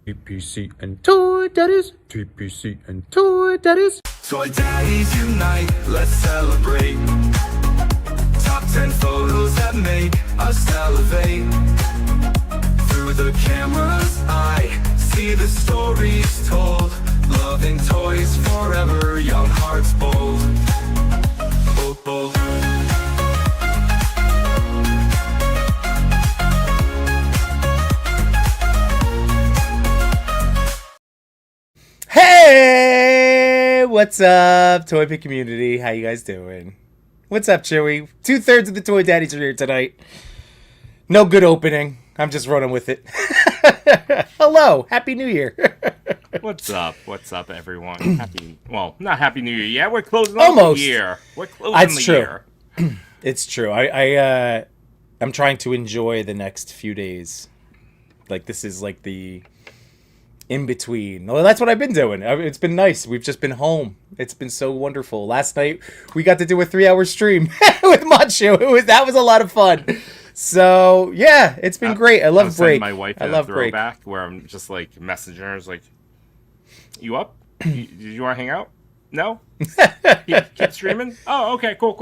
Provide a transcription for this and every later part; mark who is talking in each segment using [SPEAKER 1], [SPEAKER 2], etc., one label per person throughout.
[SPEAKER 1] TPC and Toy Daddies. TPC and Toy Daddies.
[SPEAKER 2] Toy Daddies unite, let's celebrate. Top 10 photos that make us elevate. Through the camera's eye, see the stories told. Loving toys forever, young hearts bold. Bold, bold.
[SPEAKER 3] Hey, what's up, Toy Pick community? How you guys doing? What's up, Chewy? 2/3 of the Toy Daddies are here tonight. No good opening. I'm just running with it. Hello, Happy New Year.
[SPEAKER 4] What's up? What's up, everyone? Not Happy New Year yet. We're closing
[SPEAKER 3] Almost.
[SPEAKER 4] the year. We're closing
[SPEAKER 3] That's
[SPEAKER 4] the
[SPEAKER 3] true.
[SPEAKER 4] year.
[SPEAKER 3] It's true. I'm trying to enjoy the next few days. Like, this is like the in between. Well, that's what I've been doing. It's been nice. We've just been home. It's been so wonderful. Last night we got to do a 3-hour stream with Macho. That was a lot of fun. So yeah, it's been great. I love break.
[SPEAKER 4] My wife
[SPEAKER 3] I
[SPEAKER 4] in
[SPEAKER 3] love
[SPEAKER 4] a
[SPEAKER 3] break.
[SPEAKER 4] throwback where I'm just like messaging her. It's like, you up? Did you want to hang out? No. Keep streaming. Oh, okay. Cool.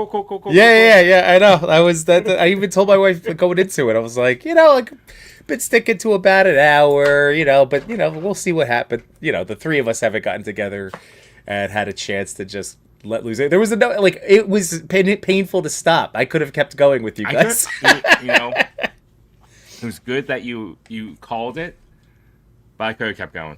[SPEAKER 3] Yeah. I know. I even told my wife going into it. I was like, been sticking to about an hour, but we'll see what happened. The three of us haven't gotten together and had a chance to just let loose. There was it was painful to stop. I could have kept going with you guys.
[SPEAKER 4] It was good that you called it, but I could have kept going.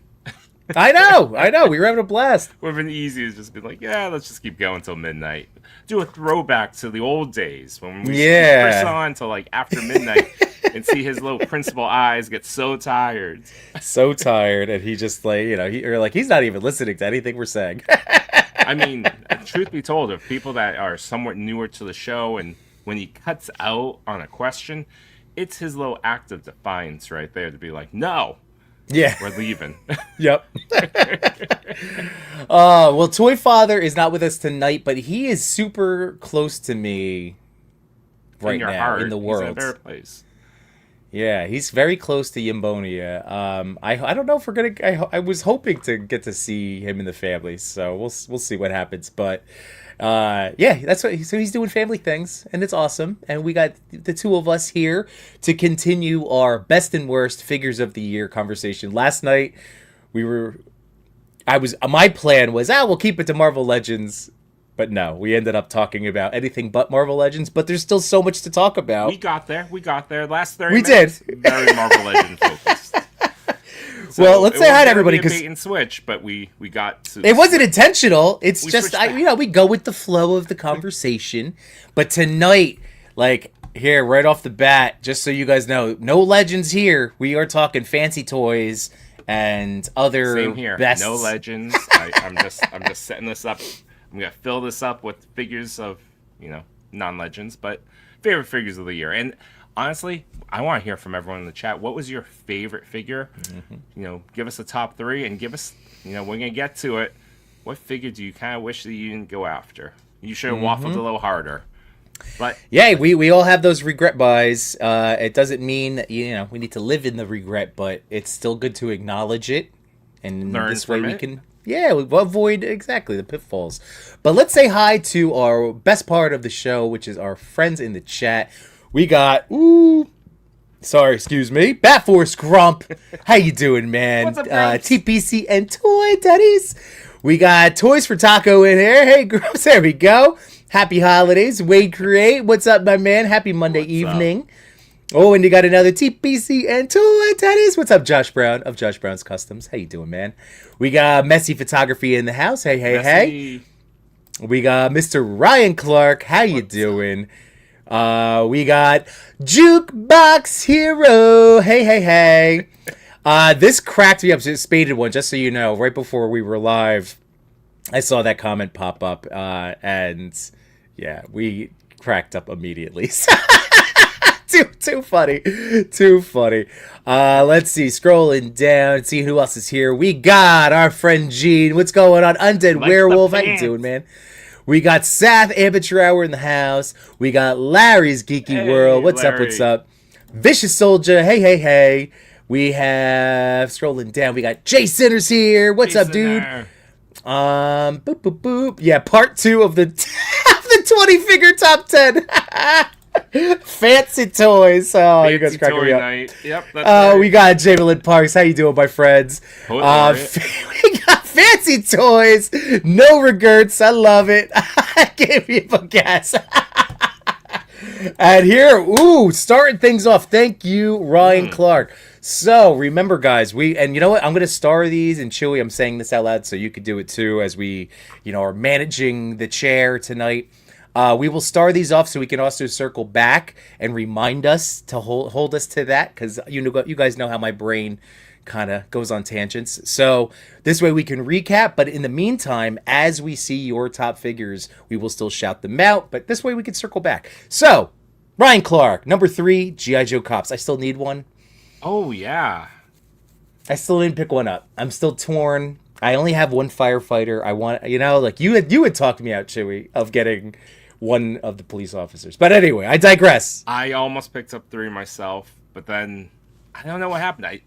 [SPEAKER 3] I know. We were having a blast.
[SPEAKER 4] Would have been easy to just be like, yeah, let's just keep going till midnight. Do a throwback to the old days when we Chris on till like after midnight and see his little principal eyes get so tired.
[SPEAKER 3] So tired, and he just he's not even listening to anything we're saying.
[SPEAKER 4] I mean, truth be told, of people that are somewhat newer to the show, and when he cuts out on a question, it's his little act of defiance right there to be like, no.
[SPEAKER 3] Yeah.
[SPEAKER 4] We're leaving.
[SPEAKER 3] Yep. Well, Toy Father is not with us tonight, but he is super close to me right now
[SPEAKER 4] heart.
[SPEAKER 3] in the world.
[SPEAKER 4] He's in a better place.
[SPEAKER 3] Yeah, he's very close to Yimbonia. I don't know if we're gonna. I was hoping to get to see him in the family, so we'll see what happens. But that's what. So he's doing family things, and it's awesome. And we got the two of us here to continue our best and worst figures of the year conversation. Last night my plan was we'll keep it to Marvel Legends. But no, we ended up talking about anything but Marvel Legends, but there's still so much to talk about.
[SPEAKER 4] We got there. Last 30
[SPEAKER 3] we
[SPEAKER 4] minutes.
[SPEAKER 3] Did.
[SPEAKER 4] Very Marvel Legends focused. So
[SPEAKER 3] well, let's say hi to everybody,
[SPEAKER 4] because bait and switch, but we got to.
[SPEAKER 3] It wasn't intentional. It's
[SPEAKER 4] we
[SPEAKER 3] just we go with the flow of the conversation. But tonight, here right off the bat, just so you guys know, no Legends here. We are talking fancy toys and other
[SPEAKER 4] Same here.
[SPEAKER 3] bests.
[SPEAKER 4] No Legends. I'm just setting this up. I'm going to fill this up with figures of, non-legends, but favorite figures of the year. And honestly, I want to hear from everyone in the chat. What was your favorite figure? Mm-hmm. Give us a top 3 and give us, we're going to get to it. What figure do you kind of wish that you didn't go after? You should have waffled a little harder. But
[SPEAKER 3] yeah, we all have those regret buys. It doesn't mean that, we need to live in the regret, but it's still good to acknowledge it. And
[SPEAKER 4] learn
[SPEAKER 3] this way
[SPEAKER 4] from
[SPEAKER 3] we
[SPEAKER 4] it.
[SPEAKER 3] can... Yeah, we avoid exactly the pitfalls. But let's say hi to our best part of the show, which is our friends in the chat. We got excuse me, Bat Force Grump. How you doing, man?
[SPEAKER 4] What's up, Grumps?
[SPEAKER 3] TPC and Toy Daddies. We got Toys for Taco in here. Hey, Grumps, there we go. Happy holidays, Wade Create. What's up, my man? Happy Monday evening. Up? Oh, and you got another TPC and Toy Daddies. What's up, Josh Brown of Josh Brown's Customs? How you doing, man? We got Messy Photography in the house. Hey. We got Mr. Ryan Clark. How you doing? We got Jukebox Hero. Hey. This cracked me up. It's a spaded one, just so you know. Right before we were live, I saw that comment pop up, and yeah, we cracked up immediately. Too funny. Let's see. Scrolling down, see who else is here. We got our friend Gene. What's going on? Undead Werewolf. How you doing, man? We got Sath Amateur Hour in the house. We got Larry's Geeky World. What's
[SPEAKER 4] Larry.
[SPEAKER 3] up? Vicious Soldier. Hey. We have scrolling down. We got Jay Sinners here. What's up, dude?
[SPEAKER 4] There.
[SPEAKER 3] Boop boop boop. Yeah, part 2 of the of the 20-figure top 10. Fancy toys. Oh, you guys cracking me up.
[SPEAKER 4] Night. Yep. That's right.
[SPEAKER 3] We got Javelin Parks. How you doing, my friends?
[SPEAKER 4] Totally
[SPEAKER 3] We
[SPEAKER 4] right.
[SPEAKER 3] got fancy toys. No regrets. I love it. I gave you a gas. And here, starting things off. Thank you, Ryan Clark. So remember, guys, and you know what? I'm gonna star these, and Chewy, I'm saying this out loud so you could do it too, as we, are managing the chair tonight. We will star these off so we can also circle back and remind us to hold us to that, because you guys know how my brain kind of goes on tangents. So this way we can recap, but in the meantime, as we see your top figures, we will still shout them out, but this way we can circle back. So, Ryan Clark, number 3, G.I. Joe Cops. I still need one.
[SPEAKER 4] Oh yeah.
[SPEAKER 3] I still didn't pick one up. I'm still torn. I only have one firefighter. I want, like you had talked me out, Chewy, of getting one of the police officers. But anyway, I digress.
[SPEAKER 4] I almost picked up 3 myself, but then I don't know what happened.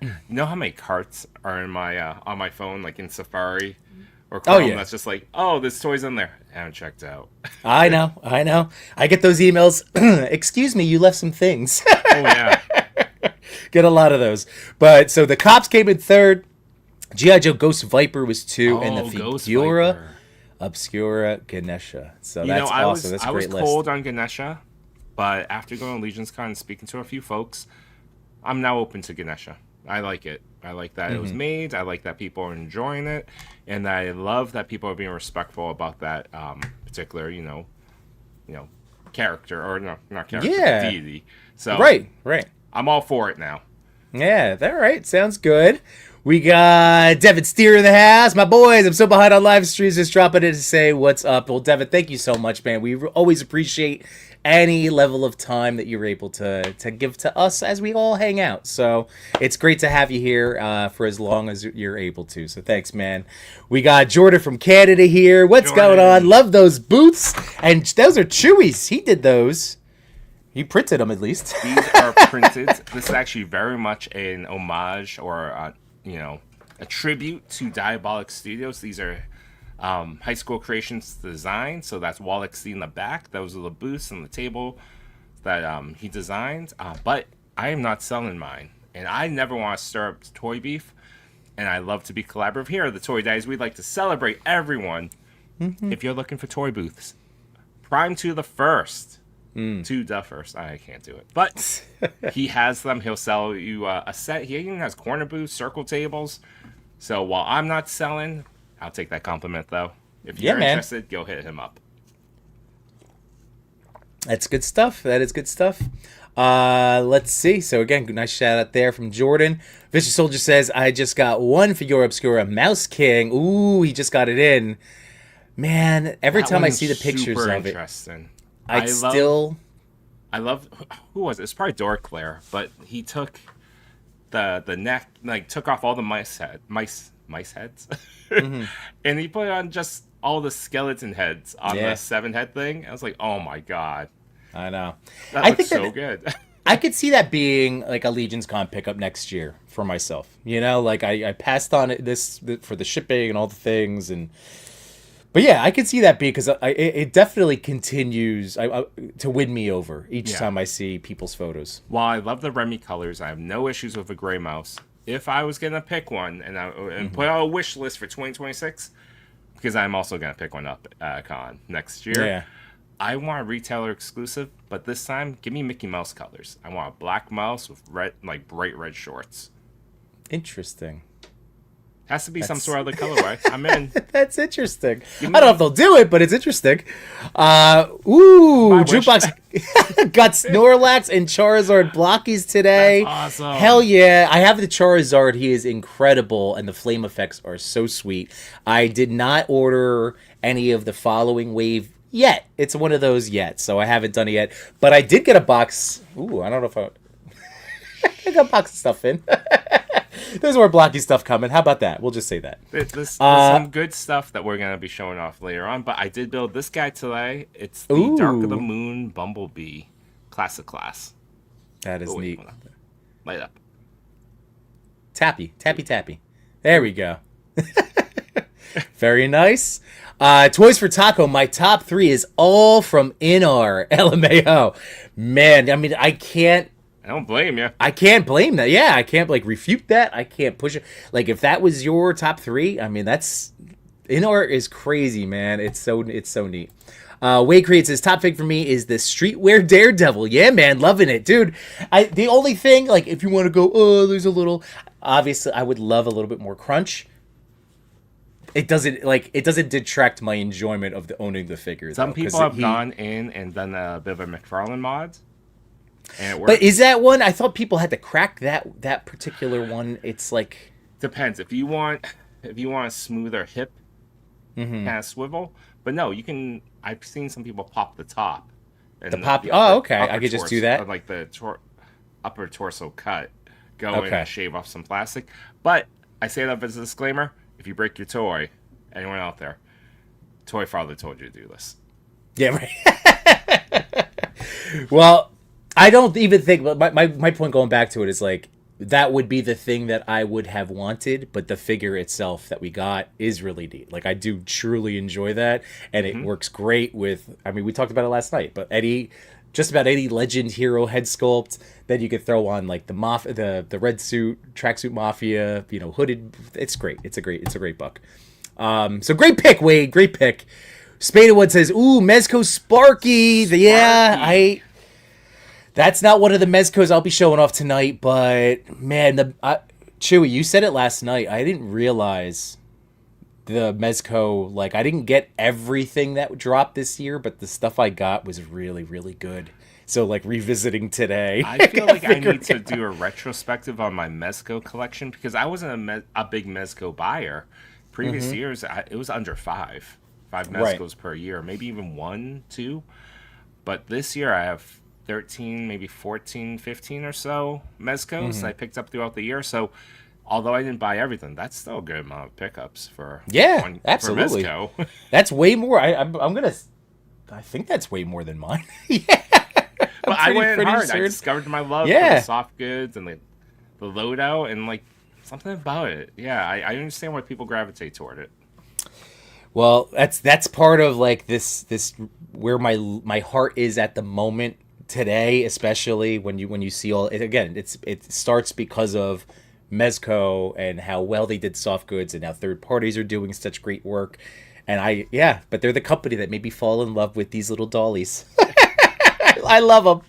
[SPEAKER 4] You know how many carts are in my on my phone, like in Safari or Chrome?
[SPEAKER 3] Oh, yeah.
[SPEAKER 4] That's just like, there's toys in there. I haven't checked out.
[SPEAKER 3] I know. I get those emails. Excuse me, you left some things.
[SPEAKER 4] Oh yeah.
[SPEAKER 3] Get a lot of those. But so the Cops came in 3rd. G.I. Joe Ghost Viper was 2, and the
[SPEAKER 4] Ghost
[SPEAKER 3] Figura
[SPEAKER 4] Viper.
[SPEAKER 3] Obscura Ganesha. So
[SPEAKER 4] You
[SPEAKER 3] that's
[SPEAKER 4] know,
[SPEAKER 3] awesome. That's a
[SPEAKER 4] I was
[SPEAKER 3] great list.
[SPEAKER 4] cold on Ganesha, but after going to Legion's Con and speaking to a few folks, I'm now open to Ganesha. I like it. I like that it was made. I like that people are enjoying it, and I love that people are being respectful about that particular, character, or no, not character,
[SPEAKER 3] Yeah.
[SPEAKER 4] deity. So
[SPEAKER 3] Right.
[SPEAKER 4] I'm all for it now.
[SPEAKER 3] Yeah, all right. Sounds good. We got Devin Steer in the house. My boys, I'm so behind on live streams. Just dropping in to say what's up. Well, Devin, thank you so much, man. We always appreciate any level of time that you're able to give to us as we all hang out. So it's great to have you here for as long as you're able to. So thanks, man. We got Jordan from Canada here. What's going on? Love those boots. And those are Chewy's. He did those. He printed them, at least.
[SPEAKER 4] These are printed. This is actually very much an homage or a tribute to Diabolic Studios. These are High School Creations design. So that's Wallach C in the back. Those are the booths and the table that he designed. But I am not selling mine. And I never want to stir up toy beef. And I love to be collaborative. Here at the Toy Daddies, we'd like to celebrate everyone. If you're looking for toy booths, prime to the first. To the first. I can't do it. But he has them. He'll sell you a set. He even has corner booths, circle tables. So while I'm not selling, I'll take that compliment, though. If you're interested, go hit him up.
[SPEAKER 3] That's good stuff. That is good stuff. Let's see. So again, nice shout out there from Jordan. Vicious Soldier says, I just got one for your Obscura Mouse King. Ooh, he just got it in. Man, every time I see the pictures of it,
[SPEAKER 4] I love who was it? It's probably Dorclair, but he took the neck, like took off all the mice heads, and he put on just all the skeleton heads on the 7-head thing. I was like, oh my god,
[SPEAKER 3] I know.
[SPEAKER 4] That looks so good.
[SPEAKER 3] I could see that being like a Legion's Con pickup next year for myself. Like I passed on this for the shipping and all the things But yeah, I could see that because it definitely continues to win me over each time I see people's photos.
[SPEAKER 4] While I love the Remy colors, I have no issues with a gray mouse. If I was going to pick one and put out a wish list for 2026, because I'm also going to pick one up at Con next year, I want a retailer exclusive, but this time, give me Mickey Mouse colors. I want a black mouse with red, like bright red shorts.
[SPEAKER 3] Interesting.
[SPEAKER 4] Has to be some sort of other colorway. I'm in.
[SPEAKER 3] That's interesting. I don't know if they'll do it, but it's interesting. Jukebox got Snorlax and Charizard blockies today.
[SPEAKER 4] That's awesome.
[SPEAKER 3] Hell yeah. I have the Charizard. He is incredible, and the flame effects are so sweet. I did not order any of the following wave yet. It's one of those yet, so I haven't done it yet. But I did get a box. Ooh, I don't know if I got a box of stuff in. There's more blocky stuff coming. How about that? We'll just say that.
[SPEAKER 4] There's some good stuff that we're going to be showing off later on, but I did build this guy today. It's the Dark of the Moon Bumblebee Classic Class.
[SPEAKER 3] That is neat.
[SPEAKER 4] Light up.
[SPEAKER 3] Tappy. There we go. Very nice. Toys for Taco, my top 3 is all from Inar, LMAO. Man, I mean, I don't blame you. I can't blame that. Yeah, I can't refute that. I can't push it. If that was your top 3, I mean, that's Inar is crazy, man. It's so neat. Wade creates his top fig for me is the Streetwear Daredevil. Yeah, man, loving it, dude. The only thing, if you want to go, oh, there's a little. Obviously, I would love a little bit more crunch. It doesn't detract my enjoyment of owning the figure.
[SPEAKER 4] Some people have gone in and done a bit of a McFarlane mod, and it works.
[SPEAKER 3] But is that one? I thought people had to crack that particular one. It's
[SPEAKER 4] depends if you want a smoother hip kind of swivel. But no, you can. I've seen some people pop the top.
[SPEAKER 3] And okay. I could just do that.
[SPEAKER 4] The upper torso cut. Go in and shave off some plastic. But I say that as a disclaimer. If you break your toy, anyone out there, Toy Father told you to do this.
[SPEAKER 3] Yeah, right. Well, I don't even think, but my point going back to it is that would be the thing that I would have wanted, but the figure itself that we got is really neat. I do truly enjoy that, and it works great with, I mean, we talked about it last night, but just about any legend hero head sculpt that you could throw on the red suit, tracksuit mafia, hooded. It's great. It's a great buck. So great pick, Wade. Great pick. Spadewood says, ooh, Mezco Sparky. Yeah, that's not one of the Mezcos I'll be showing off tonight, but man, Chewy, you said it last night. I didn't realize the Mezco, I didn't get everything that dropped this year, but the stuff I got was really, really good. So, revisiting today,
[SPEAKER 4] I feel like I need to do a retrospective on my Mezco collection because I wasn't a big Mezco buyer. Previous years, it was under five Mezcos per year, maybe even 1, 2. But this year, I have 13, maybe 14, 15 or so Mezcos I picked up throughout the year. So, although I didn't buy everything, that's still a good amount of pickups for
[SPEAKER 3] absolutely.
[SPEAKER 4] For Mezco.
[SPEAKER 3] That's way more. I think that's way more than mine. Yeah.
[SPEAKER 4] But I went in hard. I discovered my love for the soft goods and the loadout and something about it. Yeah, I understand why people gravitate toward it.
[SPEAKER 3] Well, that's part of this where my heart is at the moment today, especially when you see all it again. It starts because of Mezco and how well they did soft goods and how third parties are doing such great work. And but they're the company that made me fall in love with these little dollies. I love them.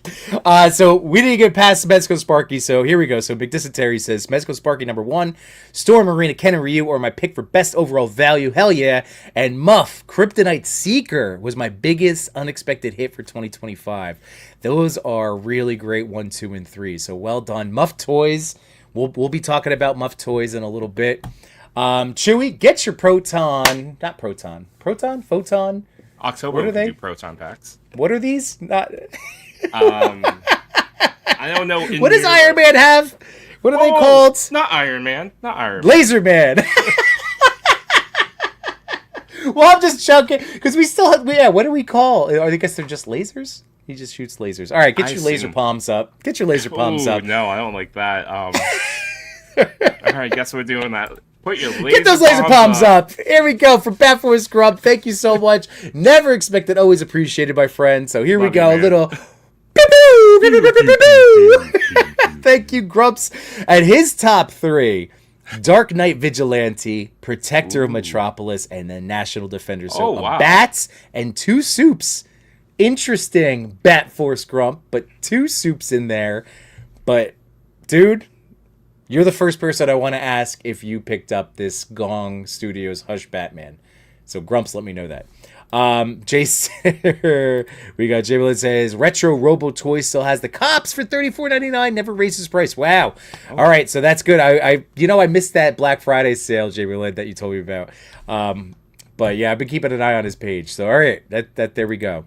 [SPEAKER 3] So we didn't get past Mezco Sparky, so here we go. So Big Dysentery says, Mezco Sparky number 1, Storm Marina Ken and Ryu, or my pick for best overall value, hell yeah. And Muff, Kryptonite Seeker was my biggest unexpected hit for 2025. Those are really great 1, 2, and 3. So well done. Muff Toys. We'll be talking about Muff Toys in a little bit. Chewy, get your Photon.
[SPEAKER 4] October we do Proton packs.
[SPEAKER 3] What are these? Not.
[SPEAKER 4] I don't know.
[SPEAKER 3] What does Iron Man have? What are they called?
[SPEAKER 4] Not Iron Man.
[SPEAKER 3] Laser Man. Well, I'm just joking because we still have. Yeah, what do we call? I guess they're just lasers. He just shoots lasers. All right, get your laser palms up. Get your laser palms up.
[SPEAKER 4] No, I don't like that. All right, guess we're doing that. Put your
[SPEAKER 3] Get those laser palms up. Here we go from Bat Force Grub. Thank you so much. Never expected, always appreciated, my friend. So here we go. A little. Thank you, Grumps. And his top 3: Dark Knight Vigilante, Protector of Metropolis, and the National Defender. So bats and 2 soups. Interesting, Bat Force Grump, but 2 soups in there. But, dude, you're the first person I want to ask if you picked up this Gong Studios Hush Batman. So, Grumps, let me know that. Jason, we got Jay says, Retro Robo Toy still has the cops for $34.99, never raises price. Wow. Oh. All right, so that's good. I missed that Black Friday sale, Jay Willard, that you told me about. But yeah, I've been keeping an eye on his page. So, all right, that there we go.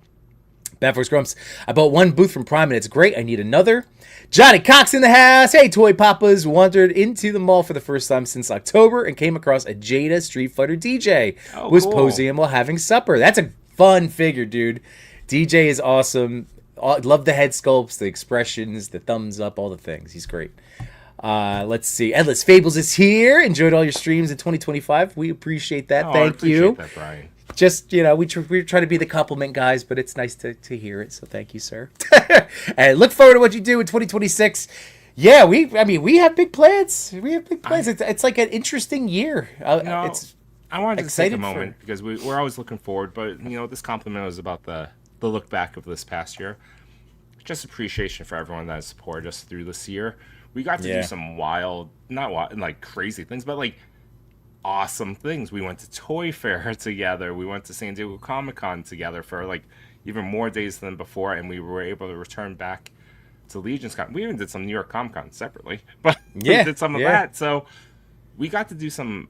[SPEAKER 3] Bad Force Grumps. I bought 1 booth from Prime and it's great. I need another. Johnny Cox in the house. Hey, Toy Papas. Wandered into the mall for the first time since October and came across a Jada Street Fighter DJ. Was posing him while having supper. That's a fun figure, dude. DJ is awesome. Love the head sculpts, the expressions, the thumbs up, all the things. He's great. Let's see. Endless Fables is here. Enjoyed all your streams in 2025. We appreciate that.
[SPEAKER 4] Oh, I
[SPEAKER 3] Thank
[SPEAKER 4] appreciate
[SPEAKER 3] you.
[SPEAKER 4] that, Brian.
[SPEAKER 3] Just, we try to be the compliment guys, but it's nice to hear it. So thank you, sir. And look forward to what you do in 2026. Yeah, we have big plans. We have big plans. It's like an interesting year.
[SPEAKER 4] I wanted to take a
[SPEAKER 3] excited
[SPEAKER 4] moment because we're always looking forward, but this compliment was about the look back of this past year. Just appreciation for everyone that has supported us through this year. We got to do some not wild, like crazy things, but like awesome things. We went to Toy Fair together. We went to San Diego Comic-Con together for like even more days than before, and we were able to return back to Legion's Con. We even did some New York Comic-Con separately, but we did some of that. So we got to do some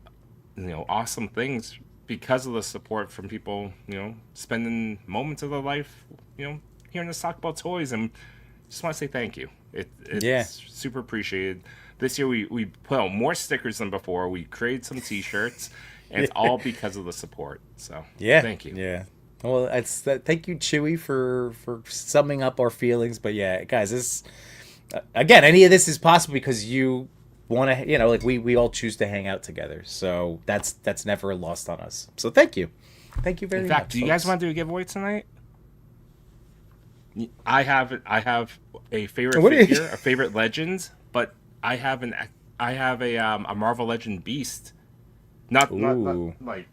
[SPEAKER 4] awesome things because of the support from people, spending moments of their life, hearing us talk about toys, and just want to say thank you. It's super appreciated. This year we put out more stickers than before. We created some T-shirts, and it's all because of the support. So thank you.
[SPEAKER 3] Yeah. Well, thank you, Chewy, for summing up our feelings. But yeah, guys, this again, any of this is possible because you want to, we all choose to hang out together. So that's never lost on us. So thank you very much.
[SPEAKER 4] In fact, do you guys want to do a giveaway tonight? I have a favorite figure, a favorite Legends, but I have a Marvel Legend Beast. Not like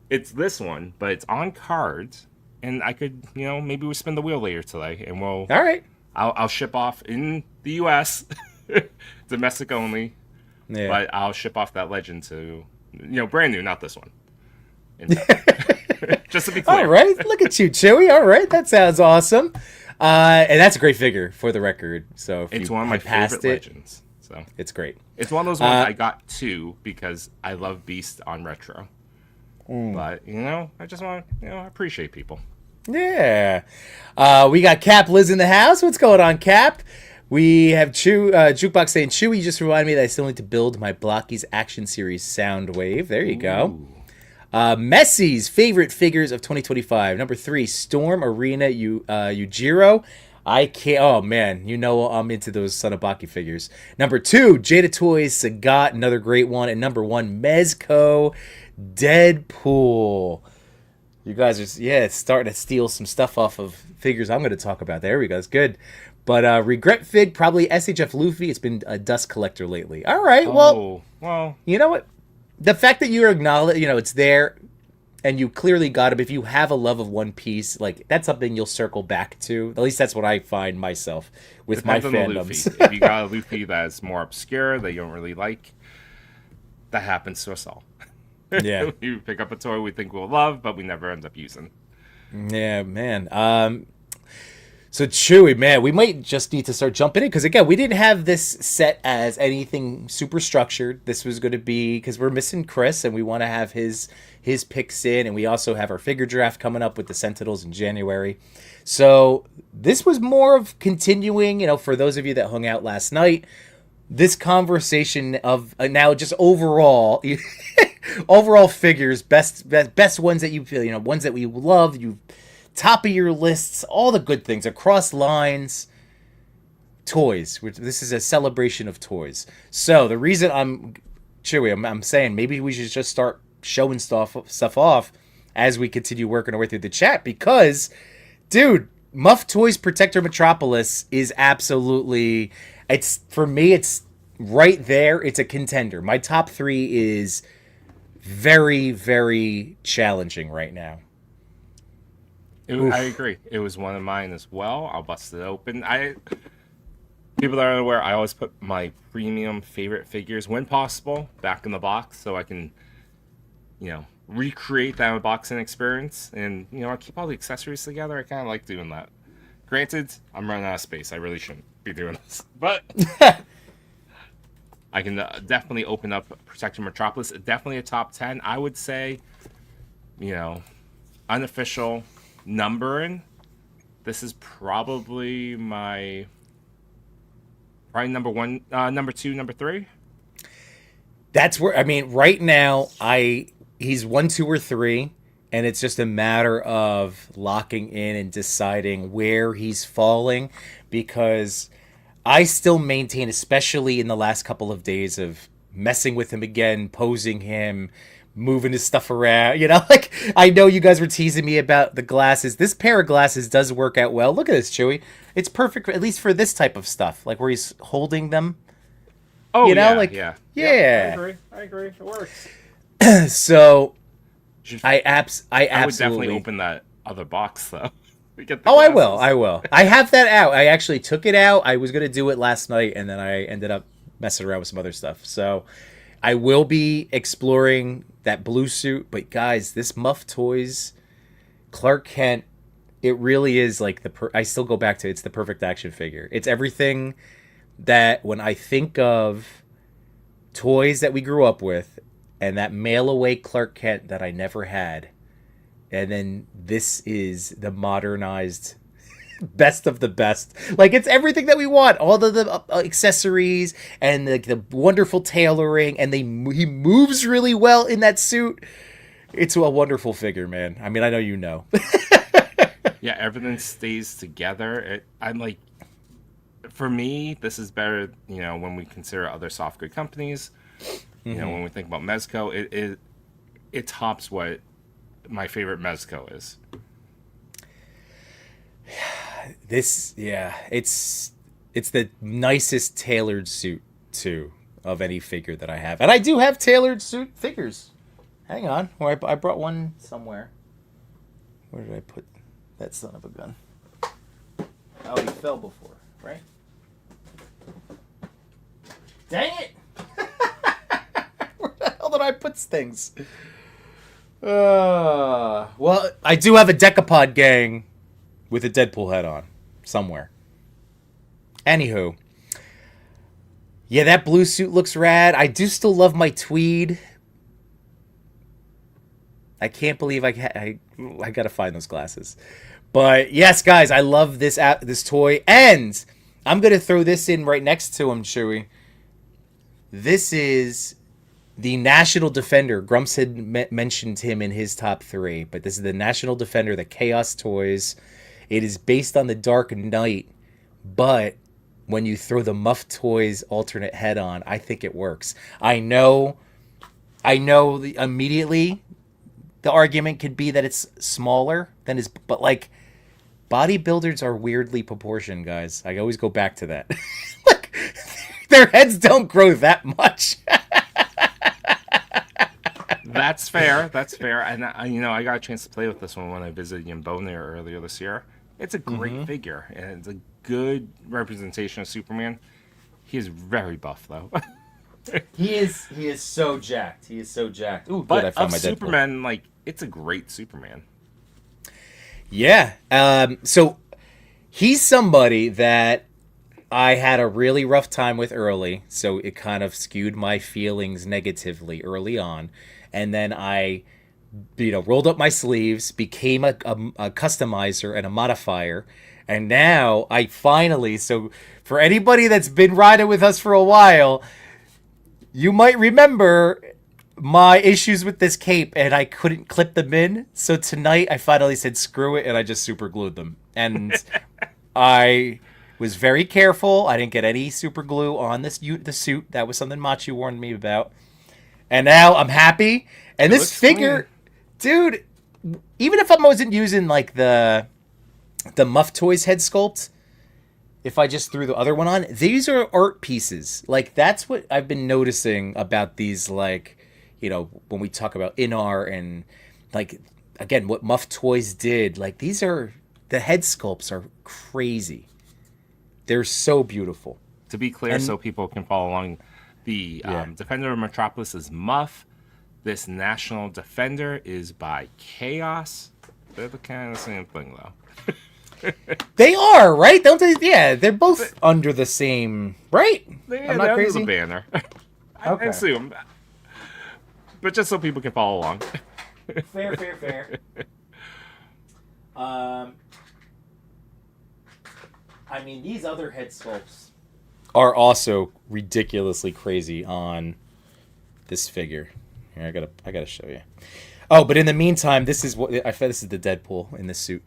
[SPEAKER 4] it's this one, but it's on cards, and I could maybe we'll spin the wheel later today, and we'll.
[SPEAKER 3] All right.
[SPEAKER 4] I'll ship off in the U.S. domestic only, but I'll ship off that Legend to brand new, not this one. Just to be clear.
[SPEAKER 3] All right, look at you, Chewy. All right, that sounds awesome. And that's a great figure for the record. So if
[SPEAKER 4] it's one of my favorite Legends. So
[SPEAKER 3] it's great.
[SPEAKER 4] It's one of those ones I got two because I love Beast on retro. But I just want to appreciate people.
[SPEAKER 3] Yeah. We got Cap Liz in the house. What's going on, Cap? We have Jukebox saying, Chewy, you just reminded me that I still need to build my Blockies Action Series Soundwave. There you go. Messi's favorite figures of 2025. Number 3, Storm Arena Yujiro. I can't. Oh man, I'm into those Sonobaki figures. Number 2, Jada Toys Sagat, another great one. And number 1, Mezco Deadpool. You guys are starting to steal some stuff off of figures I'm going to talk about. There we go. It's good. But Regret Fig, probably SHF Luffy. It's been a dust collector lately. All right. Well, you know what? The fact that you acknowledge, it's there, and you clearly got it. If you have a love of One Piece, like that's something you'll circle back to. At least that's what I find myself with
[SPEAKER 4] Depends
[SPEAKER 3] my fandoms.
[SPEAKER 4] If you got a Luffy that's more obscure that you don't really like, that happens to us all.
[SPEAKER 3] Yeah,
[SPEAKER 4] you pick up a toy we think we'll love, but we never end up using.
[SPEAKER 3] Yeah, man. So Chewy, man, we might just need to start jumping in because again, we didn't have this set as anything super structured. This was going to be because we're missing Chris and we want to have his picks in, and we also have our figure draft coming up with the Sentinels in January. So this was more of continuing, for those of you that hung out last night, this conversation of now just overall figures, best ones that you feel, ones that we love, you. Top of your lists, all the good things across lines, toys. This is a celebration of toys. So the reason I'm saying maybe we should just start showing stuff off as we continue working our way through the chat because, dude, Muff Toys Protector Metropolis is absolutely. For me, it's right there. It's a contender. My top 3 is very, very challenging right now.
[SPEAKER 4] I agree. It was one of mine as well. I'll bust it open. People that are unaware, I always put my premium favorite figures, when possible, back in the box so I can, recreate that unboxing experience. And, I keep all the accessories together. I kind of like doing that. Granted, I'm running out of space. I really shouldn't be doing this. But I can definitely open up Protector Metropolis. Definitely a top 10. I would say, unofficial numbering, this is probably my number 1, number 2, number 3.
[SPEAKER 3] That's where right now he's 1, 2, or 3, and it's just a matter of locking in and deciding where he's falling because I still maintain, especially in the last couple of days of messing with him again, posing him, moving his stuff around. Like I know you guys were teasing me about the glasses. This pair of glasses does work out well. Look at this, Chewy. It's perfect, at least for this type of stuff, like where he's holding them.
[SPEAKER 4] Oh,
[SPEAKER 3] yeah.
[SPEAKER 4] I agree. It works.
[SPEAKER 3] So, I
[SPEAKER 4] would
[SPEAKER 3] absolutely
[SPEAKER 4] definitely open that other box though.
[SPEAKER 3] I will. I have that out. I actually took it out. I was gonna do it last night, and then I ended up messing around with some other stuff. So, I will be exploring that blue suit. But guys, this Muff Toys Clark Kent, it really is like I still go back to it's the perfect action figure. It's everything that when I think of toys that we grew up with and that mail away Clark Kent that I never had, and then this is the modernized best of the best. Like it's everything that we want, all the accessories and the wonderful tailoring, and he moves really well in that suit. It's a wonderful figure, man. I mean, I know you know.
[SPEAKER 4] Yeah, everything stays together. I'm like, for me, this is better, when we consider other soft good companies. When we think about Mezco, it tops what my favorite Mezco is. It's the nicest tailored suit, too, of any figure that I have. And I do have tailored suit figures. Hang on. I brought one somewhere. Where did I put that son of a gun? Oh, he fell before, right? Dang it! Where the hell did I put things? Well, I do have a Decapod gang with a Deadpool head on somewhere. Anywho, yeah, that blue suit looks rad. I do still love my tweed. I can't believe I gotta find those glasses. But yes, guys, I love this toy, and I'm gonna throw this in right next to him, Chewy. This is the National Defender. Grumps had mentioned him in his top 3, but this is the National Defender, the Chaos Toys. It is based on the Dark Knight, but when you throw the Muff Toys alternate head on, I think it works. I know immediately the argument could be that it's smaller than his, but like bodybuilders are weirdly proportioned, guys. I always go back to that. Like, their heads don't grow that much. That's fair. And I got a chance to play with this one when I visited Yambone earlier this year. It's a great figure, and it's a good representation of Superman. He is very buff, though.
[SPEAKER 3] He is so jacked. Ooh,
[SPEAKER 4] but
[SPEAKER 3] good, I found
[SPEAKER 4] of
[SPEAKER 3] my
[SPEAKER 4] Superman, like, it's a great Superman.
[SPEAKER 3] Yeah. So he's somebody that I had a really rough time with early, so it kind of skewed my feelings negatively early on. And then I, rolled up my sleeves, became a customizer and a modifier. And now I finally, so for anybody that's been riding with us for a while, you might remember my issues with this cape, and I couldn't clip them in. So tonight I finally said screw it, and I just super glued them. And I was very careful. I didn't get any super glue on the suit. That was something Machi warned me about. And now I'm happy. And this figure, dude, even if I wasn't using like the Muff Toys head sculpt, if I just threw the other one on, these are art pieces. Like, that's what I've been noticing about these, like, when we talk about Inar and, like, again, what Muff Toys did. Like, the head sculpts are crazy. They're so beautiful.
[SPEAKER 4] To be clear, so people can follow along, the Defender of Metropolis is Muff. This National Defender is by Chaos. They're the kind of the same thing, though.
[SPEAKER 3] They are, right? Don't they? Yeah, they're both under the same, right?
[SPEAKER 4] I'm not crazy. Under the banner. I assume. But just so people can follow along.
[SPEAKER 3] Fair. I mean, these other head sculpts are also ridiculously crazy on this figure. Here, I gotta show you. Oh, but in the meantime, this is the Deadpool in this suit.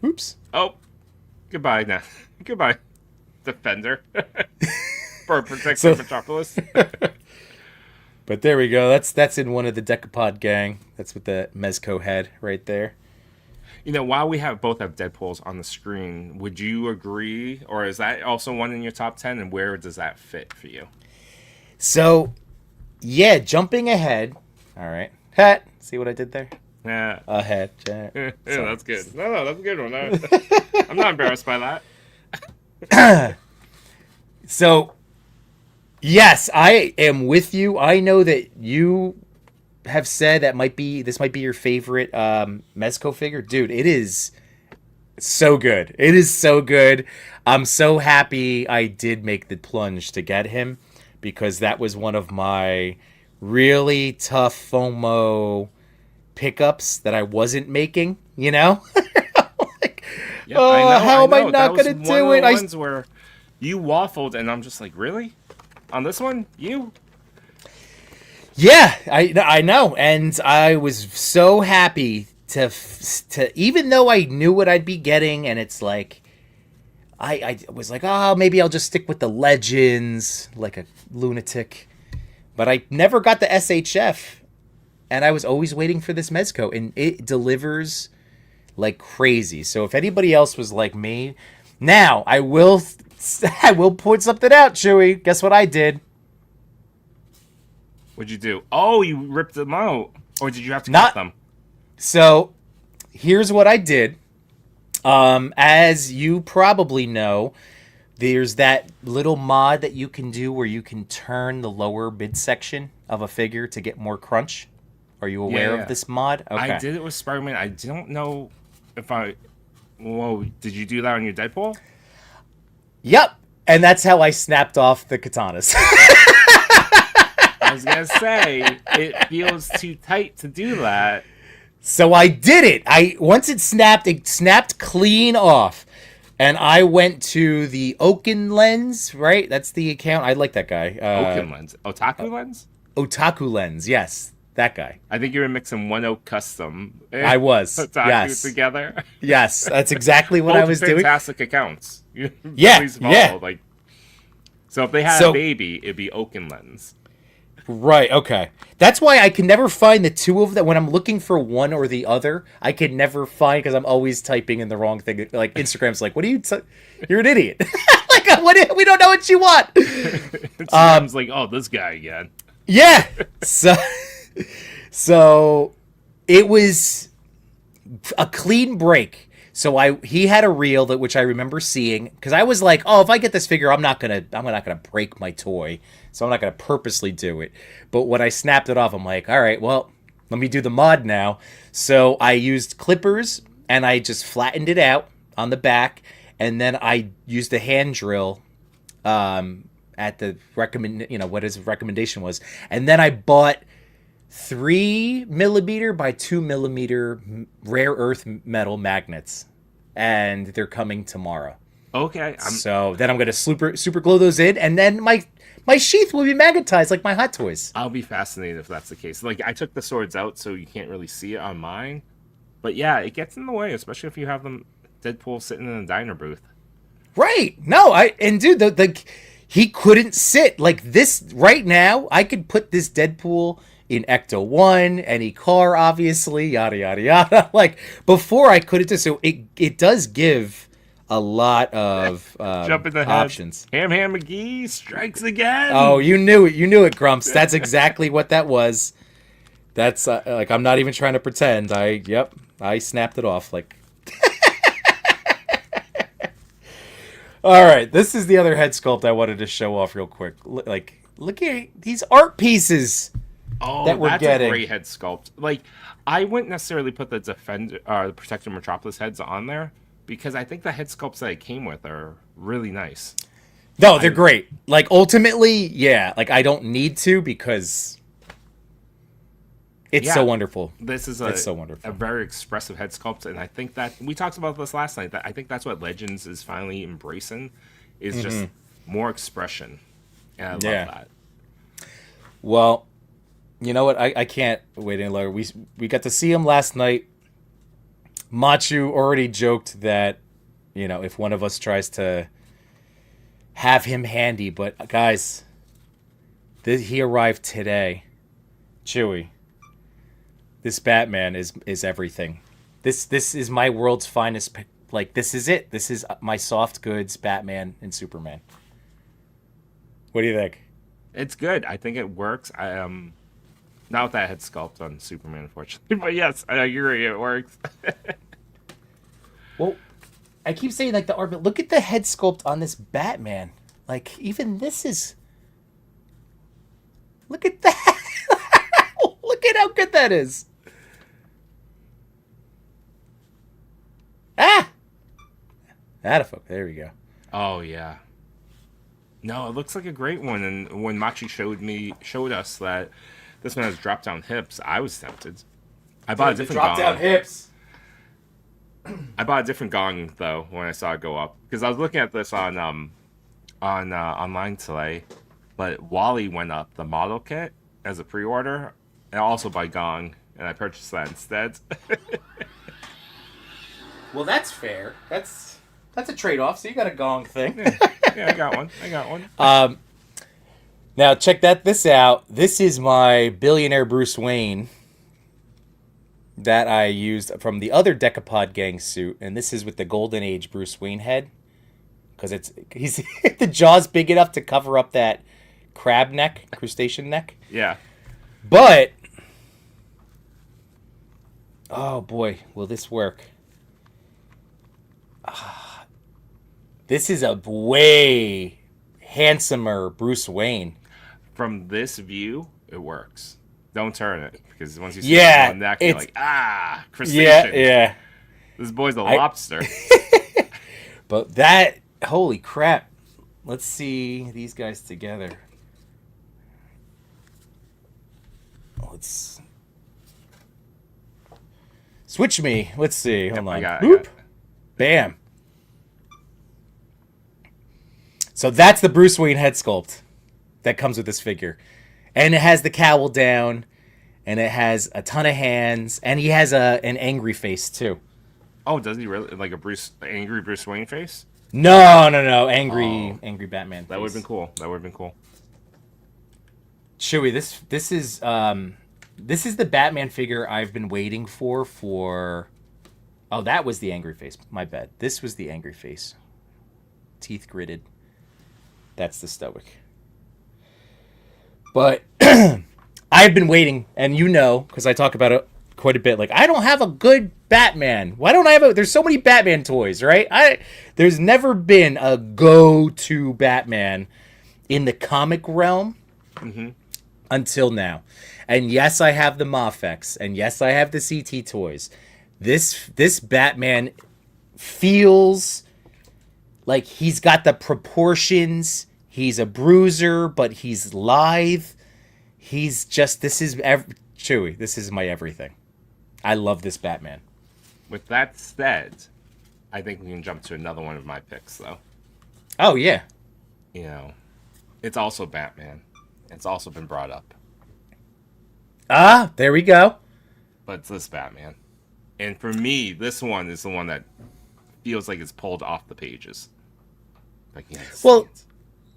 [SPEAKER 3] Oops.
[SPEAKER 4] Oh, goodbye now. Goodbye. Defender for Protect
[SPEAKER 3] So-
[SPEAKER 4] Metropolis.
[SPEAKER 3] But there we go. That's in one of the Decapod gang. That's with the Mezco head right there.
[SPEAKER 4] You know, while we both have Deadpools on the screen, would you agree, or is that also one in your top 10? And where does that fit for you?
[SPEAKER 3] So, yeah, jumping ahead. All right. Hat. See what I did there?
[SPEAKER 4] Yeah,
[SPEAKER 3] Ahead.
[SPEAKER 4] yeah, that's good. No, that's a good one. I'm not embarrassed by that.
[SPEAKER 3] So, yes, I am with you. I know that you have said this might be your favorite Mezco figure. Dude, it is so good. It is so good. I'm so happy I did make the plunge to get him because that was one of my really tough FOMO pickups that I wasn't making, you know? Like,
[SPEAKER 4] Yeah, I know,
[SPEAKER 3] how am I
[SPEAKER 4] know.
[SPEAKER 3] not
[SPEAKER 4] That
[SPEAKER 3] going to
[SPEAKER 4] was one
[SPEAKER 3] do
[SPEAKER 4] of
[SPEAKER 3] it?
[SPEAKER 4] the ones where you waffled, and I'm just like, really? On this one? You?
[SPEAKER 3] Yeah, I know, and I was so happy to even though I knew what I'd be getting, and it's like I was like, oh, maybe I'll just stick with the Legends like a lunatic, but I never got the SHF, and I was always waiting for this Mezco, and it delivers like crazy. So if anybody else was like me, now I will point something out, Chewy. Guess what I did?
[SPEAKER 4] What'd you do? Oh, you ripped them out. Or did you have to
[SPEAKER 3] Not-
[SPEAKER 4] cut them?
[SPEAKER 3] So, here's what I did. As you probably know, there's that little mod that you can do where you can turn the lower midsection of a figure to get more crunch. Are you aware
[SPEAKER 4] Yeah.
[SPEAKER 3] of this mod? Okay.
[SPEAKER 4] I did it with Spider-Man. I don't know if I... Whoa, did you do that on your Deadpool?
[SPEAKER 3] Yep. And that's how I snapped off the katanas.
[SPEAKER 4] I was going to say, it feels too tight to do that.
[SPEAKER 3] So I did it. Once it snapped clean off. And I went to the Oaken Lens, right? That's the account. I like that guy.
[SPEAKER 4] Oaken Lens. Otaku Lens?
[SPEAKER 3] Otaku Lens, yes. That guy.
[SPEAKER 4] I think you were mixing One Oak Custom.
[SPEAKER 3] I was.
[SPEAKER 4] Otaku
[SPEAKER 3] Yes.
[SPEAKER 4] together.
[SPEAKER 3] Yes, that's exactly what I was doing.
[SPEAKER 4] Fantastic accounts.
[SPEAKER 3] Yeah,
[SPEAKER 4] Please follow,
[SPEAKER 3] yeah.
[SPEAKER 4] Like, so if they had a baby, it'd be Oaken Lens.
[SPEAKER 3] Right, okay. That's why I can never find the two of them. When I'm looking for one or the other, I can never find because I'm always typing in the wrong thing. Like, Instagram's like, what are you... You're an idiot. Like, we don't know what you want.
[SPEAKER 4] It's like, oh, this guy again.
[SPEAKER 3] Yeah. So it was a clean break. So he had a reel which I remember seeing because I was like, oh, if I get this figure, I'm not gonna break my toy, so I'm not gonna purposely do it. But when I snapped it off, I'm like, all right, well, let me do the mod now. So I used clippers and I just flattened it out on the back, and then I used a hand drill at the what his recommendation was, and then I bought 3mm by 2mm rare earth metal magnets, and they're coming tomorrow.
[SPEAKER 4] Okay.
[SPEAKER 3] So then I'm gonna super glue those in, and then my sheath will be magnetized like my Hot Toys.
[SPEAKER 4] I'll be fascinated if that's the case. Like, I took the swords out so you can't really see it on mine. But yeah, it gets in the way, especially if you have them Deadpool sitting in a diner booth.
[SPEAKER 3] Right? No, dude, he couldn't sit like this right now. I could put this Deadpool in Ecto 1, any car, obviously, yada yada yada. Like before, I couldn't do so. It does give a lot of
[SPEAKER 4] Jump in the head.
[SPEAKER 3] options.
[SPEAKER 4] Ham McGee strikes again.
[SPEAKER 3] Oh, you knew it, Grumps. That's exactly what that was. That's like, I'm not even trying to pretend. I snapped it off like. All right, this is the other head sculpt I wanted to show off real quick. Like, look at these art pieces.
[SPEAKER 4] Oh,
[SPEAKER 3] that we're
[SPEAKER 4] that's
[SPEAKER 3] getting.
[SPEAKER 4] a great head sculpt. Like, I wouldn't necessarily put the the Protector Metropolis heads on there because I think the head sculpts that it came with are really nice.
[SPEAKER 3] No, they're great. Like, ultimately, yeah. Like, I don't need to because it's so wonderful.
[SPEAKER 4] This is
[SPEAKER 3] It's so wonderful.
[SPEAKER 4] a very expressive head sculpt, and I think that we talked about this last night. That I think that's what Legends is finally embracing, is just more expression, and I love that.
[SPEAKER 3] Well, you know what? I can't wait any longer. We got to see him last night. Machu already joked that, if one of us tries to have him handy. But guys, he arrived today. Chewy, this Batman is everything. This is my world's finest. Like, this is it. This is my soft goods Batman and Superman. What do you think?
[SPEAKER 4] It's good. I think it works. Not with that head sculpt on Superman, unfortunately. But yes, I agree. It works.
[SPEAKER 3] Well, I keep saying like the art, but look at the head sculpt on this Batman. Like, even this is. Look at that. Look at how good that is. Ah! There we go.
[SPEAKER 4] Oh, yeah. No, it looks like a great one. And when Machi showed us that this one has drop down hips, I was tempted. I bought a different
[SPEAKER 3] drop down
[SPEAKER 4] gong.
[SPEAKER 3] hips.
[SPEAKER 4] I bought a different gong though when I saw it go up, because I was looking at this on online today, but Wally went up the model kit as a pre-order, and also by gong, and I purchased that instead.
[SPEAKER 3] Well, that's fair. That's a trade-off. So you got a gong thing.
[SPEAKER 4] Yeah, I got one.
[SPEAKER 3] Now check this out. This is my billionaire Bruce Wayne that I used from the other Decapod gang suit, and this is with the Golden Age Bruce Wayne head, because he's the jaw's big enough to cover up that crab neck, crustacean neck.
[SPEAKER 4] Yeah.
[SPEAKER 3] But oh boy, will this work? This is a way handsomer Bruce Wayne.
[SPEAKER 4] From this view, it works. Don't turn it, because once you see the neck, you're like, crustacean.
[SPEAKER 3] Yeah.
[SPEAKER 4] This boy's a lobster.
[SPEAKER 3] But that, holy crap. Let's see these guys together. Let's switch me. Let's see. Hold on.
[SPEAKER 4] I got
[SPEAKER 3] Bam. So that's the Bruce Wayne head sculpt that comes with this figure. And it has the cowl down, and it has a ton of hands, and he has an angry face too.
[SPEAKER 4] Oh, does he really? Like angry Bruce Wayne face?
[SPEAKER 3] No. Angry Batman face.
[SPEAKER 4] That would have been cool.
[SPEAKER 3] Chewy, this is the Batman figure I've been waiting for. Oh, that was the angry face. My bad. This was the angry face. Teeth gritted. That's the stoic. But I've been waiting, and because I talk about it quite a bit. Like, I don't have a good Batman. Why don't I have there's so many Batman toys, right? There's never been a go-to Batman in the comic realm until now. And yes, I have the Mafex, and yes, I have the CT toys. This Batman feels like he's got the proportions. He's a bruiser, but he's lithe. He's just, Chewy, this is my everything. I love this Batman.
[SPEAKER 4] With that said, I think we can jump to another one of my picks, though.
[SPEAKER 3] Oh, yeah.
[SPEAKER 4] It's also Batman. It's also been brought up.
[SPEAKER 3] Ah, there we go.
[SPEAKER 4] But it's this Batman. And for me, this one is the one that feels like it's pulled off the pages. Like,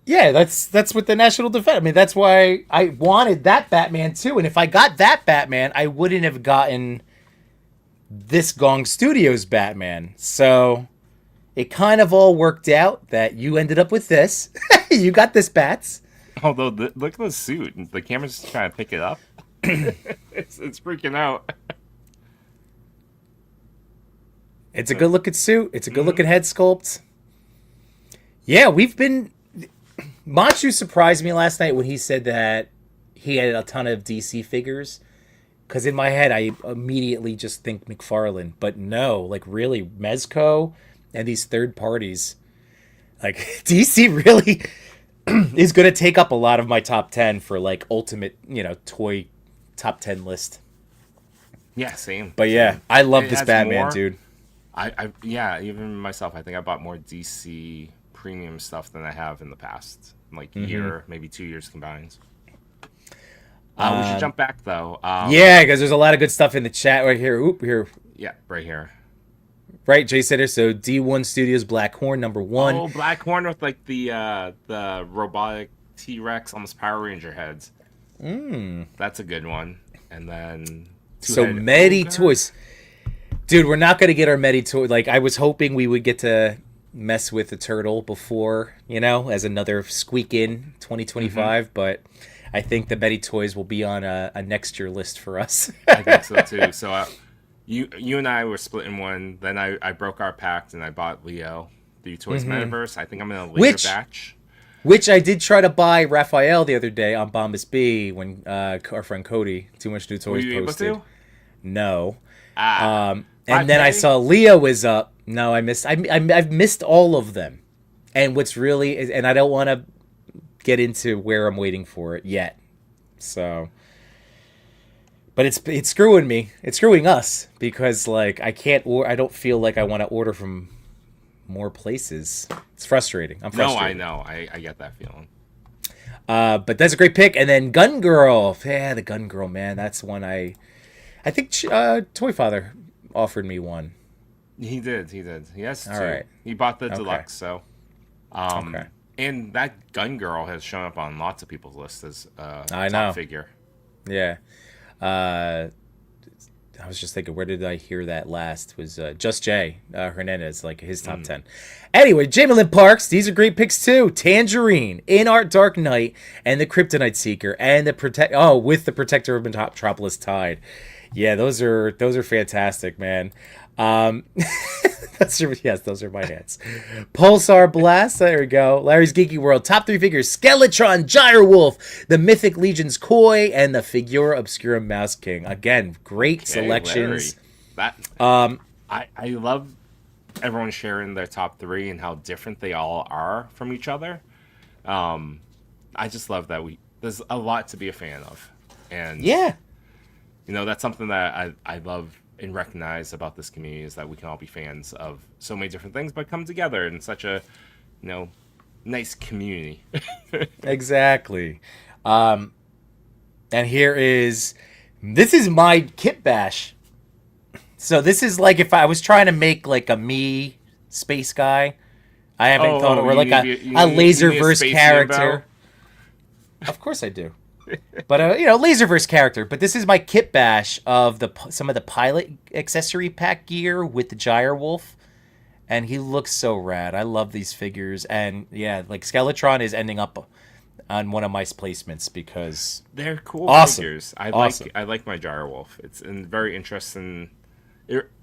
[SPEAKER 3] yeah, that's with the National Defense. I mean, that's why I wanted that Batman too. And if I got that Batman, I wouldn't have gotten this Gong Studios Batman. So it kind of all worked out that you ended up with this. You got this Bats.
[SPEAKER 4] Although, look at the suit. The camera's just trying to pick it up. It's freaking out.
[SPEAKER 3] It's a good looking suit. It's a good looking head sculpt. Yeah, Machu surprised me last night when he said that he had a ton of DC figures. Because in my head, I immediately just think McFarlane. But no, like really, Mezco and these third parties. Like, DC really is going to take up a lot of my top 10 for like ultimate, toy top 10 list.
[SPEAKER 4] Yeah, same.
[SPEAKER 3] But yeah, I love this Batman, dude.
[SPEAKER 4] Even myself, I think I bought more DC premium stuff than I have in the past. Like year, maybe 2 years combined. We should jump back though.
[SPEAKER 3] Yeah, because there's a lot of good stuff in the chat right here. Oop, here.
[SPEAKER 4] Yeah, right here.
[SPEAKER 3] Right, Jay Center. So D1 Studios Black Horn #1.
[SPEAKER 4] Oh, Black Horn with like the robotic T-Rex, almost Power Ranger heads. That's a good one. And then
[SPEAKER 3] So
[SPEAKER 4] Two-Headed
[SPEAKER 3] Medi
[SPEAKER 4] Ogre.
[SPEAKER 3] Toys. Dude, we're not going to get our Medi Toy. Like, I was hoping we would get to mess with the turtle before, as another squeak in 2025, but I think the Medi Toys will be on a next year list for us.
[SPEAKER 4] I think so too. So you and I were splitting one. Then I broke our pact and I bought Leo the Toys Metaverse. I think I'm in a later batch.
[SPEAKER 3] Which I did try to buy Raphael the other day on Bombas B when our friend Cody, Too Much New Toys,
[SPEAKER 4] Were you
[SPEAKER 3] posted.
[SPEAKER 4] able to?
[SPEAKER 3] No.
[SPEAKER 4] Ah.
[SPEAKER 3] And then I saw Leo was up. No, I missed. I've missed all of them. And what's really is, and I don't want to get into where I'm waiting for it yet. So, but it's screwing me. It's screwing us because like I can't. I don't feel like I want to order from more places. It's frustrating. I'm frustrated.
[SPEAKER 4] No, I know. I get that feeling.
[SPEAKER 3] But that's a great pick. And then Gun Girl. Yeah, the Gun Girl, man. That's one I think Toy Father offered me one.
[SPEAKER 4] He did. Yes.
[SPEAKER 3] All right.
[SPEAKER 4] He bought the deluxe. So,
[SPEAKER 3] Okay.
[SPEAKER 4] and that Gun Girl has shown up on lots of people's lists as
[SPEAKER 3] I
[SPEAKER 4] top
[SPEAKER 3] know.
[SPEAKER 4] figure.
[SPEAKER 3] Yeah. I was just thinking, where did I hear that last? Was Just Jay Hernandez, like his top 10. Anyway, Jamie Lynn Parks, these are great picks too. Tangerine, In Art Dark Knight, and the Kryptonite Seeker, and the with the Protector of Metropolis Tide. Yeah, those are fantastic, man. Those are my hands. Pulsar Blast, there we go. Larry's Geeky World, top 3 figures: Skeletron, Gyrewolf, the Mythic Legion's Koi, and the Figura Obscura Mouse King. Again, great selections.
[SPEAKER 4] Larry. I love everyone sharing their top 3 and how different they all are from each other. I just love that there's a lot to be a fan of, and
[SPEAKER 3] Yeah.
[SPEAKER 4] that's something that I love and recognize about this community, is that we can all be fans of so many different things, but come together in such a, nice community.
[SPEAKER 3] Exactly. And this is my kit bash. So this is like if I was trying to make like a me space guy. I haven't thought of, or like a Laserverse character. Of course I do. But Laserverse character. But this is my kit bash of some of the pilot accessory pack gear with the Gyrewolf, and he looks so rad. I love these figures, and yeah, like Skeletron is ending up on one of my placements because
[SPEAKER 4] they're cool
[SPEAKER 3] awesome.
[SPEAKER 4] Figures. I like my Gyrewolf. It's very interesting.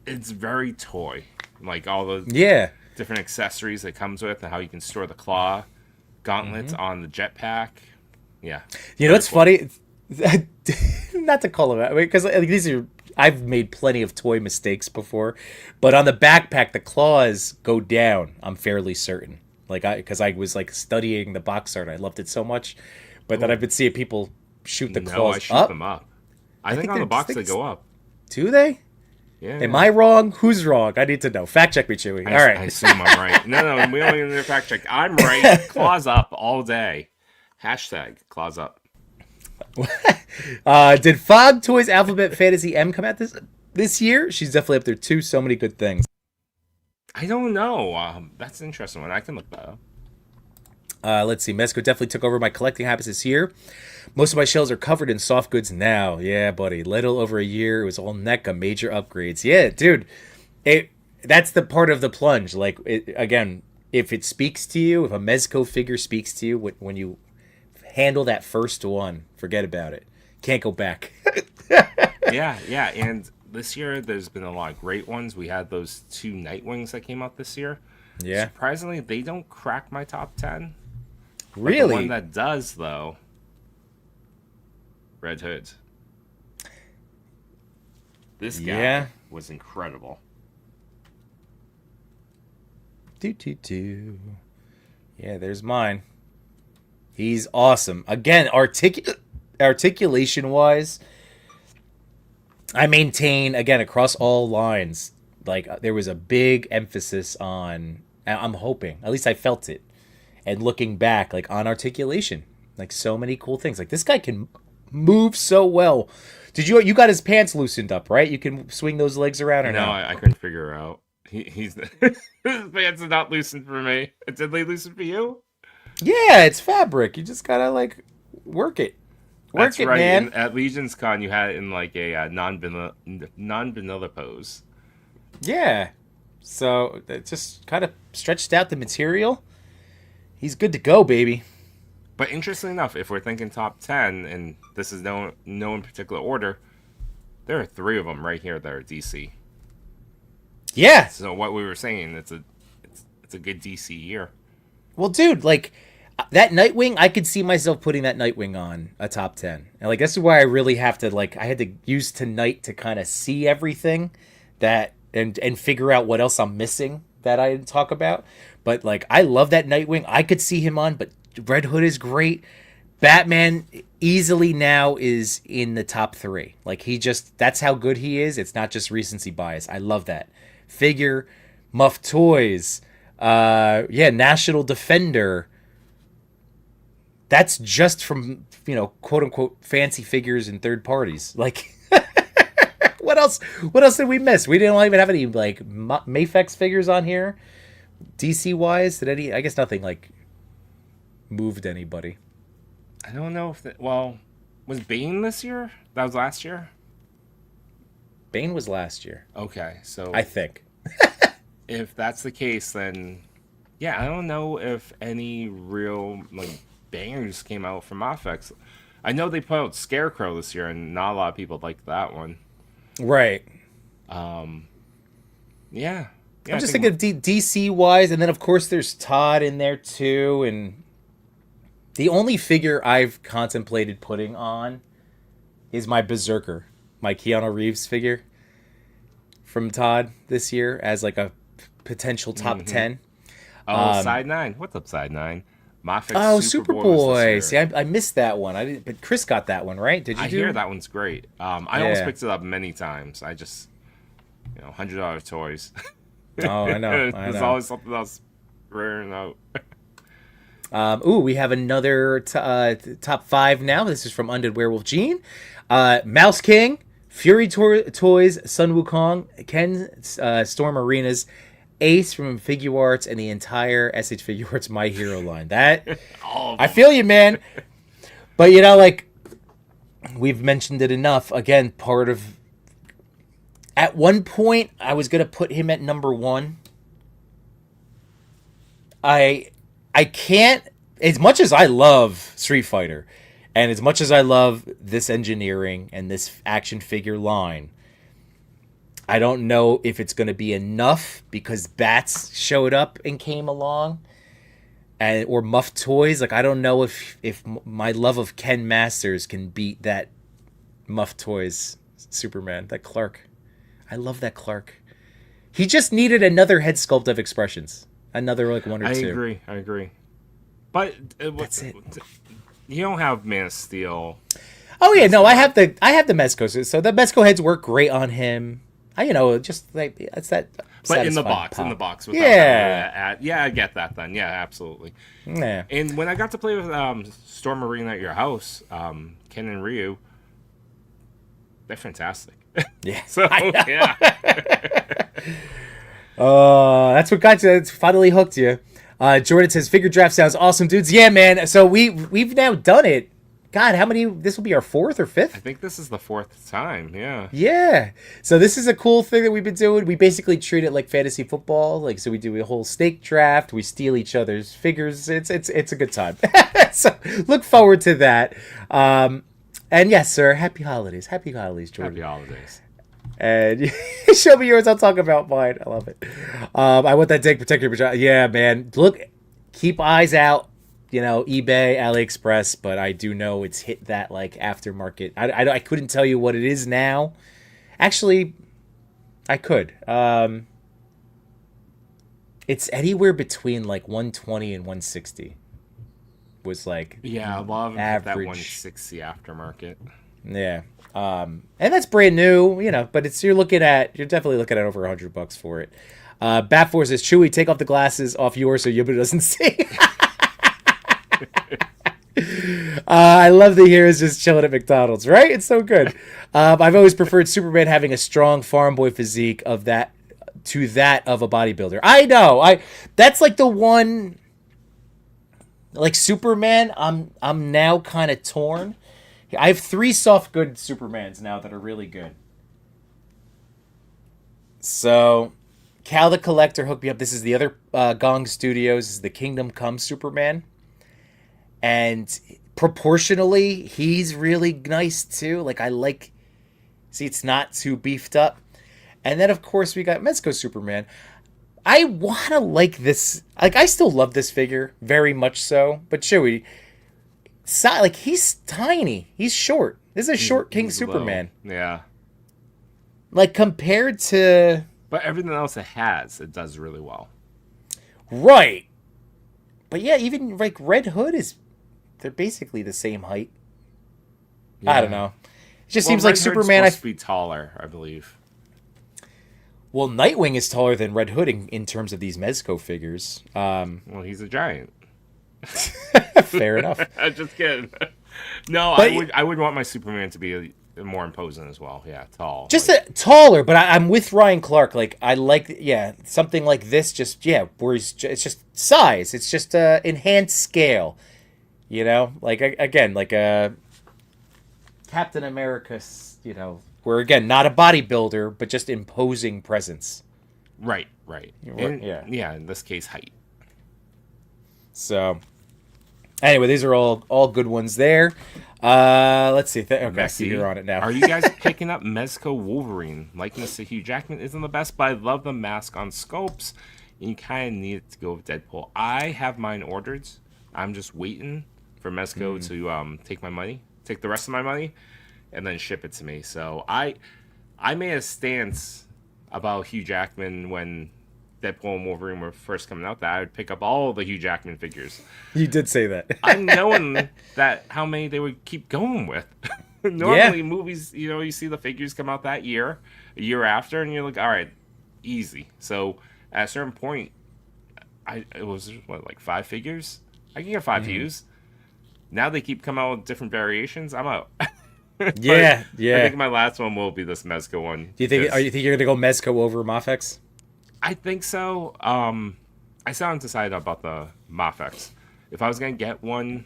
[SPEAKER 4] It's very toy, like all the different accessories it comes with, and how you can store the claw gauntlets on the jetpack. Yeah.
[SPEAKER 3] What's funny? Not to call them out, because these are, I've made plenty of toy mistakes before, but on the backpack the claws go down. I'm fairly certain, because I was like studying the box art. I loved it so much, but then I've been seeing people shoot the claws
[SPEAKER 4] I shoot
[SPEAKER 3] up.
[SPEAKER 4] them up. I think on the box they go up.
[SPEAKER 3] Do they?
[SPEAKER 4] Yeah.
[SPEAKER 3] Am I wrong? Who's wrong? I need to know. Fact check me, Chewy. All right.
[SPEAKER 4] I assume I'm right. No, we don't even need to fact check. I'm right. Claws up all day. Hashtag claws up.
[SPEAKER 3] Did Fog Toys Alphabet Fantasy M come out this year? She's definitely up there too. So many good things.
[SPEAKER 4] I don't know. That's an interesting one. I can look that up.
[SPEAKER 3] Let's see. Mezco definitely took over my collecting habits this year. Most of my shelves are covered in soft goods now. Yeah, buddy. Little over a year. It was all NECA major upgrades. Yeah, dude. That's the part of the plunge. Like, again, if it speaks to you, if a Mezco figure speaks to you, when you handle that first one, forget about it. Can't go back.
[SPEAKER 4] Yeah. And this year, there's been a lot of great ones. We had those 2 Nightwings that came out this year.
[SPEAKER 3] Yeah.
[SPEAKER 4] Surprisingly, they don't crack my top 10.
[SPEAKER 3] Really?
[SPEAKER 4] But the one that does, though, Red Hood. This guy was incredible.
[SPEAKER 3] Do. Yeah, there's mine. He's awesome. Again, articulation-wise, I maintain, again, across all lines, like, there was a big emphasis on, I'm hoping, at least I felt it, and looking back, like, on articulation. Like, so many cool things. Like, this guy can move so well. You got his pants loosened up, right? You can swing those legs around or no?
[SPEAKER 4] No, I couldn't figure out. He's his pants are not loosened for me. Did they loosen for you?
[SPEAKER 3] Yeah, it's fabric. You just gotta like work it. Work
[SPEAKER 4] That's
[SPEAKER 3] it,
[SPEAKER 4] right.
[SPEAKER 3] man.
[SPEAKER 4] At Legion's Con, you had it in like a non-vanilla pose.
[SPEAKER 3] Yeah. So it just kind of stretched out the material. He's good to go, baby.
[SPEAKER 4] But interestingly enough, if we're thinking top 10, and this is no in particular order, there are 3 of them right here that are DC.
[SPEAKER 3] Yeah.
[SPEAKER 4] So what we were saying, it's a good DC year.
[SPEAKER 3] Well, dude, like that Nightwing, I could see myself putting that Nightwing on a top 10. And like this is why I really have to I had to use tonight to kind of see everything that and figure out what else I'm missing that I didn't talk about. But like I love that Nightwing. I could see him on, but Red Hood is great. Batman easily now is in the top 3. Like that's how good he is. It's not just recency bias. I love that. Figure, Muff Toys, National Defender. That's just from, quote unquote fancy figures and third parties. Like what else did we miss? We didn't even have any like Mafex figures on here. DC wise, I guess nothing like moved anybody.
[SPEAKER 4] I don't know if was Bane this year? That was last year?
[SPEAKER 3] Bane was last year.
[SPEAKER 4] Okay, so
[SPEAKER 3] I think.
[SPEAKER 4] If that's the case, then yeah, I don't know if any real like bangers came out from Mafex. I know they put out Scarecrow this year, and not a lot of people liked that one.
[SPEAKER 3] Right.
[SPEAKER 4] Yeah.
[SPEAKER 3] I'm just thinking of DC wise, and then of course there's Todd in there too, and the only figure I've contemplated putting on is my Berserker, my Keanu Reeves figure from Todd this year as like a potential top 10.
[SPEAKER 4] Oh, Side 9. What's up, Side 9? Mafex
[SPEAKER 3] Superboy. See, I missed that one. But Chris got that one, right? Did you?
[SPEAKER 4] I hear that one's great. I almost picked it up many times. I just, $100 toys.
[SPEAKER 3] Oh, I know.
[SPEAKER 4] There's always something else rearing out.
[SPEAKER 3] We have another top 5 now. This is from Undead Werewolf Gene. Mouse King, Fury Toys, Sun Wukong, Ken Storm Arenas, Ace from Figure Arts, and the entire SH Figure Arts My Hero line. That I feel you, man. But like we've mentioned it enough. Again, part of. At one point, I was gonna put him at number 1. I can't. As much as I love Street Fighter, and as much as I love this engineering and this action figure line, I don't know if it's going to be enough because Bats showed up and came along, or Muff Toys. Like I don't know if my love of Ken Masters can beat that Muff Toys Superman. That Clark, I love that Clark. He just needed another head sculpt of expressions, another like 1 or 2.
[SPEAKER 4] I agree. But
[SPEAKER 3] that's it.
[SPEAKER 4] You don't have Man of Steel.
[SPEAKER 3] Oh yeah, no, I have the Mezco. So the Mezco heads work great on him. Just like it's that.
[SPEAKER 4] But in the box. Yeah, I get that then. Yeah, absolutely.
[SPEAKER 3] Yeah.
[SPEAKER 4] And when I got to play with Storm Arena at your house, Ken and Ryu, they're fantastic.
[SPEAKER 3] Yeah.
[SPEAKER 4] So yeah.
[SPEAKER 3] That's what got you. It's finally hooked you. Jordan says figure draft sounds awesome, dudes. Yeah, man. So we've now done it. God, how many? This will be our 4th or 5th.
[SPEAKER 4] I think this is the 4th time. Yeah.
[SPEAKER 3] Yeah. So this is a cool thing that we've been doing. We basically treat it like fantasy football. Like so, we do a whole snake draft. We steal each other's figures. It's a good time. So look forward to that. And yes, sir. Happy holidays. Happy holidays, Jordan.
[SPEAKER 4] Happy holidays.
[SPEAKER 3] And show me yours. I'll talk about mine. I love it. I want that tank protector. Yeah, man. Look, keep eyes out. eBay, AliExpress, but I do know it's hit that like aftermarket. I couldn't tell you what it is now. Actually, I could. It's anywhere between like 120 and 160. Was like
[SPEAKER 4] a lot of
[SPEAKER 3] average.
[SPEAKER 4] That 160 aftermarket.
[SPEAKER 3] Yeah. And that's brand new, but you're definitely looking at over $100 for it. Bat Force says, Chewy, take off the glasses off yours so Yuba doesn't see. I love the heroes just chilling at McDonald's, right? It's so good. I've always preferred Superman having a strong farm boy physique of that to that of a bodybuilder. I know. That's like the one. Like Superman, I'm now kind of torn. I have 3 soft good Supermans now that are really good. So, Cal the Collector hooked me up. This is the other Gong Studios. This is the Kingdom Come Superman. And proportionally, he's really nice too. Like, see, it's not too beefed up. And then, of course, we got Mezco Superman. I want to like this. Like, I still love this figure, very much so. But Chewie, like, he's tiny. He's short. This is a short King Superman.
[SPEAKER 4] Low. Yeah.
[SPEAKER 3] Like, compared to...
[SPEAKER 4] But everything else it does really well.
[SPEAKER 3] Right. But yeah, even, like, Red Hood they're basically the same height. Yeah. I don't know. It just seems like Superman...
[SPEAKER 4] Supposed to be taller, I believe.
[SPEAKER 3] Well, Nightwing is taller than Red Hood in terms of these Mezco figures. Well,
[SPEAKER 4] he's a giant.
[SPEAKER 3] Fair enough.
[SPEAKER 4] I'm just kidding. No, but I would want my Superman to be more imposing as well. Yeah, tall.
[SPEAKER 3] Just taller, but I'm with Ryan Clark. Like, I like, something like this. Just where it's just size. It's just enhanced scale. You know, like again, like a Captain America. You know. We're, again, not a bodybuilder, but just imposing presence.
[SPEAKER 4] Right. And, in this case, height.
[SPEAKER 3] So, anyway, these are all good ones there. Let's see. Okay, you're on it now.
[SPEAKER 4] Are you guys picking up Mezco Wolverine? Likeness to Hugh Jackman isn't the best, but I love the mask on scopes. And you kind of need it to go with Deadpool. I have mine ordered. I'm just waiting for Mezco to take the rest of my money, and then ship it to me. So I made a stance about Hugh Jackman when Deadpool and Wolverine were first coming out that I would pick up all the Hugh Jackman figures.
[SPEAKER 3] You did say that.
[SPEAKER 4] I'm knowing that how many they would keep going with. Normally movies, you see the figures come out that year, a year after, and you're like, all right, easy. So at a certain point, it was like 5 figures? I can get 5 views. Now they keep coming out with different variations. I'm out.
[SPEAKER 3] Yeah.
[SPEAKER 4] I think my last one will be this Mezco one.
[SPEAKER 3] Do you think? You think you're gonna go Mezco over Mafex?
[SPEAKER 4] I think so. I still haven't decided about the Mafex. If I was gonna get one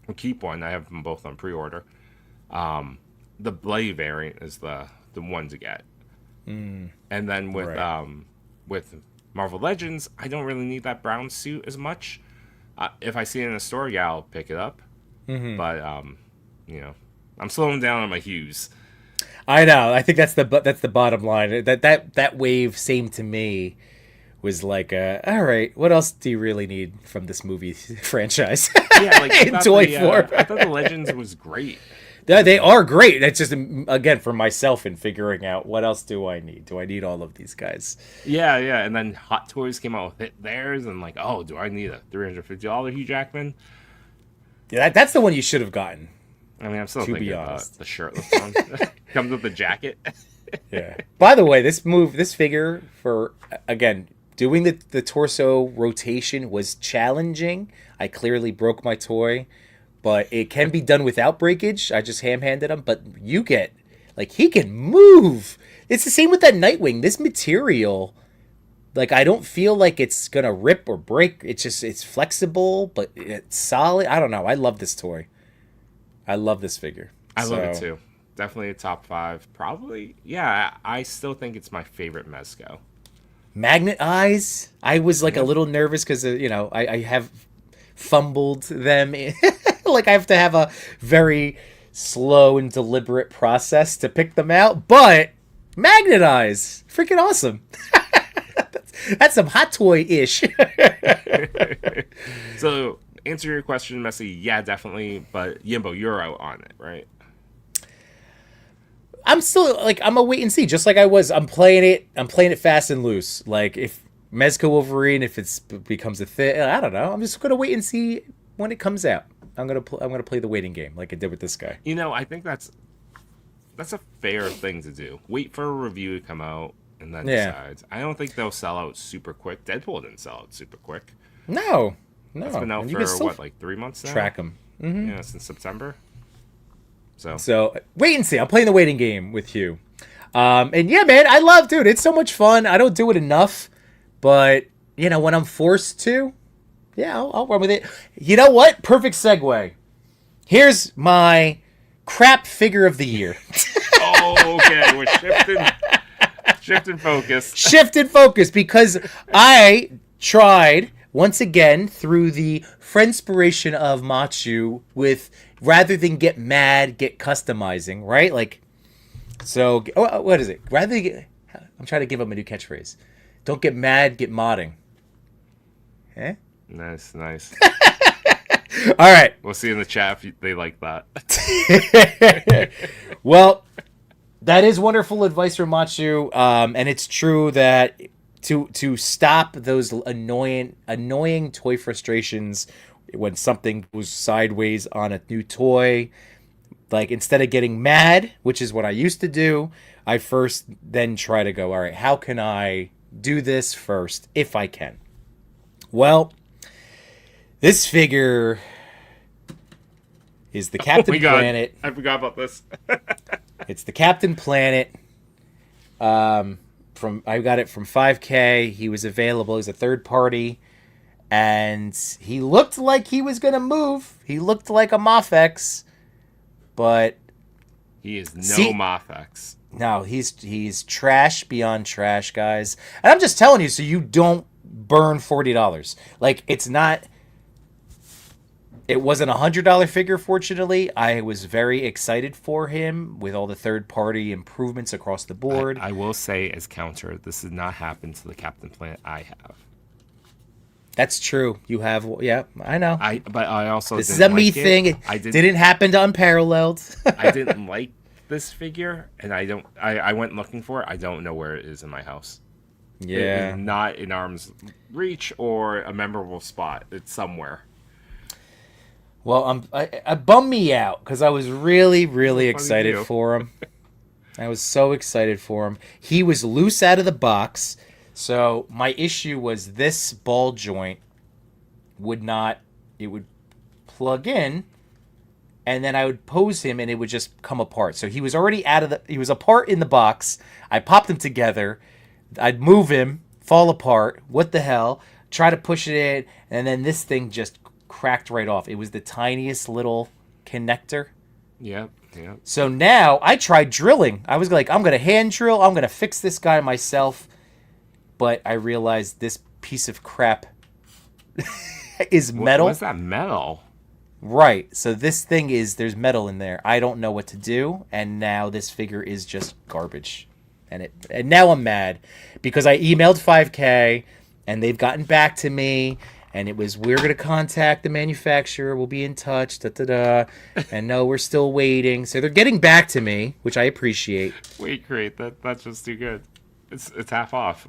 [SPEAKER 4] or keep one, I have them both on pre-order. The Blade variant is the one to get. And then with Marvel Legends, I don't really need that brown suit as much. If I see it in a store, I'll pick it up. But I'm slowing down on my hues.
[SPEAKER 3] I know. I think that's the bottom line. That wave seemed to me was like, all right, what else do you really need from this movie franchise?
[SPEAKER 4] Yeah, like
[SPEAKER 3] in toy form.
[SPEAKER 4] I thought the Legends was great.
[SPEAKER 3] They are great. That's just, again, for myself in figuring out what else do I need. Do I need all of these guys?
[SPEAKER 4] Yeah. And then Hot Toys came out with theirs, and like, oh, do I need a $350 Hugh Jackman? Yeah,
[SPEAKER 3] that's the one you should have gotten.
[SPEAKER 4] I mean, I'm still thinking about the shirtless one. Comes with the jacket.
[SPEAKER 3] Yeah. By the way, this figure for, again, doing the torso rotation was challenging. I clearly broke my toy, but it can be done without breakage. I just ham-handed him, but you get, like, he can move. It's the same with that Nightwing. This material, like, I don't feel like it's gonna rip or break. It's flexible, but it's solid. I don't know. I love this toy. I love this figure.
[SPEAKER 4] I love it too. Definitely a top 5. Probably, yeah. I still think it's my favorite Mezco.
[SPEAKER 3] Magnet eyes. I was like a little nervous because I have fumbled them. Like, I have to have a very slow and deliberate process to pick them out. But magnet eyes, freaking awesome. That's some hot toy-ish.
[SPEAKER 4] So, answer your question, Messi. Yeah, definitely. But Yimbo, you're out on it, right?
[SPEAKER 3] I'm still I'm a wait and see, just like I was. I'm playing it fast and loose. Like, if Mezco Wolverine, if it becomes a thing, I don't know. I'm just gonna wait and see when it comes out. I'm gonna play the waiting game like I did with this guy.
[SPEAKER 4] I think that's a fair thing to do. Wait for a review to come out and then decide. I don't think they'll sell out super quick. Deadpool didn't sell out super quick.
[SPEAKER 3] No.
[SPEAKER 4] It's been out for like 3 months now.
[SPEAKER 3] Track them. Mm-hmm.
[SPEAKER 4] Yeah, since September.
[SPEAKER 3] So wait and see. I'm playing the waiting game with Hugh. And yeah, man, I love, dude. It's so much fun. I don't do it enough, but you know, when I'm forced to, yeah, I'll run with it. You know what? Perfect segue. Here's my crap figure of the year.
[SPEAKER 4] Oh, okay. We're shifting focus.
[SPEAKER 3] Shifted focus because I tried once again through the friendspiration of Machu with rather than get mad, get customizing, right? Like, so what is it? Rather than get, I'm trying to give him a new catchphrase. Don't get mad, get modding. Eh?
[SPEAKER 4] Nice.
[SPEAKER 3] All right.
[SPEAKER 4] We'll see in the chat if they like that.
[SPEAKER 3] Well, that is wonderful advice from Machu, and it's true that to stop those annoying toy frustrations when something goes sideways on a new toy, like instead of getting mad, which is what I used to do, I first then try to go, all right, how can I do this first if I can? Well, this figure is the Captain Planet.
[SPEAKER 4] I forgot about this.
[SPEAKER 3] It's the Captain Planet. I got it from 5K. He was available. He's a third party, and he looked like he was gonna move. He looked like a Mafex, but
[SPEAKER 4] he is Mafex.
[SPEAKER 3] No, he's trash beyond trash, guys. And I'm just telling you, so you don't burn $40. Like, it's not. It wasn't $100 figure, fortunately. I was very excited for him with all the third-party improvements across the board.
[SPEAKER 4] I will say, as counter, this did not happen to the Captain Planet I have.
[SPEAKER 3] That's true. You have, yeah, I know.
[SPEAKER 4] But I also
[SPEAKER 3] this is a me thing. It didn't happen to Unparalleled.
[SPEAKER 4] I didn't like this figure, and I went looking for it. I don't know where it is in my house.
[SPEAKER 3] Yeah,
[SPEAKER 4] it is not in arm's reach or a memorable spot. It's somewhere.
[SPEAKER 3] Well, I bummed me out because I was really, really excited for him. I was so excited for him. He was loose out of the box. So my issue was this ball joint would plug in, and then I would pose him and it would just come apart. So he was already he was apart in the box. I popped him together. I'd move him, fall apart. What the hell? Try to push it in, and then this thing just cracked right off. It was the tiniest little connector.
[SPEAKER 4] Yep.
[SPEAKER 3] So now I tried drilling. I was like, I'm going to hand drill. I'm going to fix this guy myself. But I realized this piece of crap is metal.
[SPEAKER 4] What's that metal?
[SPEAKER 3] Right. So this thing there's metal in there. I don't know what to do. And now this figure is just garbage. And now I'm mad because I emailed 5K and they've gotten back to me. And it was, we're going to contact the manufacturer. We'll be in touch. And no, we're still waiting. So they're getting back to me, which I appreciate.
[SPEAKER 4] Wait, great. That's just too good. It's half off.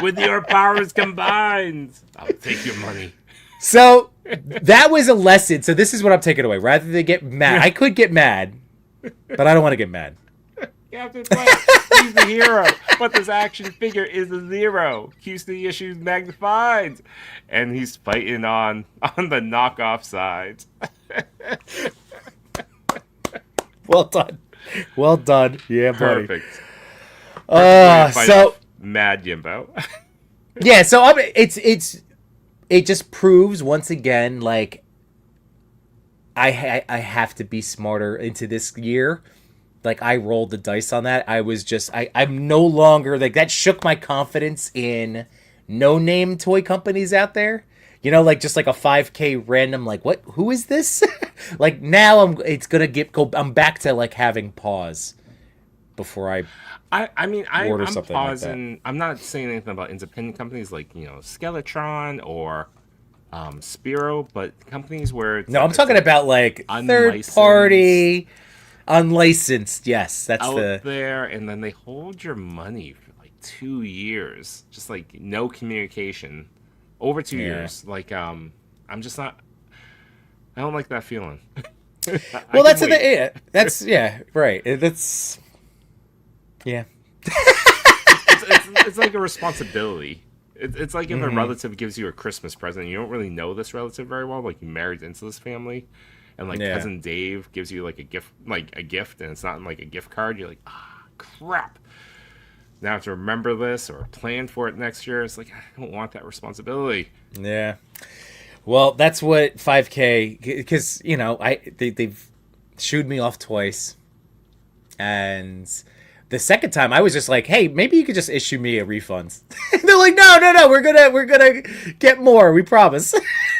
[SPEAKER 4] With your powers combined, I'll take your money.
[SPEAKER 3] So that was a lesson. So this is what I'm taking away. Rather than get mad, I could get mad, but I don't want to get mad.
[SPEAKER 4] Captain Planet, he's the hero, but this action figure is a zero. Keeps the issues magnified, and he's fighting on the knockoff side.
[SPEAKER 3] Well done. Yeah, buddy.
[SPEAKER 4] Perfect.
[SPEAKER 3] So
[SPEAKER 4] Mad Yimbo.
[SPEAKER 3] Yeah, so it just proves once again, like I have to be smarter into this year. Like, I rolled the dice on that. I was just, I'm no longer, like, that shook my confidence in no-name toy companies out there. You know, like, just like a 5K random, like, what, who is this? Like, now I'm back to, like, having pause before I'm
[SPEAKER 4] pausing.
[SPEAKER 3] Like
[SPEAKER 4] I'm not saying anything about independent companies like, Skeletron or Spiro, but companies where it's
[SPEAKER 3] I'm talking about, like, third-party... Unlicensed, yes, that's
[SPEAKER 4] out there, and then they hold your money for like 2 years, just like no communication over 2 years. Like, I'm just not. I don't like that feeling.
[SPEAKER 3] Well, that's right. That's
[SPEAKER 4] it's like a responsibility. It's like if a relative gives you a Christmas present, you don't really know this relative very well, like you married into this family. and like
[SPEAKER 3] Yeah.
[SPEAKER 4] cousin Dave gives you like a gift, and it's not like a gift card, you're like, ah, crap. Now I have to remember this or plan for it next year. It's like, I don't want that responsibility.
[SPEAKER 3] Yeah. Well, that's what 5K, because, you know, they've shooed me off twice. And the second time I was just like, hey, maybe you could just issue me a refund. They're like, no, we're gonna get more, we promise.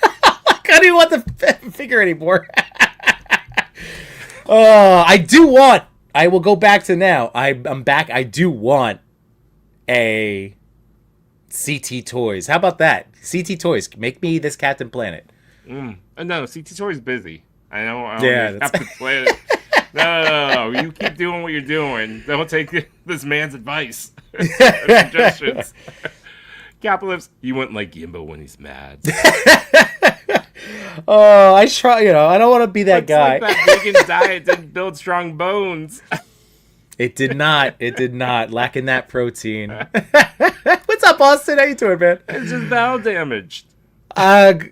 [SPEAKER 3] I don't even want the figure anymore. I will go back to now. I'm back. I do want a CT Toys. How about that? CT Toys, make me this Captain Planet.
[SPEAKER 4] No, CT Toy's busy. I know.
[SPEAKER 3] Yeah,
[SPEAKER 4] Captain Planet. No. You keep doing what you're doing. Don't take this man's advice. Suggestions. Capitalists, you wouldn't like Yimbo when he's mad.
[SPEAKER 3] Oh, I try. You know, I don't want to be that
[SPEAKER 4] It's
[SPEAKER 3] guy.
[SPEAKER 4] like that vegan diet didn't build strong bones.
[SPEAKER 3] It did not. It did not. Lacking that protein. What's up, Austin? How you doing, man?
[SPEAKER 4] It's just bowel damaged.
[SPEAKER 3] I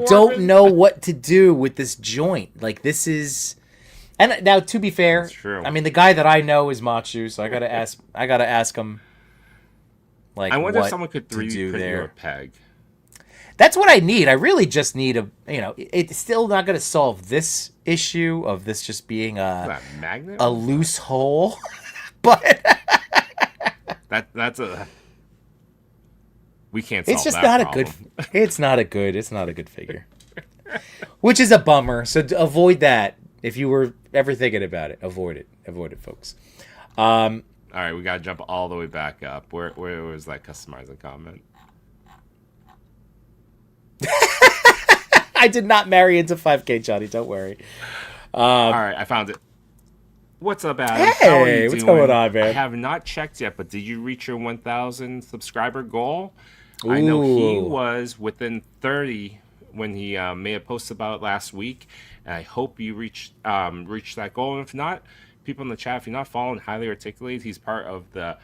[SPEAKER 3] don't know what to do with this joint. Like, this is, and now to be fair,
[SPEAKER 4] That's true.
[SPEAKER 3] I mean, the guy that I know is Machu, so I gotta ask him. Like,
[SPEAKER 4] I wonder
[SPEAKER 3] what
[SPEAKER 4] if someone could
[SPEAKER 3] to
[SPEAKER 4] 3D
[SPEAKER 3] do
[SPEAKER 4] print you a
[SPEAKER 3] there.
[SPEAKER 4] peg.
[SPEAKER 3] That's what I need. I really just need it's still not gonna solve this issue of this just being
[SPEAKER 4] That magnet?
[SPEAKER 3] a loose hole, but
[SPEAKER 4] That's a. We can't.
[SPEAKER 3] it's
[SPEAKER 4] solve
[SPEAKER 3] just
[SPEAKER 4] that
[SPEAKER 3] not
[SPEAKER 4] problem.
[SPEAKER 3] a good. It's not a good figure, which is a bummer. So avoid that if you were ever thinking about it. Avoid it, folks.
[SPEAKER 4] All right, we gotta jump all the way back up. Where was that customizing comment?
[SPEAKER 3] I did not marry into 5K, Johnny. Don't worry.
[SPEAKER 4] All right, I found it. What's up, Adam?
[SPEAKER 3] Hey,
[SPEAKER 4] How are you
[SPEAKER 3] what's
[SPEAKER 4] doing?
[SPEAKER 3] going on, man?
[SPEAKER 4] I have not checked yet, but did you reach your 1,000 subscriber goal? I know he
[SPEAKER 3] Ooh.
[SPEAKER 4] was within 30 when he made a post about it last week, and I hope you reached that goal. And if not, people in the chat, if you're not following Highly Articulated, he's part of the,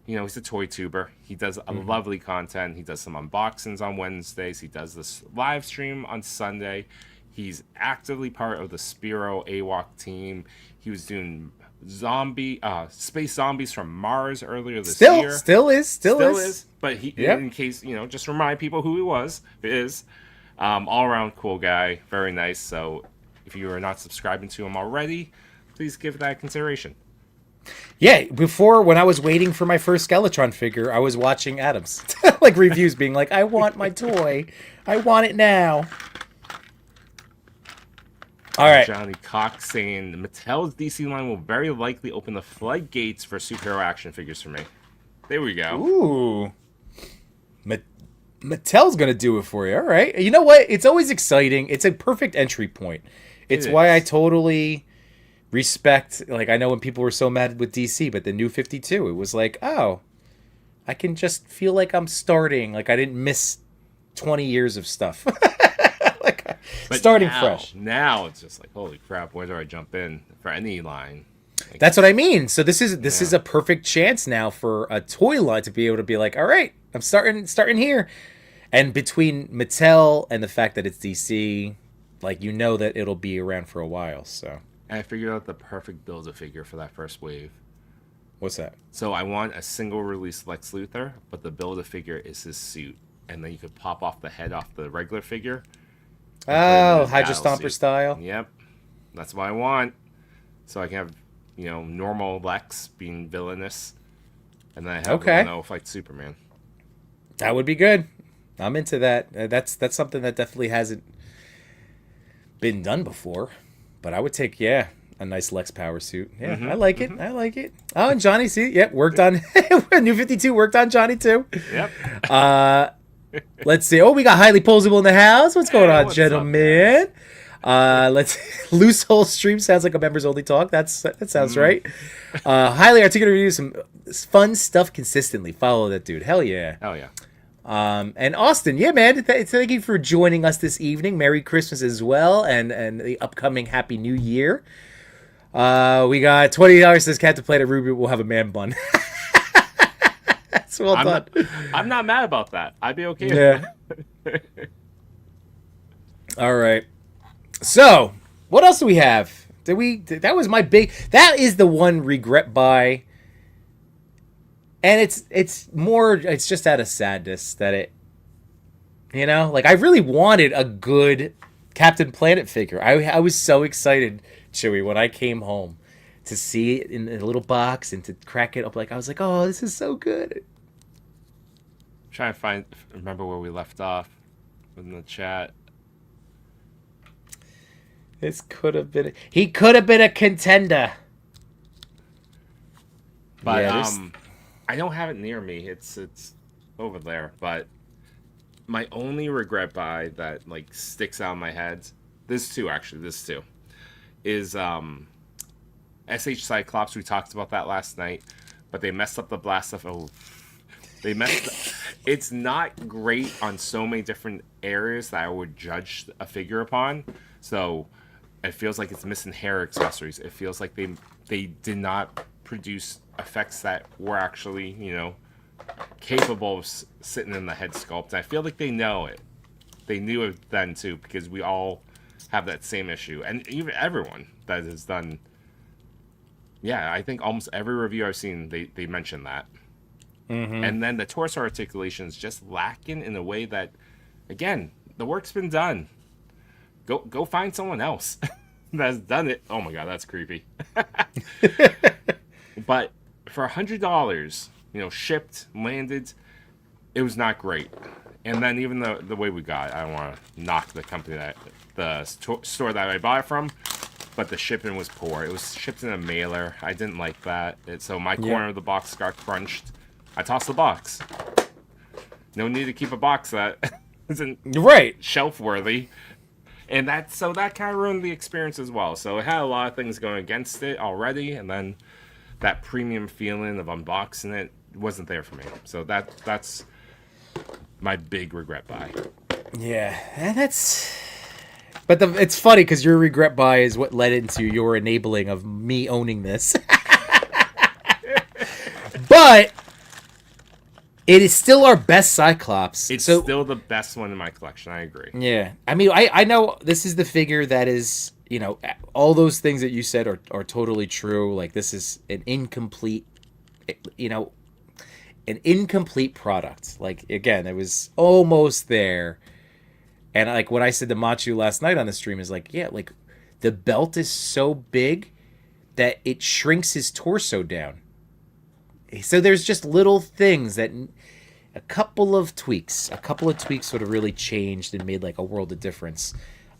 [SPEAKER 4] he's a toy tuber. He does a lovely content. He does some unboxings on Wednesdays. He does this live stream on Sunday. He's actively part of the Spiro AWOC team. He was doing space zombies from Mars earlier this year.
[SPEAKER 3] Still is.
[SPEAKER 4] But he,
[SPEAKER 3] Yep.
[SPEAKER 4] in case, just remind people who he is. All around cool guy, very nice. So if you are not subscribing to him already, please give that consideration.
[SPEAKER 3] Yeah, before, when I was waiting for my first Skeletron figure, I was watching Adams like reviews being like, I want my toy. I want it now. All right.
[SPEAKER 4] Johnny Cox saying Mattel's DC line will very likely open the floodgates for superhero action figures for me. There we go.
[SPEAKER 3] Ooh. Mattel's going to do it for you. All right. You know what? It's always exciting. It's a perfect entry point. It's why I totally respect, like, I know when people were so mad with DC, but the new 52, it was like, oh, I can just feel like I'm starting. Like, I didn't miss 20 years of stuff.
[SPEAKER 4] But
[SPEAKER 3] starting
[SPEAKER 4] now,
[SPEAKER 3] fresh.
[SPEAKER 4] Now it's just like, holy crap, where do I jump in for any line? Like,
[SPEAKER 3] That's what I mean. So this is a perfect chance now for a toy line to be able to be like, all right, I'm starting here. And between Mattel and the fact that it's DC, like, that it'll be around for a while. So
[SPEAKER 4] I figured out the perfect Build-A-Figure for that first wave.
[SPEAKER 3] what's that?
[SPEAKER 4] So I want a single release Lex Luthor, but the Build-A-Figure is his suit. And then you could pop off the head off the regular figure.
[SPEAKER 3] Oh, Hydra
[SPEAKER 4] battle
[SPEAKER 3] Stomper
[SPEAKER 4] suit.
[SPEAKER 3] style.
[SPEAKER 4] Yep. That's what I want. So I can have, normal Lex being villainous. And then I have Rhino fight Superman.
[SPEAKER 3] That would be good. I'm into that. That's something that definitely hasn't been done before. But I would take, a nice Lex power suit. Yeah, I like it. I like it. Oh, and Johnny, see, worked on New 52 worked on Johnny too.
[SPEAKER 4] Yep.
[SPEAKER 3] Let's see. Oh, we got Highly Posable in the house. What's going on,
[SPEAKER 4] what's up,
[SPEAKER 3] gentlemen? Let's Loose Hole Stream sounds like a members only talk. That sounds right. Highly Articulated Reviews, some fun stuff consistently. Follow that dude. Hell yeah.
[SPEAKER 4] Oh, yeah.
[SPEAKER 3] And Austin, man, thank you for joining us this evening. Merry Christmas as well, and the upcoming Happy New Year. We got $20 says Captain Planet Ruby will have a man bun. That's well done.
[SPEAKER 4] I'm not mad about that. I'd be okay with
[SPEAKER 3] Yeah. All right. So, what else do we have? That was my big. That is the one regret buy. And it's more. It's just out of sadness that it. Like I really wanted a good Captain Planet figure. I was so excited, Chewy, when I came home to see it in a little box and to crack it up. Like I was like, oh, this is so good.
[SPEAKER 4] Trying to remember where we left off in the chat.
[SPEAKER 3] This could have been. He could have been a contender.
[SPEAKER 4] But I don't have it near me. It's over there. But my only regret buy that like sticks out in my head, this too, is SH Cyclops. We talked about that last night, but they messed up the blast stuff. Oh, they messed up. It's not great on so many different areas that I would judge a figure upon. So it feels like it's missing hair accessories. It feels like they did not produce effects that were actually, capable of sitting in the head sculpt. I feel like they know it. They knew it then too, because we all have that same issue, and even everyone that has done. Yeah, I think almost every review I've seen, they mention that. Mm-hmm. And then the torso articulation is just lacking in a way that, again, the work's been done. Go find someone else that's done it. Oh my god, that's creepy. But for $100, shipped, landed, it was not great. And then even the way we got it, I don't want to knock the company store that I bought it from, but the shipping was poor. It was shipped in a mailer. I didn't like that. So my corner of the box got crunched. I tossed the box. No need to keep a box that isn't shelf worthy. And that kind of ruined the experience as well. So it had a lot of things going against it already, and then that premium feeling of unboxing it wasn't there for me. So that's my big regret buy.
[SPEAKER 3] Yeah, and but it's funny because your regret buy is what led into your enabling of me owning this. But it is still our best Cyclops.
[SPEAKER 4] It's still the best one in my collection. I agree.
[SPEAKER 3] Yeah. I mean, I know this is the figure that is, all those things that you said are totally true. Like, this is an incomplete, an incomplete product. Like, again, it was almost there. And, like, what I said to Machu last night on the stream is, like, yeah, like, the belt is so big that it shrinks his torso down. So there's just little things that a couple of tweaks would have really changed and made like a world of difference.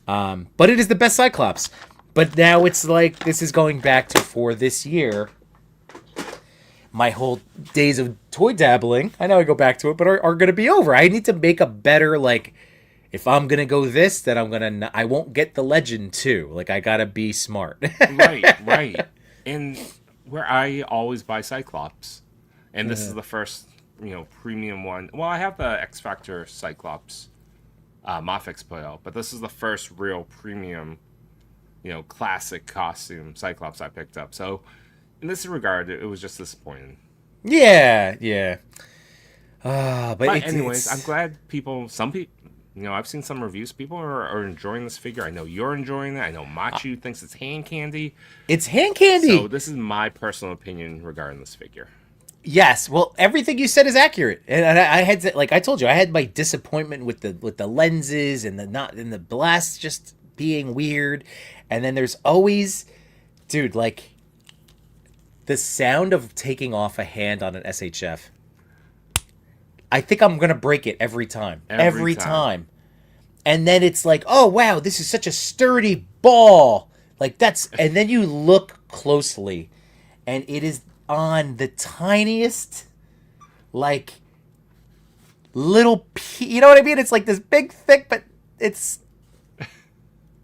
[SPEAKER 3] But it is the best Cyclops. But now it's like this is going back to for this year. My whole days of toy dabbling, I know I go back to it, but are going to be over. I need to make a better like. If I'm gonna go this, then I won't get the Legend too. Like I gotta be smart.
[SPEAKER 4] Right. And where I always buy Cyclops, and this is the first, premium one. Well, I have the X Factor Cyclops, Mafex put out, but this is the first real premium, classic costume Cyclops I picked up. So, in this regard, it was just disappointing.
[SPEAKER 3] Yeah.
[SPEAKER 4] But anyways, I'm glad some people. I've seen some reviews. People are enjoying this figure. I know you're enjoying it. I know Machu thinks it's hand candy.
[SPEAKER 3] It's hand candy.
[SPEAKER 4] So this is my personal opinion regarding this figure.
[SPEAKER 3] Yes. Well, everything you said is accurate. And I had to, like I told you, I had my disappointment with the lenses and the blast just being weird. And then there's always, dude, like the sound of taking off a hand on an SHF. I think I'm going to break it every time. Every time. And then it's like, oh, wow, this is such a sturdy ball. Like, and then you look closely, and it is on the tiniest, like, little you know what I mean? It's like this big, thick, but it's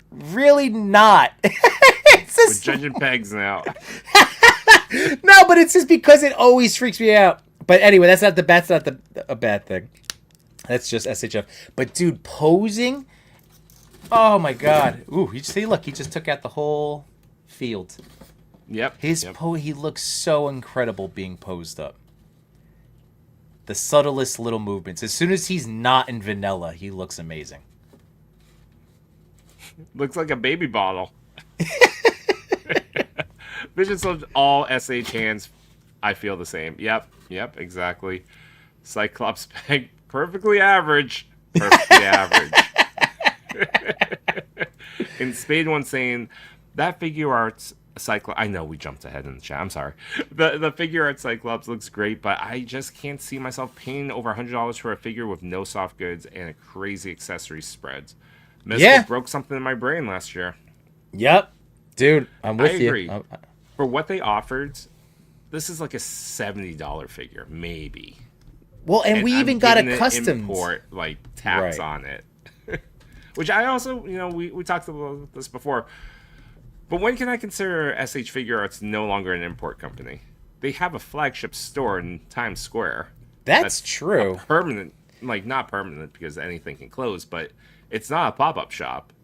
[SPEAKER 3] really not.
[SPEAKER 4] We're judging pegs now.
[SPEAKER 3] No, but it's just because it always freaks me out. But anyway, that's not a bad thing. That's just SHF. But dude, posing. Oh my god. Ooh, he just took out the whole field.
[SPEAKER 4] Yep.
[SPEAKER 3] He looks so incredible being posed up. The subtlest little movements. As soon as he's not in vanilla, he looks amazing.
[SPEAKER 4] Looks like a baby bottle. Vision Slims, all SH hands. I feel the same. Yep, exactly. Cyclops peg, perfectly average. Perfectly average. And Spade One saying that figure arts Cyclops. I know we jumped ahead in the chat. I'm sorry. The figure art Cyclops looks great, but I just can't see myself paying over $100 for a figure with no soft goods and a crazy accessory spread. Mezco broke something in my brain last year.
[SPEAKER 3] Yep, dude, I'm with you.
[SPEAKER 4] I agree. For what they offered, this is like a $70 figure, maybe.
[SPEAKER 3] Well, and we even got a custom
[SPEAKER 4] import like tax on it, which I also, we talked about this before. But when can I consider SH Figure Arts no longer an import company? They have a flagship store in Times Square.
[SPEAKER 3] That's true.
[SPEAKER 4] Permanent, like not permanent because anything can close, but it's not a pop-up shop.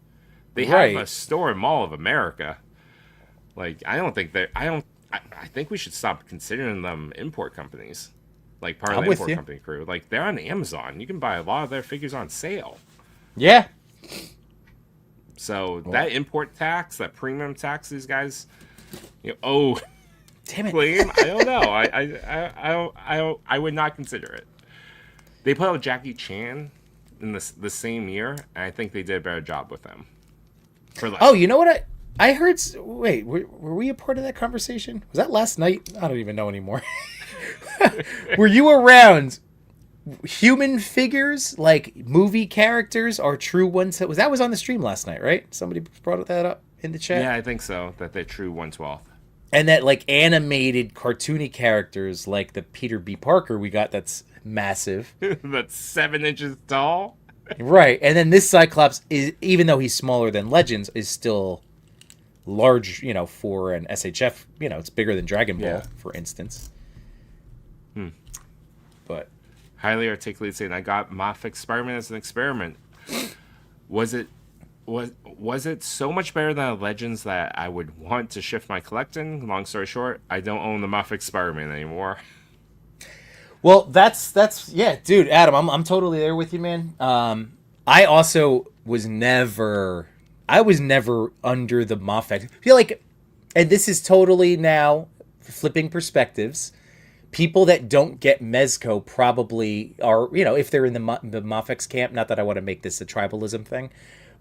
[SPEAKER 4] They have a store in Mall of America. Like I think we should stop considering them import companies. Like part of the import company crew. Like they're on Amazon. You can buy a lot of their figures on sale.
[SPEAKER 3] Yeah.
[SPEAKER 4] So that import tax, that premium tax, these guys, damn it, claim. I don't know. I would not consider it. They put out Jackie Chan in the same year, and I think they did a better job with them.
[SPEAKER 3] You know what I heard? Wait, were we a part of that conversation? Was that last night? I don't even know anymore. Were you around? Human figures, like movie characters, are true ones. That was on the stream last night, right? Somebody brought that up in the chat.
[SPEAKER 4] Yeah, I think so. That they're true 1/12.
[SPEAKER 3] And that like animated cartoony characters, like the Peter B. Parker we got, that's massive.
[SPEAKER 4] That's 7 inches tall.
[SPEAKER 3] Right, and then this Cyclops is, even though he's smaller than Legends, is still large. For an SHF, it's bigger than Dragon Ball, for instance. But.
[SPEAKER 4] Highly articulated saying, I got Moffic Spider-Man as an experiment. Was it so much better than Legends that I would want to shift my collecting? Long story short, I don't own the Moffic Spider-Man anymore.
[SPEAKER 3] Well, that's yeah, dude, Adam, I'm totally there with you, man. I also was never under the Moffic. I feel like, and this is totally now flipping perspectives. People that don't get Mezco probably are, if they're in the Moffics camp, not that I want to make this a tribalism thing,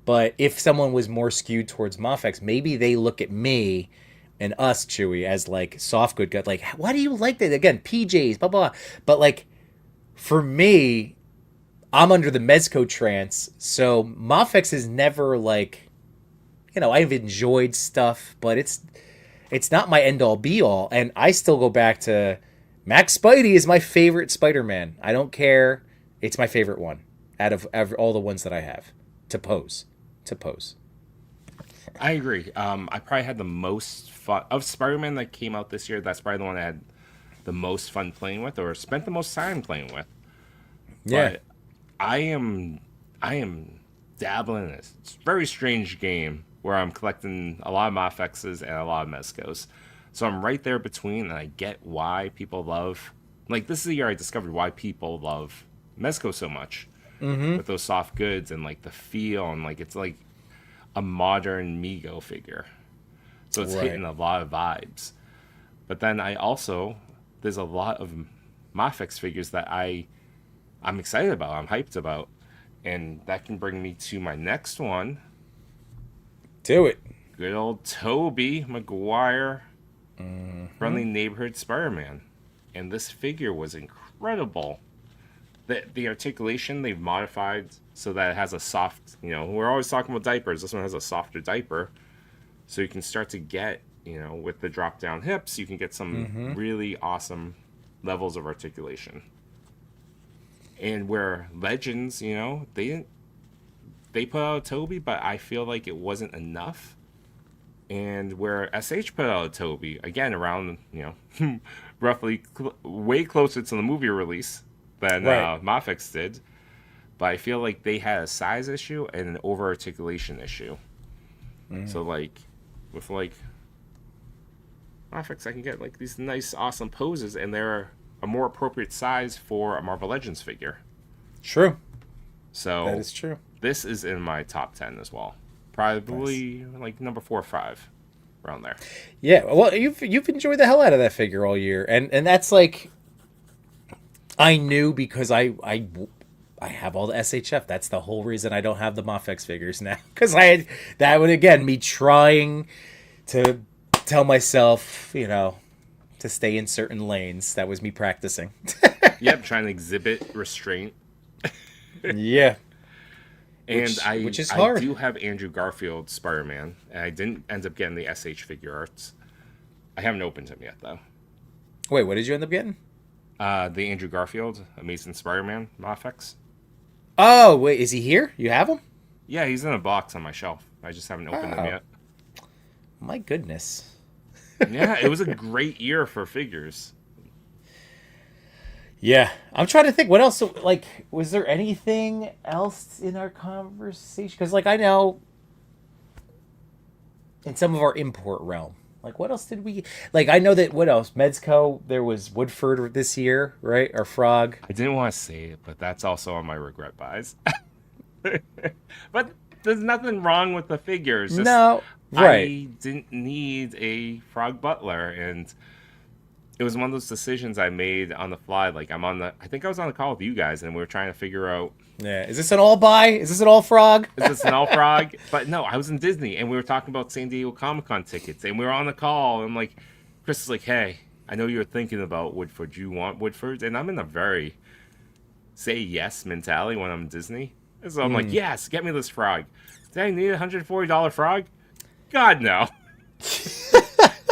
[SPEAKER 3] but if someone was more skewed towards Moffics, maybe they look at me and us, Chewy, as like soft good gut, like, why do you like that? Again, PJs, blah, blah. But like, for me, I'm under the Mezco trance, so Moffics is never like, I've enjoyed stuff, but it's not my end all be all, and I still go back to Max Spidey is my favorite Spider-Man. I don't care. It's my favorite one out of all the ones that I have to pose.
[SPEAKER 4] I agree. I probably had the most fun of Spider-Man that came out this year. That's probably the one I had the most fun playing with, or spent the most time playing with.
[SPEAKER 3] Yeah,
[SPEAKER 4] but I am dabbling in this. It's a very strange game where I'm collecting a lot of Mofixes and a lot of Mezcos. So I'm right there between, and I get why people love... Like, this is the year I discovered why people love Mezco so much. With those soft goods and, like, the feel, and, like, it's, like, a modern Mego figure. So it's hitting a lot of vibes. But then there's a lot of Mofix figures that I'm excited about, I'm hyped about. And that can bring me to my next one.
[SPEAKER 3] Do it.
[SPEAKER 4] Good old Tobey Maguire. Friendly Neighborhood Spider-Man. And this figure was incredible. The articulation they've modified so that it has a soft, we're always talking about diapers. This one has a softer diaper. So you can start to get, with the drop down hips, you can get some really awesome levels of articulation. And where Legends, they put out a Tobey, but I feel like it wasn't enough. And where SH put out a Tobey, again, around, roughly way closer to the movie release than Moffics did. But I feel like they had a size issue and an over-articulation issue. So, like, with, like, Moffics, I can get, like, these nice, awesome poses, and they're a more appropriate size for a Marvel Legends figure.
[SPEAKER 3] True.
[SPEAKER 4] So
[SPEAKER 3] that is true.
[SPEAKER 4] This is in my top 10 as well, probably like number 4 or 5, around there.
[SPEAKER 3] Yeah, well, you've enjoyed the hell out of that figure all year, and that's like, I knew because I have all the SHF. That's the whole reason I don't have the Mafex figures now, because that would again me trying to tell myself, to stay in certain lanes. That was me practicing.
[SPEAKER 4] Yep, trying to exhibit restraint.
[SPEAKER 3] Yeah.
[SPEAKER 4] And
[SPEAKER 3] which is hard.
[SPEAKER 4] I do have Andrew Garfield Spider-Man, and I didn't end up getting the SH figure arts. I haven't opened him yet, though.
[SPEAKER 3] Wait, what did you end up getting?
[SPEAKER 4] The Andrew Garfield Amazing Spider-Man Mafex.
[SPEAKER 3] Oh, wait, is he here? You have him?
[SPEAKER 4] Yeah, he's in a box on my shelf. I just haven't opened him yet.
[SPEAKER 3] My goodness.
[SPEAKER 4] Yeah, it was a great year for figures.
[SPEAKER 3] Yeah, I'm trying to think what else. Like, was there anything else in our conversation? Because, like, I know in some of our import realm, like, what else did we like? I know that what else? Medzco. There was Woodford this year, right? Or Frog.
[SPEAKER 4] I didn't want to say it, but that's also on my regret buys. But there's nothing wrong with the figures. Just,
[SPEAKER 3] no, right?
[SPEAKER 4] I didn't need a Frog Butler, and it was one of those decisions I made on the fly. Like, I think I was on the call with you guys, and we were trying to figure out.
[SPEAKER 3] Yeah, is this an all buy? Is this an all Frog?
[SPEAKER 4] Is this an all Frog? But no, I was in Disney, and we were talking about San Diego Comic-Con tickets, and we were on the call, and like, Chris is like, "Hey, I know you were thinking about Woodford. Do you want Woodford?" And I'm in a very say yes mentality when I'm in Disney. And so I'm like, "Yes, get me this frog." Did I need a $140 frog? God, no.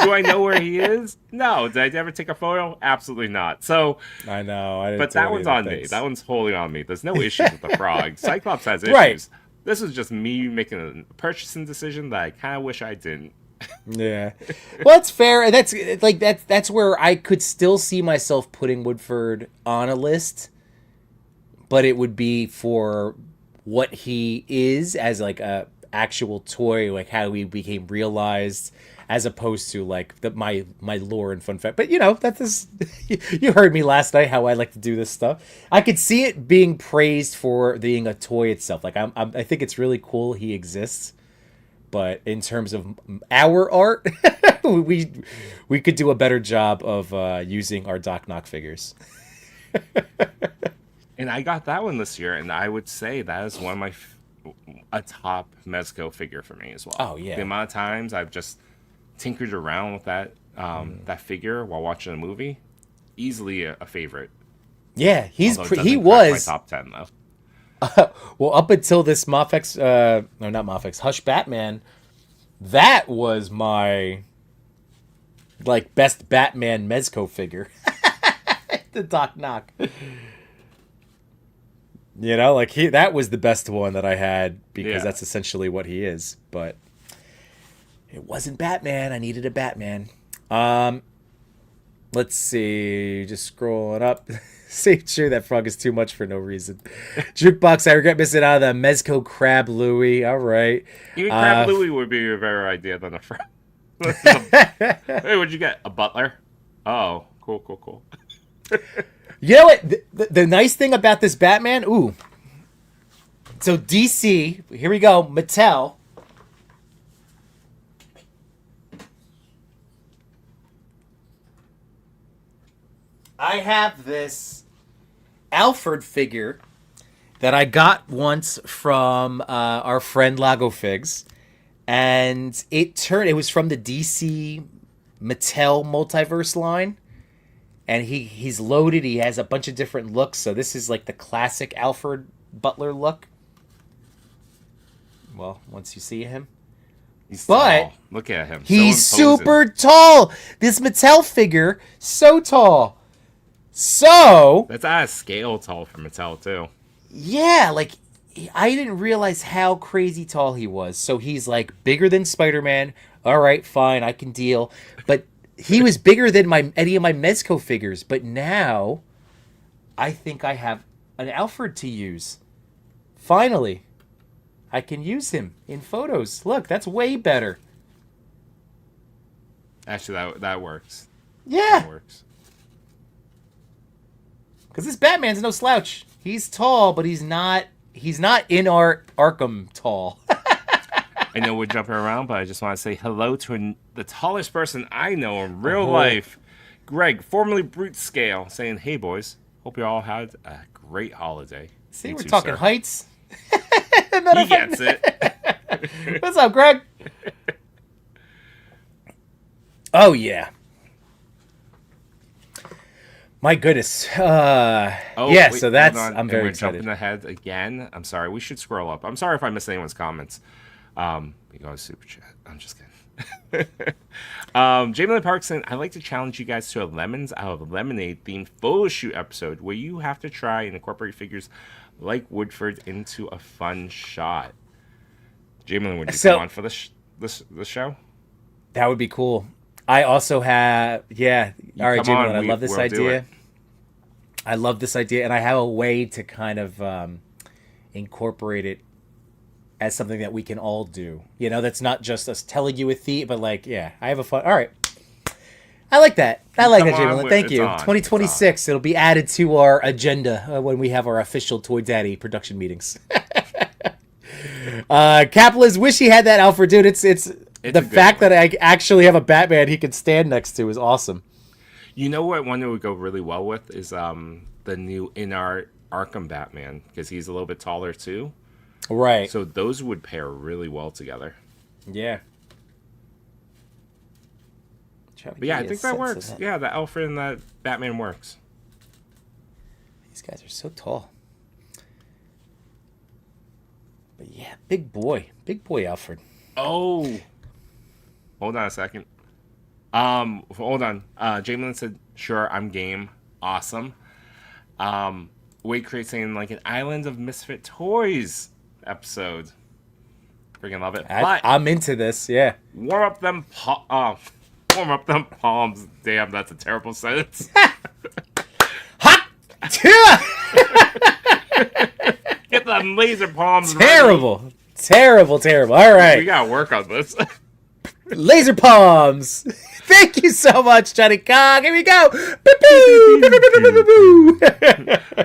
[SPEAKER 4] Do I know where he is? No. Did I ever take a photo? Absolutely not. So
[SPEAKER 3] I know.
[SPEAKER 4] But that one's on me. That one's wholly on me. There's no issues with the frog. Cyclops has issues.
[SPEAKER 3] Right.
[SPEAKER 4] This is just me making a purchasing decision that I kind of wish I didn't.
[SPEAKER 3] Yeah. Well, that's fair. That's where I could still see myself putting Woodford on a list, but it would be for what he is as like a actual toy, like how he became realized, as opposed to like my lore and fun fact. But that's you heard me last night how I like to do this stuff. I could see it being praised for being a toy itself. Like I think it's really cool he exists. But in terms of our art, we could do a better job of using our Doc Knock figures.
[SPEAKER 4] And I got that one this year, and I would say that is one of my a top Mezco figure for me as well.
[SPEAKER 3] Oh yeah,
[SPEAKER 4] the amount of times I've just tinkered around with that that figure while watching a movie, easily a favorite.
[SPEAKER 3] Yeah, he was
[SPEAKER 4] my top 10 though.
[SPEAKER 3] Well, up until this Mafex, no, not Mafex, Hush Batman, that was my like best Batman Mezco figure. The Doc Knock. That was the best one that I had because that's essentially what he is. But it wasn't Batman. I needed a Batman. Let's see. Just scrolling up. See, sure that frog is too much for no reason. Jukebox, I regret missing out on the Mezco Crab Louie. All right.
[SPEAKER 4] Even Crab Louie would be a better idea than a frog. Hey, what'd you get? A butler? Oh, cool.
[SPEAKER 3] You know what? The nice thing about this Batman, so DC, here we go, Mattel. I have this Alfred figure that I got once from our friend Lago Figs, and it was from the DC Mattel Multiverse line. And he's loaded. He has a bunch of different looks. So this is like the classic Alfred Butler look. Well, once you see him.
[SPEAKER 4] He's tall. Look at him.
[SPEAKER 3] He's super tall. This Mattel figure, so tall. So
[SPEAKER 4] that's out of scale tall for Mattel too.
[SPEAKER 3] Yeah, like I didn't realize how crazy tall he was. So he's like bigger than Spider-Man. All right, fine, I can deal. But he was bigger than any of my Mezco figures, but now I think I have an Alfred to use. Finally, I can use him in photos. Look, that's way better.
[SPEAKER 4] Actually, that works.
[SPEAKER 3] Yeah.
[SPEAKER 4] That works.
[SPEAKER 3] Because this Batman's no slouch. He's tall, but he's not in our Arkham tall.
[SPEAKER 4] I know we're jumping around, but I just want to say hello to the tallest person I know in real life, Greg, formerly Brute Scale, saying, "Hey boys, hope you all had a great holiday."
[SPEAKER 3] See,
[SPEAKER 4] You
[SPEAKER 3] we're
[SPEAKER 4] too,
[SPEAKER 3] talking
[SPEAKER 4] sir.
[SPEAKER 3] heights.
[SPEAKER 4] He gets it.
[SPEAKER 3] What's up, Greg? Oh yeah. My goodness. Yeah,
[SPEAKER 4] wait,
[SPEAKER 3] so that's
[SPEAKER 4] hold on.
[SPEAKER 3] I'm very
[SPEAKER 4] we're
[SPEAKER 3] excited.
[SPEAKER 4] jumping ahead again. I'm sorry. We should scroll up. I'm sorry if I missed anyone's comments. You go to super chat. I'm just kidding. Jamie Parkson, I'd like to challenge you guys to a lemons out of lemonade themed photo shoot episode where you have to try and incorporate figures like Woodford into a fun shot. Jamie, would you come on for this show?
[SPEAKER 3] That would be cool. I also have all right,
[SPEAKER 4] come
[SPEAKER 3] Jamie,
[SPEAKER 4] on,
[SPEAKER 3] I love this
[SPEAKER 4] we'll do
[SPEAKER 3] idea.
[SPEAKER 4] it.
[SPEAKER 3] I love this idea, and I have a way to kind of incorporate it as something that we can all do. You know, that's not just us telling you a theme, but like, yeah, I have a fun. All right, I like that. I like
[SPEAKER 4] Come
[SPEAKER 3] that,
[SPEAKER 4] on,
[SPEAKER 3] Jamie. Thank
[SPEAKER 4] it's
[SPEAKER 3] you.
[SPEAKER 4] on,
[SPEAKER 3] 2026. It'll be added to our agenda when we have our official Toy Daddy production meetings. Capitalist wish he had that Alfred, dude. It's the fact that I actually have a Batman he can stand next to is awesome.
[SPEAKER 4] You know what one that would go really well with is the new Arkham Batman, because he's a little bit taller too.
[SPEAKER 3] Right.
[SPEAKER 4] So those would pair really well together.
[SPEAKER 3] Yeah.
[SPEAKER 4] But yeah, I think that works. Yeah, the Alfred and that Batman works.
[SPEAKER 3] These guys are so tall. But yeah, big boy Alfred.
[SPEAKER 4] Oh, hold on a second. Hold on. Jamelin said, "Sure, I'm game. Awesome." Wade Crate saying like an Island of Misfit Toys episode. Freaking love it.
[SPEAKER 3] I'm into this. Yeah.
[SPEAKER 4] Warm up them palms. Damn, that's a terrible sentence.
[SPEAKER 3] Hot.
[SPEAKER 4] Get them laser palms.
[SPEAKER 3] Terrible.
[SPEAKER 4] Ready.
[SPEAKER 3] Terrible. All right.
[SPEAKER 4] We gotta work on this.
[SPEAKER 3] Laser palms. Thank you so much, Johnny Cog. Here we go.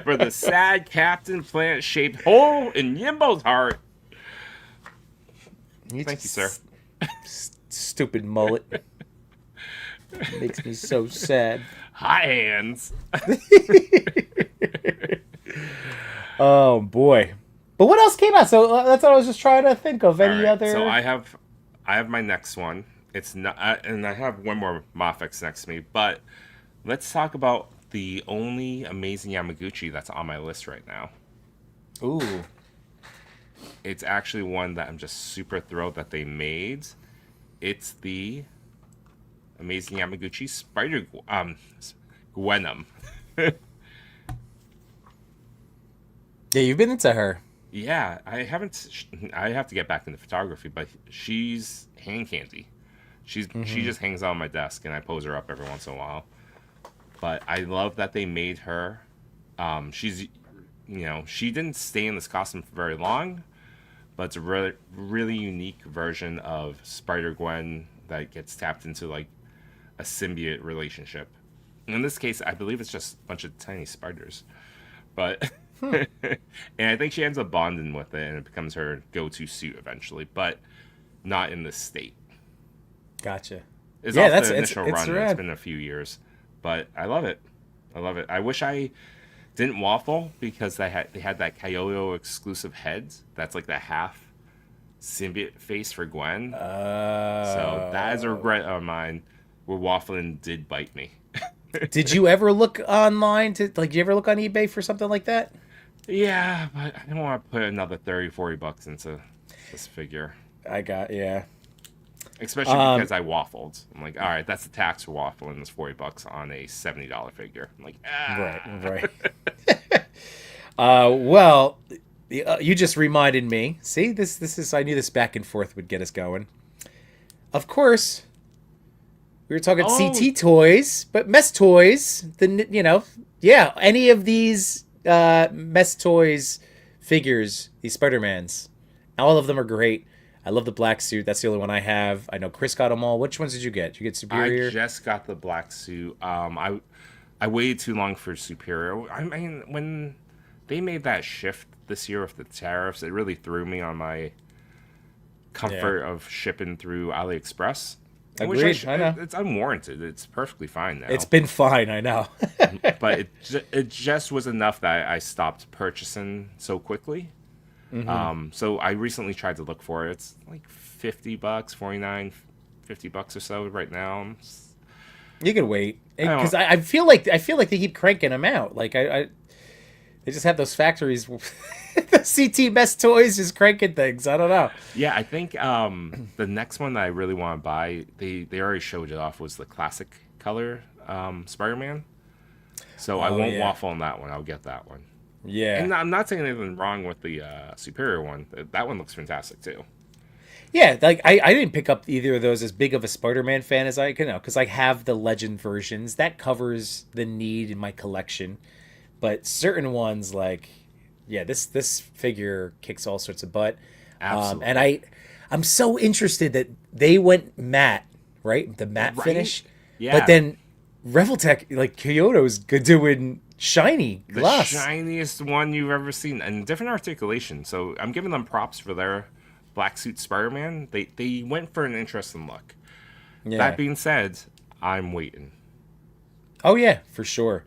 [SPEAKER 4] For the sad Captain Planet shaped hole in Yimbo's heart. Thank you, sir.
[SPEAKER 3] Stupid mullet. Makes me so sad.
[SPEAKER 4] Hot hands.
[SPEAKER 3] Oh boy. But what else came out? So that's what I was just trying to think of. Any other?
[SPEAKER 4] So I have my next one. It's not, and I have one more Mafex next to me. But let's talk about the only amazing Yamaguchi that's on my list right now.
[SPEAKER 3] Ooh.
[SPEAKER 4] It's actually one that I'm just super thrilled that they made. It's the amazing Yamaguchi Spider Gwenum.
[SPEAKER 3] Yeah, you've been into her.
[SPEAKER 4] Yeah, I have to get back into photography, but she's hand candy. She just hangs out on my desk, and I pose her up every once in a while. But I love that they made her. She's, she didn't stay in this costume for very long, but it's a really, really unique version of Spider-Gwen that gets tapped into like a symbiote relationship. In this case, I believe it's just a bunch of tiny spiders, but. And I think she ends up bonding with it, and it becomes her go-to suit eventually, but not in this state.
[SPEAKER 3] Gotcha.
[SPEAKER 4] It's
[SPEAKER 3] yeah,
[SPEAKER 4] off the initial run.
[SPEAKER 3] rad.
[SPEAKER 4] It's been a few years, but I love it. I wish I didn't waffle because they had that Kyoto exclusive head. That's like the half symbiote face for Gwen. So that is a regret of mine. Where waffling did bite me.
[SPEAKER 3] Did you ever look online did you ever look on eBay for something like that?
[SPEAKER 4] Yeah, but I don't want to put another $30-$40 into this figure.
[SPEAKER 3] Yeah.
[SPEAKER 4] Especially because I waffled. I'm like, all right, that's the tax for waffling. This $40 on a $70 figure. I'm like,
[SPEAKER 3] Right. Well, you just reminded me. See, this is. I knew this back and forth would get us going. Of course, we were talking CT toys, but mess toys. Any of these mess toys figures, these Spider-Mans, all of them are great. I love the black suit. That's the only one I have. I know Chris got them all. Which ones did you get? Did you get Superior?
[SPEAKER 4] I just got the black suit. I waited too long for Superior. I mean, when they made that shift this year with the tariffs, it really threw me on my comfort of shipping through AliExpress.
[SPEAKER 3] Agreed. I know.
[SPEAKER 4] It's unwarranted. It's perfectly fine now.
[SPEAKER 3] It's been fine. I know.
[SPEAKER 4] But it just was enough that I stopped purchasing so quickly. So I recently tried to look for it. It's like $50, 49, $50 or so right now.
[SPEAKER 3] You can wait because I feel like they keep cranking them out. Like they just have those factories. The CT Best Toys just cranking things. I don't know.
[SPEAKER 4] Yeah, I think the next one that I really want to buy, they already showed it off, was the classic color Spider-Man. So I won't waffle on that one. I'll get that one.
[SPEAKER 3] Yeah.
[SPEAKER 4] And I'm not saying anything wrong with the Superior one. That one looks fantastic too.
[SPEAKER 3] Yeah, like I didn't pick up either of those as big of a Spider-Man fan as I can know, because I have the Legend versions. That covers the need in my collection. But certain ones, like, yeah, this figure kicks all sorts of butt.
[SPEAKER 4] Absolutely.
[SPEAKER 3] And I'm so interested that they went matte, right? The matte finish.
[SPEAKER 4] Yeah.
[SPEAKER 3] But then Reveltech, like Kyoto's doing shiny gloss.
[SPEAKER 4] The shiniest one you've ever seen, and different articulation. So I'm giving them props for their black suit Spider-Man. They went for an interesting look.
[SPEAKER 3] Yeah.
[SPEAKER 4] That being said, I'm waiting.
[SPEAKER 3] Oh yeah, for sure.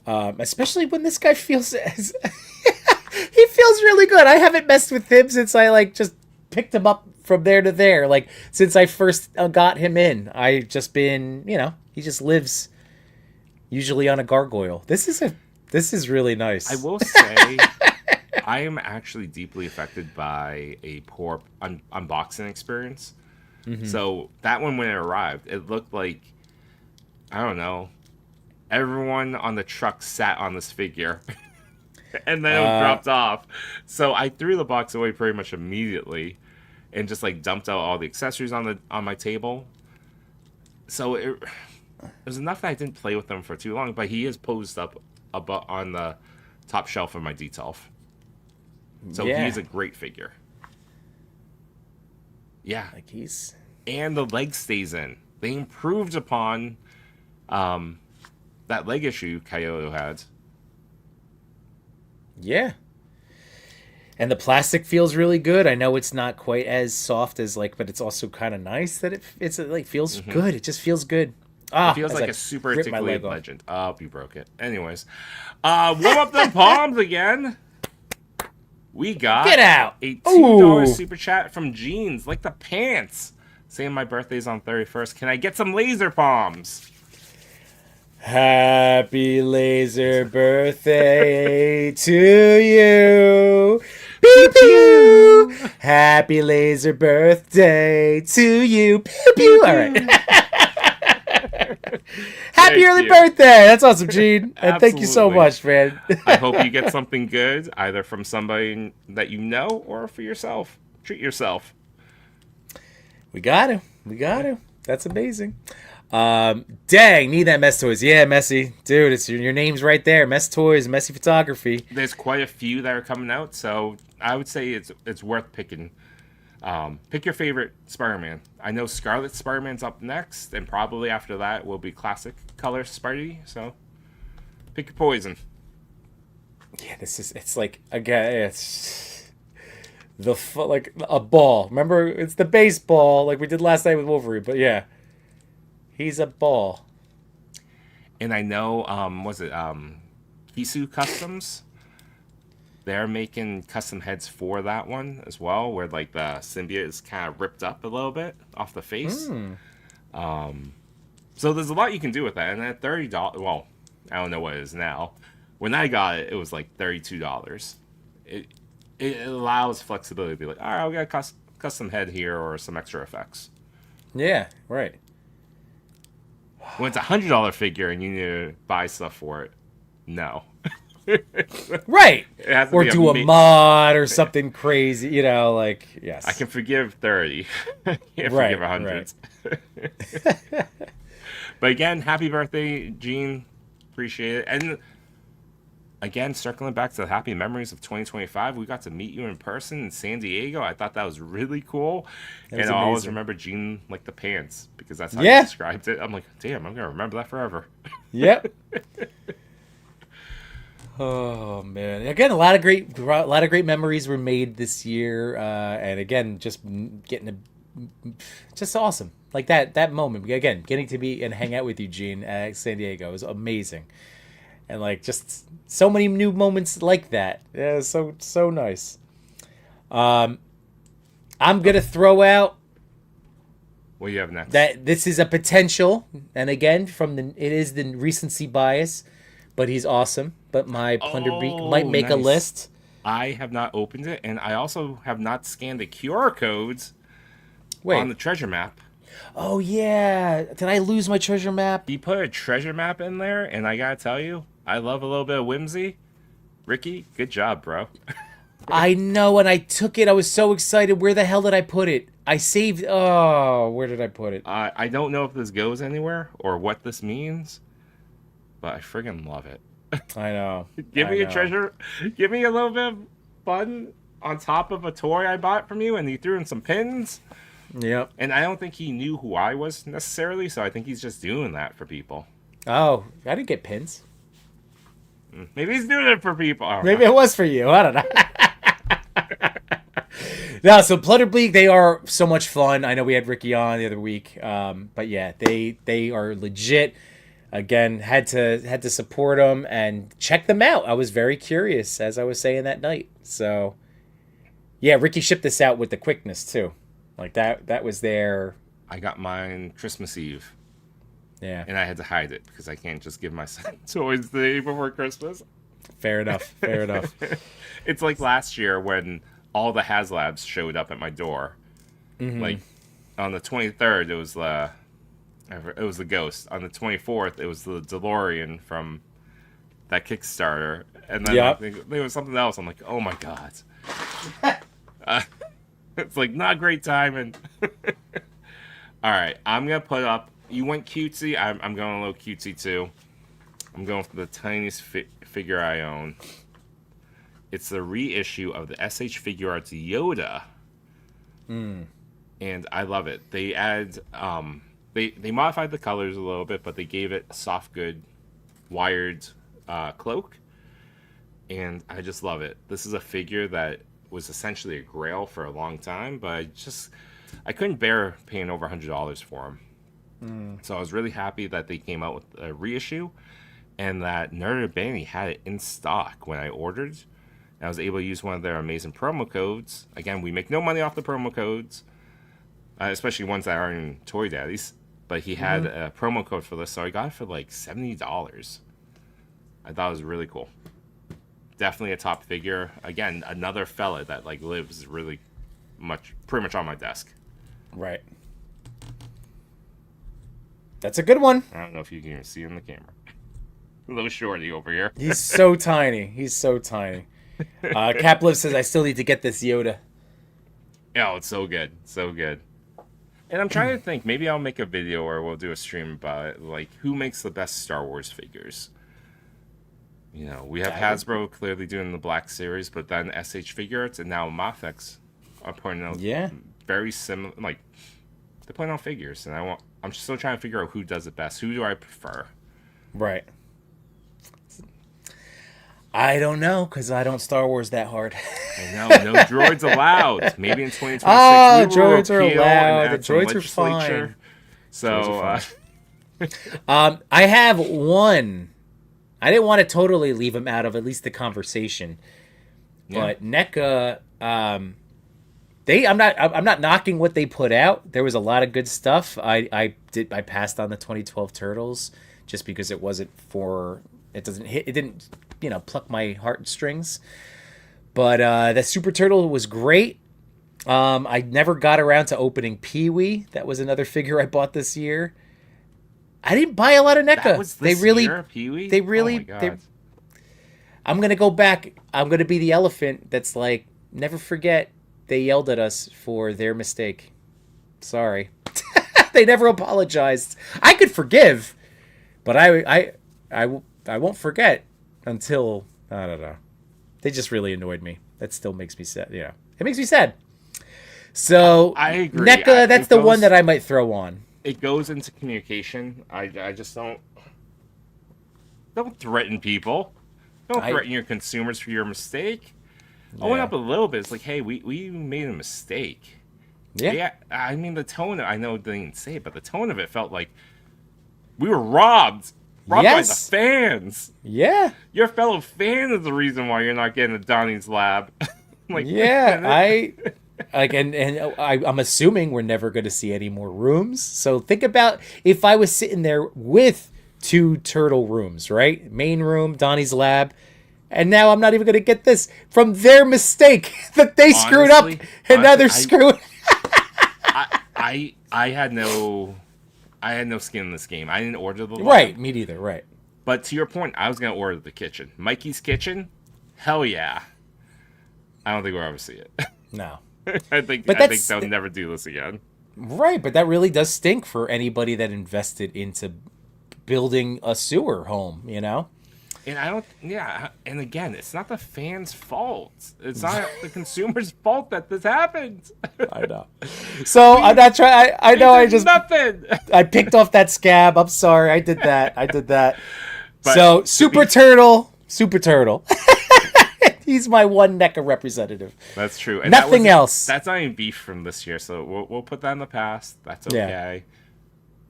[SPEAKER 3] Especially when this guy feels he feels really good. I haven't messed with him since I just picked him up from there to there. Like since I first got him in, I just been, he just lives usually on a gargoyle. This is really nice.
[SPEAKER 4] I will say I am actually deeply affected by a poor unboxing experience. Mm-hmm. So that one, when it arrived, it looked like, I don't know, everyone on the truck sat on this figure and then it dropped off. So I threw the box away pretty much immediately and just dumped out all the accessories on my table. So it was enough that I didn't play with them for too long, but he is posed up on the top shelf of my detail. So he's a great figure. Yeah. And the leg stays in. They improved upon that leg issue Kyoto had.
[SPEAKER 3] Yeah. And the plastic feels really good. I know it's not quite as soft as but it's also kind of nice that it feels good. It just feels good.
[SPEAKER 4] It feels like a super articulated Legend. Oh, you broke it. Anyways, warm up the palms again. We got
[SPEAKER 3] Get out.
[SPEAKER 4] a $2 super chat from Jeans, like the pants, saying my birthday's on 31st. Can I get some laser palms?
[SPEAKER 3] Happy laser birthday to you. Pew pew. Happy laser birthday to you. Pew pew. All right. Happy early birthday. That's awesome, Gene. And thank you so much, man.
[SPEAKER 4] I hope you get something good, either from somebody that you know or for yourself. Treat yourself.
[SPEAKER 3] We got to. That's amazing. Dang, need that Mess Toys. Yeah, Messy. Dude, it's your name's right there. Mess Toys, Messy Photography.
[SPEAKER 4] There's quite a few that are coming out, so I would say it's worth picking. Pick your favorite Spider-Man. I know Scarlet Spider-Man's up next, and probably after that will be classic color Spidey, so pick your poison.
[SPEAKER 3] Yeah, it's like a ball. Remember, it's the baseball like we did last night with Wolverine, but yeah. He's a ball.
[SPEAKER 4] And I know, Kisu Customs? They're making custom heads for that one as well, where the symbiote is kind of ripped up a little bit off the face. So there's a lot you can do with that. And at $30, well, I don't know what it is now. When I got it, it was $32. It allows flexibility to be all right, I'll get a custom head here or some extra effects.
[SPEAKER 3] Yeah, right.
[SPEAKER 4] When it's $100 figure and you need to buy stuff for it, no.
[SPEAKER 3] Right. Or do a mod or something crazy, yes.
[SPEAKER 4] I can forgive 30. I can't forgive 100. Right. But again, happy birthday, Gene. Appreciate it. And again, circling back to the happy memories of 2025, we got to meet you in person in San Diego. I thought that was really cool. And I always remember Gene like the pants, because that's how you described it. I'm like, damn, I'm going to remember that forever.
[SPEAKER 3] Yep. Oh man! Again, a lot of great memories were made this year, and again, just getting just awesome. Like that moment again, getting to be and hang out with you, Gene, at San Diego was amazing, and like just so many new moments like that. Yeah, so nice. I'm gonna throw out
[SPEAKER 4] What do you have next?
[SPEAKER 3] that this is a potential, and again, it is the recency bias, but he's awesome. But my Plunder Beak might make a
[SPEAKER 4] nice.
[SPEAKER 3] list.
[SPEAKER 4] I have not opened it, and I also have not scanned the QR codes
[SPEAKER 3] Wait.
[SPEAKER 4] on the treasure map.
[SPEAKER 3] Oh yeah, did I lose my treasure map?
[SPEAKER 4] He put a treasure map in there, and I gotta tell you, I love a little bit of whimsy. Ricky, good job, bro.
[SPEAKER 3] I know, and I took it. I was so excited. Where the hell did I put it? I saved. Oh, where did I put it?
[SPEAKER 4] I don't know if this goes anywhere or what this means, but I friggin' love it.
[SPEAKER 3] I know.
[SPEAKER 4] Give me
[SPEAKER 3] I
[SPEAKER 4] a
[SPEAKER 3] know.
[SPEAKER 4] treasure. Give me a little bit of fun on top of a toy I bought from you, and he threw in some pins.
[SPEAKER 3] Yep.
[SPEAKER 4] And I don't think he knew who I was necessarily, so I think he's just doing that for people.
[SPEAKER 3] Oh, I didn't get pins.
[SPEAKER 4] Maybe he's doing it for people. I don't
[SPEAKER 3] Maybe
[SPEAKER 4] know.
[SPEAKER 3] it was for you. I don't know. No, so Plunder Bleak, they are so much fun. I know we had Ricky on the other week, but yeah, they are legit. Again, had to support them and check them out. I was very curious, as I was saying that night. So yeah, Ricky shipped this out with the quickness too. Like that was there.
[SPEAKER 4] I got mine Christmas Eve,
[SPEAKER 3] Yeah,
[SPEAKER 4] and I had to hide it because I can't just give my son toys the day before Christmas.
[SPEAKER 3] fair enough. Fair enough.
[SPEAKER 4] It's like last year when all the HasLabs showed up at my door. Like on the 23rd, it was the Ghost. On the 24th, it was the DeLorean from that Kickstarter, and then
[SPEAKER 3] Yep.
[SPEAKER 4] I think there was something else. I'm like, oh my god. It's like not great timing. All right, I'm gonna put up. You went cutesy. I'm going a little cutesy too. I'm going for the tiniest figure I own. It's the reissue of the SH Figure Arts Yoda, and I love it. They add they modified the colors a little bit, but they gave it a soft good wired cloak, and I just love it. This is a figure that was essentially a grail for a long time, but I couldn't bear paying over $100 for him. So I was really happy that they came out with a reissue, and that Nerd Banny had it in stock when I ordered. And I was able to use one of their amazing promo codes. Again, we make no money off the promo codes, especially ones that aren't in Toy Daddies. But he had a promo code for this, so I got it for like $70. I thought it was really cool. Definitely a top figure. Again, another fella that like lives really pretty much on my desk.
[SPEAKER 3] Right. That's a good one.
[SPEAKER 4] I don't know if you can even see in the camera. A little shorty over here.
[SPEAKER 3] He's so tiny. He's so tiny. Capliv says I still need to get this Yoda.
[SPEAKER 4] Oh, it's so good. So good. And I'm trying to think, maybe I'll make a video or we'll do a stream about it, like who makes the best Star Wars figures. You know, we have Hasbro clearly doing the Black Series, but then SH Figure Arts and now Mafex are putting out very similar, like they're putting out figures, and I'm still trying to figure out who does it best. Who do I prefer?
[SPEAKER 3] Right. I don't know, because I don't Star Wars that hard.
[SPEAKER 4] I know, no droids allowed. Maybe in 2026
[SPEAKER 3] Oh,
[SPEAKER 4] we will
[SPEAKER 3] droids are
[SPEAKER 4] repeal
[SPEAKER 3] allowed.
[SPEAKER 4] and
[SPEAKER 3] The
[SPEAKER 4] add some
[SPEAKER 3] droids are
[SPEAKER 4] legislature.
[SPEAKER 3] fine.
[SPEAKER 4] So,
[SPEAKER 3] I have one. I didn't want to totally leave him out of at least the conversation. But NECA, I'm not knocking what they put out. There was a lot of good stuff. I passed on the 2012 Turtles just because it didn't pluck my heartstrings. But the Super Turtle was great. I never got around to opening Pee-wee. That was another figure I bought this year. I didn't buy a lot of NECA.
[SPEAKER 4] that was this year, Pee-wee?
[SPEAKER 3] They really.
[SPEAKER 4] Oh my God.
[SPEAKER 3] I'm gonna go back. I'm gonna be the elephant that's like, never forget. They yelled at us for their mistake. Sorry. They never apologized. I could forgive, but I won't forget until I don't know. They just really annoyed me. That still makes me sad. Yeah, it makes me sad. So
[SPEAKER 4] I agree.
[SPEAKER 3] NECA, that's the one that I might throw on.
[SPEAKER 4] It goes into communication. I just don't threaten people. Don't threaten your consumers for your mistake. Own up a little bit. It's like, hey, we made a mistake. Yeah. I mean, the tone, I know they didn't say it, but the tone of it felt like we were robbed. Robbed by the fans.
[SPEAKER 3] Yeah.
[SPEAKER 4] Your fellow fan is the reason why you're not getting a Donnie's Lab.
[SPEAKER 3] I'm assuming we're never going to see any more rooms. So think about if I was sitting there with 2 turtle rooms, right? Main room, Donnie's Lab. And now I'm not even going to get this from their mistake that they screwed up. And now they're screwing.
[SPEAKER 4] I had no skin in this game. I didn't order the line.
[SPEAKER 3] Right, me neither, right.
[SPEAKER 4] But to your point, I was going to order the kitchen. Mikey's Kitchen? Hell yeah. I don't think we'll ever see it.
[SPEAKER 3] No.
[SPEAKER 4] I think they'll never do this again.
[SPEAKER 3] Right, but that really does stink for anybody that invested into building a sewer home, you know?
[SPEAKER 4] And and again, it's not the fans' fault. It's not the consumer's fault that this happened.
[SPEAKER 3] I know. So I'm not trying. I know. I just
[SPEAKER 4] nothing.
[SPEAKER 3] I picked off that scab. I'm sorry. I did that.
[SPEAKER 4] But
[SPEAKER 3] so Super Turtle. He's my one NECA representative.
[SPEAKER 4] That's true. And
[SPEAKER 3] Nothing else.
[SPEAKER 4] That's not even beef from this year, so we'll put that in the past. That's okay. Yeah.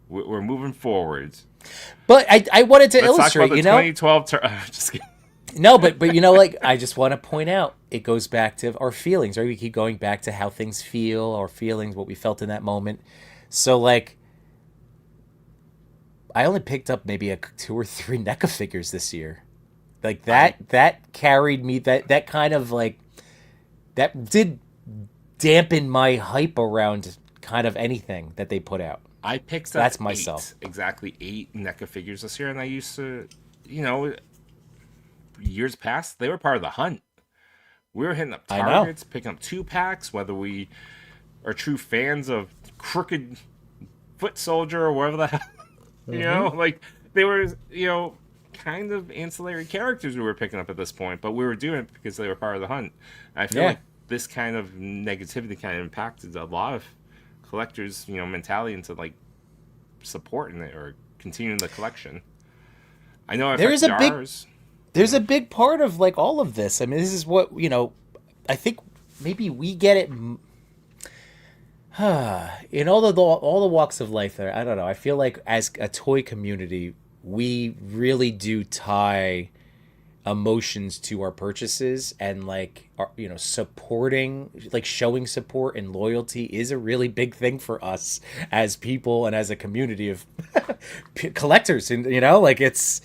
[SPEAKER 4] We're moving forward.
[SPEAKER 3] But I wanted to illustrate,
[SPEAKER 4] talk about the 2012 just kidding.
[SPEAKER 3] No, but like I just want to point out, it goes back to our feelings, right? We keep going back to how things feel, our feelings, what we felt in that moment. So like, I only picked up maybe 2 or 3 NECA figures this year. Like that carried me. That kind of like that did dampen my hype around kind of anything that they put out.
[SPEAKER 4] I picked up exactly 8 NECA figures this year, and I used to, years past, they were part of the hunt. We were hitting up Targets, picking up 2-packs, whether we are true fans of Crooked Foot Soldier or whatever the hell. Like they were, kind of ancillary characters we were picking up at this point, but we were doing it because they were part of the hunt. I feel like this kind of negativity kind of impacted a lot of collectors, mentality into like supporting it or continuing the collection. I know there's
[SPEAKER 3] a big part of like all of this. I mean, this is what I think maybe we get it in all the walks of life. There, I don't know. I feel like as a toy community, we really do tie emotions to our purchases, and like supporting, like showing support and loyalty is a really big thing for us as people and as a community of collectors, and like it's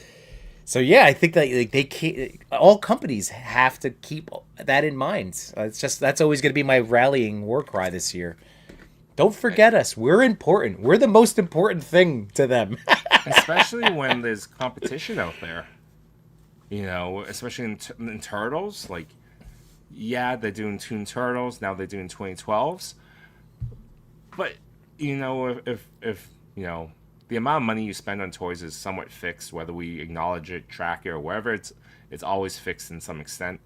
[SPEAKER 3] so I think that like they can't, all companies have to keep that in mind. It's just that's always going to be my rallying war cry this year. Don't forget us. We're important. We're the most important thing to them.
[SPEAKER 4] Especially when there's competition out there. Especially in Turtles. Like, they're doing Toon Turtles. Now they're doing 2012s. But, if the amount of money you spend on toys is somewhat fixed, whether we acknowledge it, track it, or whatever, it's always fixed in some extent.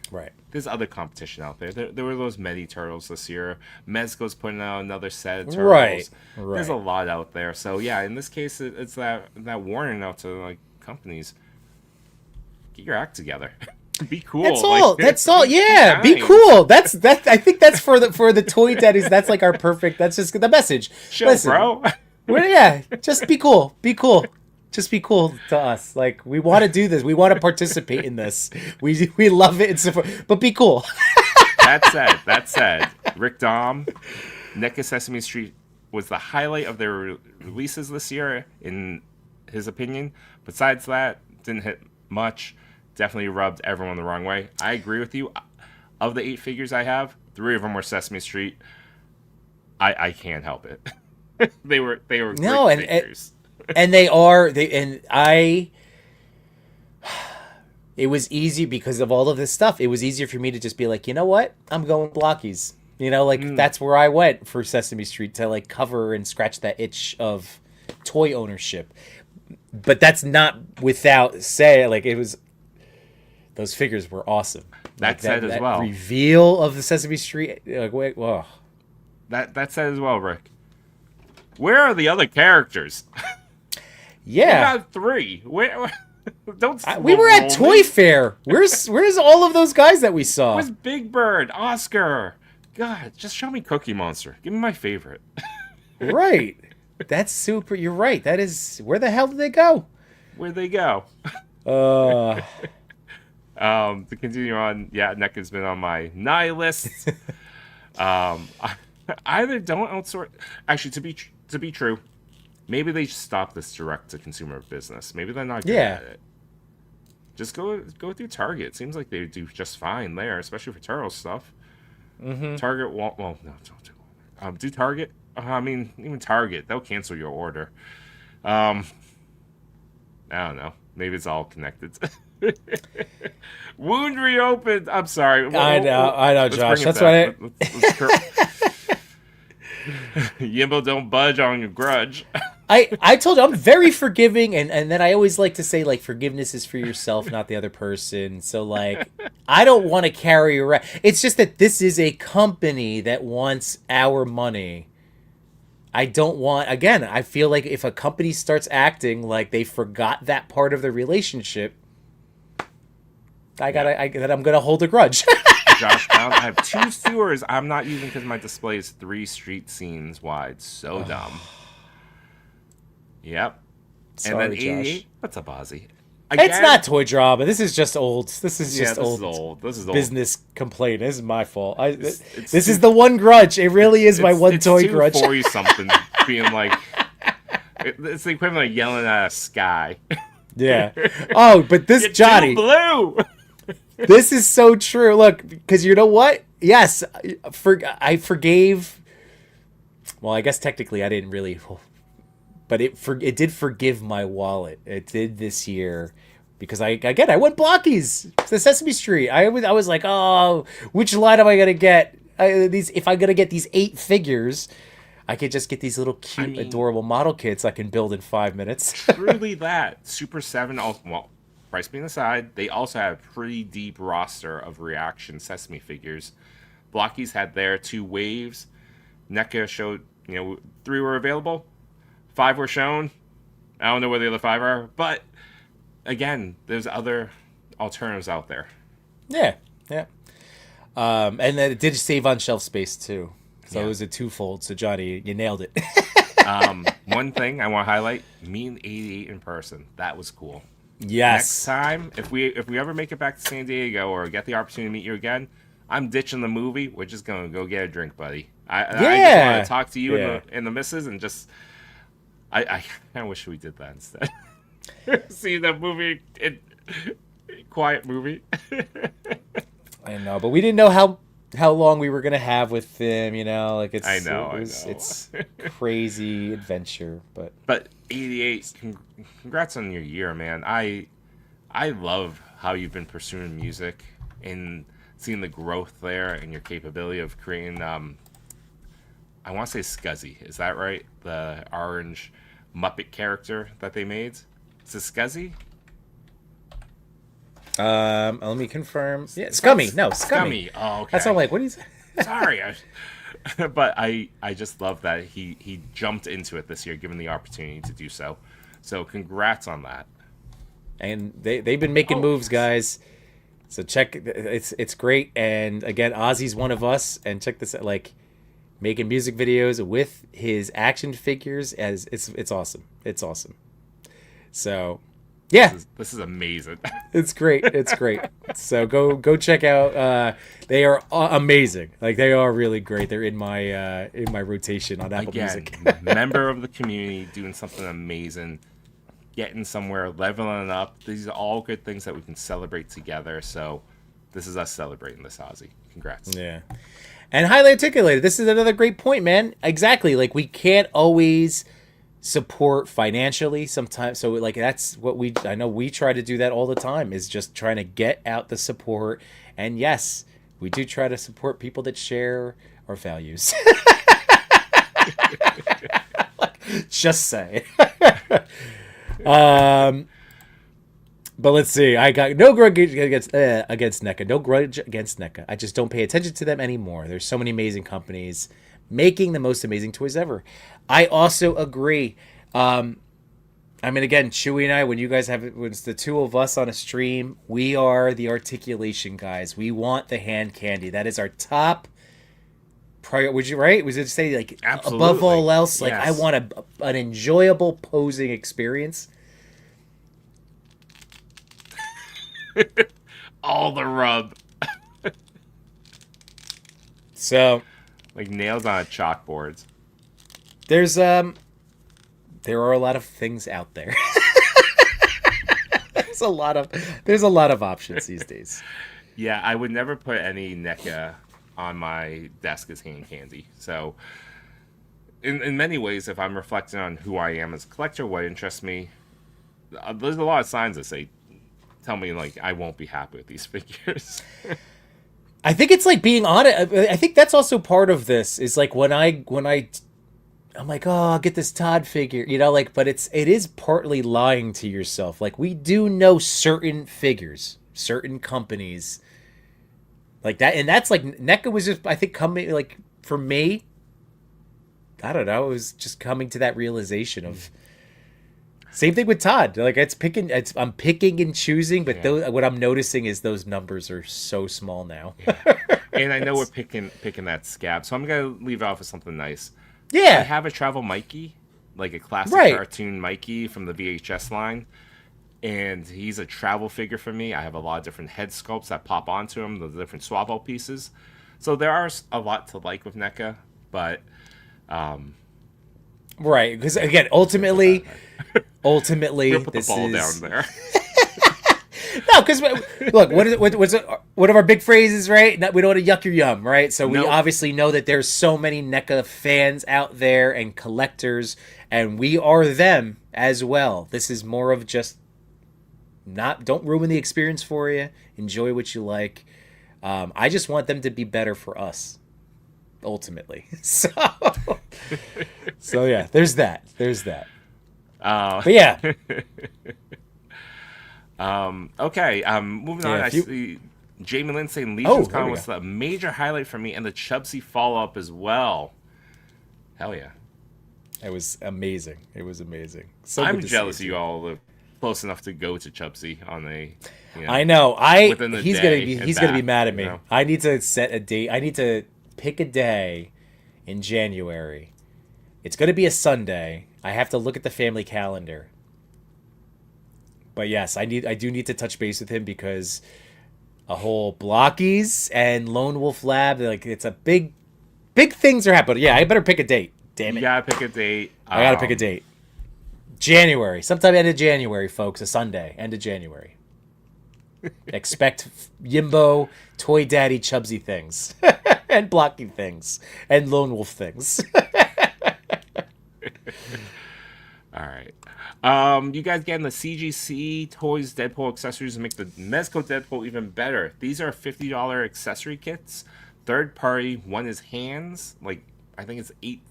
[SPEAKER 3] Right.
[SPEAKER 4] There's other competition out there. There were those Medi Turtles this year. Mezco's putting out another set of Turtles. Right. There's a lot out there. So, in this case, it's that warning out to, like, companies. Get your act together. Be cool.
[SPEAKER 3] That's all. Yeah, be cool. That's. I think that's for the Toy Daddies. That's like our perfect. That's just the message.
[SPEAKER 4] Listen, bro.
[SPEAKER 3] Just be cool. Be cool. Just be cool to us. Like, we want to do this. We want to participate in this. We love it and support. But be cool.
[SPEAKER 4] That said, Rick Dom, NECA Sesame Street was the highlight of their releases this year, in his opinion. Besides that, didn't hit much. Definitely rubbed everyone the wrong way. I agree with you. Of the 8 figures I have, 3 of them were Sesame Street. I can't help it. they were great figures.
[SPEAKER 3] And it was easy because of all of this stuff. It was easier for me to just be like, you know what? I'm going Blockies. That's where I went for Sesame Street, to like cover and scratch that itch of toy ownership. But that's not without say, like, it was, those figures were awesome.
[SPEAKER 4] That said as well.
[SPEAKER 3] Reveal of the Sesame Street. Like, wait, whoa.
[SPEAKER 4] That said as well, Rick. Where are the other characters?
[SPEAKER 3] Yeah.
[SPEAKER 4] We got 3. Where Don't.
[SPEAKER 3] We were at Toy Fair. Where's all of those guys that we saw?
[SPEAKER 4] Where's Big Bird, Oscar? God, just show me Cookie Monster. Give me my favorite.
[SPEAKER 3] Right. That's super. You're right. That is. Where the hell did they go?
[SPEAKER 4] Where'd they go?
[SPEAKER 3] Uh.
[SPEAKER 4] To continue on, yeah, NECA's been on my list. I either don't outsource. Actually, to be true, maybe they should stop this direct to consumer business. Maybe they're not good at it. Just go through Target. Seems like they do just fine there, especially for Turtle stuff. Mm-hmm. Target won't. Well, no, don't do. Do Target. I mean, even Target, they'll cancel your order. I don't know. Maybe it's all connected. Wound reopened. I'm sorry.
[SPEAKER 3] I know, Josh. That's why.
[SPEAKER 4] Yimbo, don't budge on your grudge.
[SPEAKER 3] I told you I'm very forgiving, and then I always like to say, like, forgiveness is for yourself, not the other person. So, like, I don't want to carry around. It's just that this is a company that wants our money. I don't want, again, I feel like if a company starts acting like they forgot that part of the relationship, I'm gonna hold a grudge.
[SPEAKER 4] Josh Brown, I have 2 sewers I'm not using because my display is 3 street scenes wide. So dumb. Yep.
[SPEAKER 3] Sorry,
[SPEAKER 4] and then 88.
[SPEAKER 3] Josh.
[SPEAKER 4] What's up, Ozzy?
[SPEAKER 3] It's not toy drama. This is just old. This is just old.
[SPEAKER 4] This is old.
[SPEAKER 3] Business complaint. This is my fault. This is the one grudge. It really is my one toy grudge.
[SPEAKER 4] It's 40-something being like... It's the equivalent of yelling at a sky.
[SPEAKER 3] Yeah. Oh, but this, Johnny...
[SPEAKER 4] blue!
[SPEAKER 3] This is so true. Look, because you know what? Yes, I forgave... Well, I guess technically I didn't really... But it did forgive my wallet. It did this year because I went Blockies to Sesame Street. I was like, oh, which line am I gonna get? If I'm gonna get these 8 figures, I could just get these little cute, adorable model kits I can build in 5 minutes.
[SPEAKER 4] Truly, that Super 7. Well, price being aside, they also have a pretty deep roster of reaction Sesame figures. Blockies had their 2 waves. NECA showed 3 were available. 5 were shown. I don't know where the other 5 are, but again, there's other alternatives out there.
[SPEAKER 3] Yeah. And then it did save on shelf space too, so it was a twofold. So Johnny, you nailed it.
[SPEAKER 4] One thing I want to highlight: meeting 88 in person. That was cool.
[SPEAKER 3] Yes.
[SPEAKER 4] Next time, if we ever make it back to San Diego or get the opportunity to meet you again, I'm ditching the movie. We're just gonna go get a drink, buddy. I just want to talk to you and the missus and just. I wish we did that instead. See the movie, quiet movie.
[SPEAKER 3] I know, but we didn't know how long we were gonna have with them. Like it's.
[SPEAKER 4] I know.
[SPEAKER 3] It's crazy adventure,
[SPEAKER 4] but 88. Congrats on your year, man. I love how you've been pursuing music and seeing the growth there and your capability of creating. I want to say Scuzzy. Is that right? The orange Muppet character that they made. Is it Scuzzy?
[SPEAKER 3] Let me confirm. Yeah, Scummy. No, Scummy.
[SPEAKER 4] Oh, okay.
[SPEAKER 3] That's all. Like, what do you say?
[SPEAKER 4] Sorry, but I just love that he jumped into it this year, given the opportunity to do so. So congrats on that.
[SPEAKER 3] And they've been making moves, guys. So check. It's great. And again, Ozzy's one of us. And check this out. Like. Making music videos with his action figures as it's awesome. It's awesome. So, yeah,
[SPEAKER 4] this is amazing.
[SPEAKER 3] It's great. It's great. So go check out. They are amazing. Like they are really great. They're in my rotation on Apple Music.
[SPEAKER 4] Member of the community, doing something amazing, getting somewhere, leveling up. These are all good things that we can celebrate together. So, this is us celebrating this, Ozzy. Congrats.
[SPEAKER 3] Yeah. And highly articulated. This is another great point, man. Exactly. Like we can't always support financially sometimes. So like that's what I know we try to do that all the time is just trying to get out the support. And yes, we do try to support people that share our values. Just say. But let's see. I got no grudge against NECA. No grudge against NECA. I just don't pay attention to them anymore. There's so many amazing companies making the most amazing toys ever. I also agree. I mean, again, Chewy and I, when you guys have it, when it's the two of us on a stream, we are the articulation guys. We want the hand candy. That is our top prior. Would you right? Was it say like above
[SPEAKER 4] Absolutely.
[SPEAKER 3] all else? Like I
[SPEAKER 4] Yes.
[SPEAKER 3] want an enjoyable posing experience.
[SPEAKER 4] All the rub.
[SPEAKER 3] So
[SPEAKER 4] Like nails on a chalkboard.
[SPEAKER 3] there's there are a lot of things out there. there's a lot of options these days.
[SPEAKER 4] Yeah, I would never put any NECA on my desk as hand candy. So, in many ways, if I'm reflecting on who I am as a collector, what interests me, there's a lot of signs that say, tell me, like, I won't be happy with these figures.
[SPEAKER 3] I think it's like being on it. I think that's also part of this. Is like when I'm like, oh, I'll get this Todd figure, like, but it is partly lying to yourself. Like we do know certain figures, certain companies, like that, and that's like NECA was just, I think, coming like for me. I don't know. It was just coming to that realization of. Same thing with Todd. Like I'm picking and choosing, but what I'm noticing is those numbers are so small now.
[SPEAKER 4] And I know we're picking that scab, so I'm gonna leave it off with something nice. I
[SPEAKER 3] Yeah,
[SPEAKER 4] have a travel Mikey, like a classic
[SPEAKER 3] Right.
[SPEAKER 4] cartoon Mikey from the VHS line, and he's a travel figure for me. I have a lot of different head sculpts that pop onto him, the different swavel pieces. So there are a lot to like with NECA, but
[SPEAKER 3] right. Because again, ultimately,
[SPEAKER 4] we'll put the
[SPEAKER 3] this
[SPEAKER 4] ball
[SPEAKER 3] is
[SPEAKER 4] down there.
[SPEAKER 3] no. Because look, what's one of our big phrases, right? We don't want to yuck your yum, right? So we
[SPEAKER 4] Nope.
[SPEAKER 3] obviously know that there's so many NECA fans out there and collectors, and we are them as well. This is more of just don't ruin the experience for you. Enjoy what you like. I just want them to be better for us, ultimately. So yeah, there's that. But yeah,
[SPEAKER 4] Okay, moving on.
[SPEAKER 3] Yeah,
[SPEAKER 4] I
[SPEAKER 3] if you-
[SPEAKER 4] see Jamie Lynn saying
[SPEAKER 3] Oh,
[SPEAKER 4] Legion's
[SPEAKER 3] there
[SPEAKER 4] Con
[SPEAKER 3] we
[SPEAKER 4] was
[SPEAKER 3] go.
[SPEAKER 4] a major highlight for me, and the Chubsy follow-up as well. Hell yeah.
[SPEAKER 3] it was amazing. It was amazing. So
[SPEAKER 4] I'm
[SPEAKER 3] good to see
[SPEAKER 4] jealous
[SPEAKER 3] it,
[SPEAKER 4] you
[SPEAKER 3] too.
[SPEAKER 4] all live close enough to go to Chubsy on a,
[SPEAKER 3] I know.
[SPEAKER 4] within the
[SPEAKER 3] He's
[SPEAKER 4] day
[SPEAKER 3] gonna be
[SPEAKER 4] and
[SPEAKER 3] he's gonna be
[SPEAKER 4] back,
[SPEAKER 3] mad at
[SPEAKER 4] you
[SPEAKER 3] me.
[SPEAKER 4] know?
[SPEAKER 3] I need to set a date. I need to pick a day in January. It's gonna be a Sunday. I have to look at the family calendar. But yes, I do need to touch base with him because a whole Blockies and Lone Wolf Lab, like it's a big things are happening. Yeah, I better pick a date. Damn
[SPEAKER 4] You
[SPEAKER 3] it.
[SPEAKER 4] gotta pick a date.
[SPEAKER 3] I gotta pick a date. January. Sometime end of January, folks. A Sunday. End of January. Expect Yimbo, Toy Daddy, Chubsy things. And Blocky things. And Lone Wolf things.
[SPEAKER 4] All right. You guys getting the CGC Toys Deadpool accessories to make the Mezco Deadpool even better. These are $50 accessory kits. Third party. One is hands. Like, I think it's eight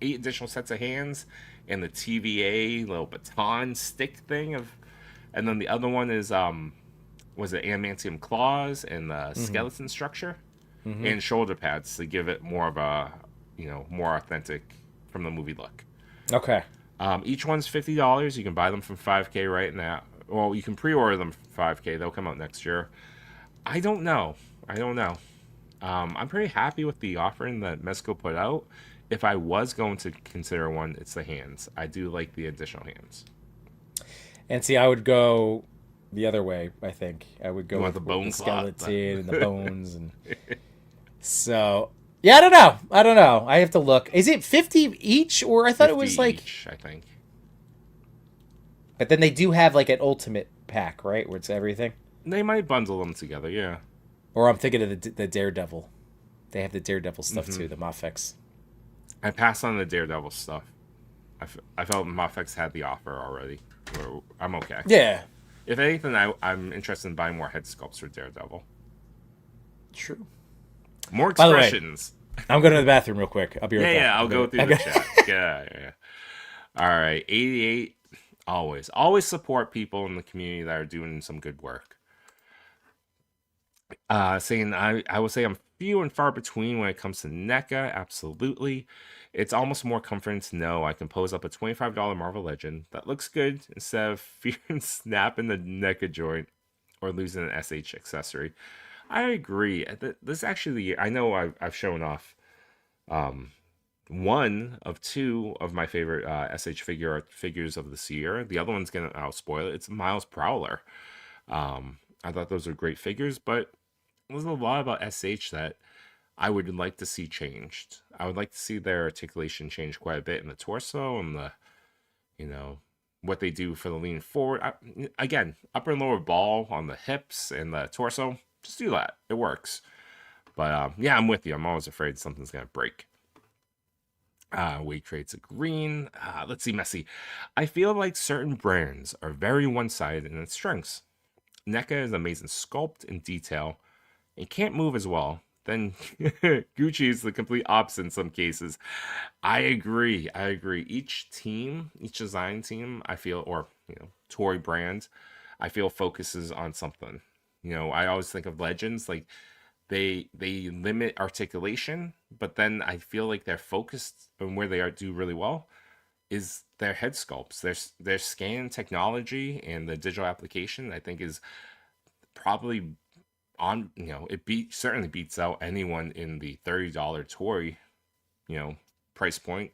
[SPEAKER 4] additional sets of hands. And the TVA little baton stick thing of, and then the other one is was it adamantium claws and the skeleton structure and shoulder pads to give it more of a more authentic from the movie look.
[SPEAKER 3] Okay.
[SPEAKER 4] Each one's $50. You can buy them from 5K right now. Well, you can pre-order them for 5K. They'll come out next year. I don't know. I'm pretty happy with the offering that Mezco put out. If I was going to consider one, it's the hands. I do like the additional hands.
[SPEAKER 3] And see, I would go the other way, I think. I would go
[SPEAKER 4] You want
[SPEAKER 3] with
[SPEAKER 4] the bone
[SPEAKER 3] the
[SPEAKER 4] clot,
[SPEAKER 3] skeleton and the bones. And so, yeah, I don't know. I have to look. Is it 50 each? Or I thought it was
[SPEAKER 4] 50
[SPEAKER 3] like...
[SPEAKER 4] each, I think.
[SPEAKER 3] But then they do have like an ultimate pack, right? Where it's everything.
[SPEAKER 4] They might bundle them together, yeah.
[SPEAKER 3] Or I'm thinking of the Daredevil. They have the Daredevil stuff too, the Mafex.
[SPEAKER 4] I passed on the Daredevil stuff. I felt Mafex had the offer already. I'm okay.
[SPEAKER 3] Yeah.
[SPEAKER 4] If anything, I'm interested in buying more head sculpts for Daredevil.
[SPEAKER 3] True.
[SPEAKER 4] More
[SPEAKER 3] By the way,
[SPEAKER 4] expressions.
[SPEAKER 3] I'm going to the bathroom real quick. I'll be right back.
[SPEAKER 4] Yeah, I'll go through the chat. Yeah. All right, 88. Always support people in the community that are doing some good work. Saying I would say I'm few and far between when it comes to NECA. Absolutely. It's almost more comforting to know I can pose up a $25 Marvel Legend that looks good instead of fearing snapping the NECA joint or losing an SH accessory. I agree. This is actually the year. I know I've shown off one of two of my favorite SH figures of this year. The other one's gonna, I'll spoil it. It's Miles Prowler. I thought those were great figures, but there's a lot about SH that I would like to see changed. I would like to see their articulation change quite a bit in the torso and the, what they do for the lean forward. Again, upper and lower ball on the hips and the torso. Just do that. It works. But yeah, I'm with you. I'm always afraid something's going to break. Weight traits a green. Let's see, Messi. I feel like certain brands are very one-sided in its strengths. NECA is amazing sculpt and detail and can't move as well. Then Gucci is the complete opposite in some cases. I agree. Each design team, I feel, or toy brand, I feel focuses on something. I always think of Legends, like they limit articulation, but then I feel like they're focused on where they do really well is their head sculpts. Their scan technology and the digital application, I think, is probably on, it certainly beats out anyone in the $30 toy, price point.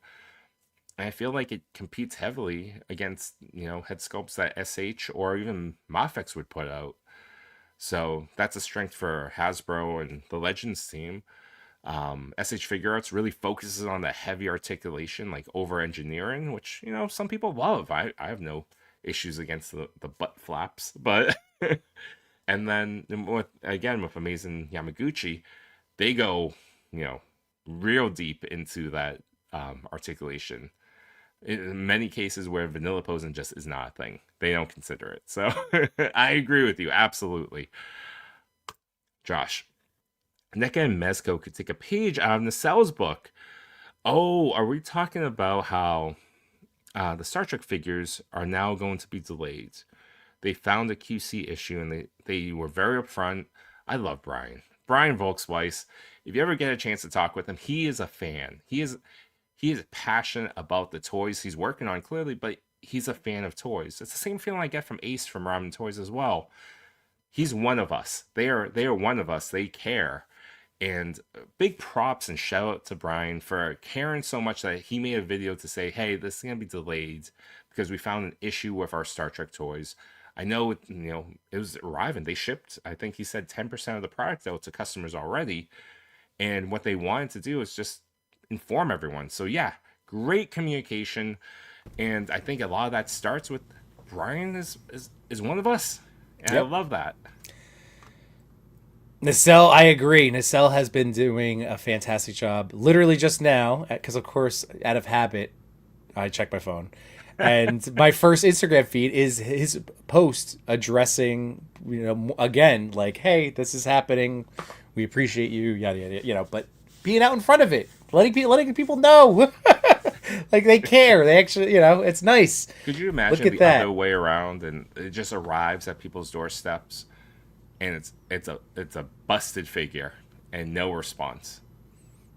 [SPEAKER 4] And I feel like it competes heavily against, head sculpts that SH or even Mafex would put out. So that's a strength for Hasbro and the Legends team. SH Figure Arts really focuses on the heavy articulation, like over engineering, which, some people love. I have no issues against the butt flaps, but and then with amazing Yamaguchi, they go, real deep into that articulation. In many cases where vanilla posing just is not a thing, they don't consider it. So I agree with you, absolutely. Josh, NECA and Mezco could take a page out of Nacel's book. Oh, are we talking about how the Star Trek figures are now going to be delayed? They found a QC issue and they were very upfront. I love Brian Volksweiss. If you ever get a chance to talk with him, he is a fan. He is passionate about the toys he's working on, clearly, but he's a fan of toys. It's the same feeling I get from Ace from Ramen Toys as well. He's one of us. They are one of us. They care. And big props and shout out to Brian for caring so much that he made a video to say, hey, this is going to be delayed because we found an issue with our Star Trek toys. I know, it was arriving. They shipped, I think he said 10% of the product out to customers already. And what they wanted to do is just inform everyone. So yeah, great communication. And I think a lot of that starts with Brian is one of us. And yep. I love that.
[SPEAKER 3] Nacelle, I agree. Nacelle has been doing a fantastic job. Literally just now, because of course, out of habit, I check my phone. And my first Instagram feed is his post addressing, again, like, hey, this is happening. We appreciate you, yada, yada, but being out in front of it, letting people know. Like they care. They actually, it's nice.
[SPEAKER 4] Could you imagine the other way around and it just arrives at people's doorsteps and it's a busted figure and no response?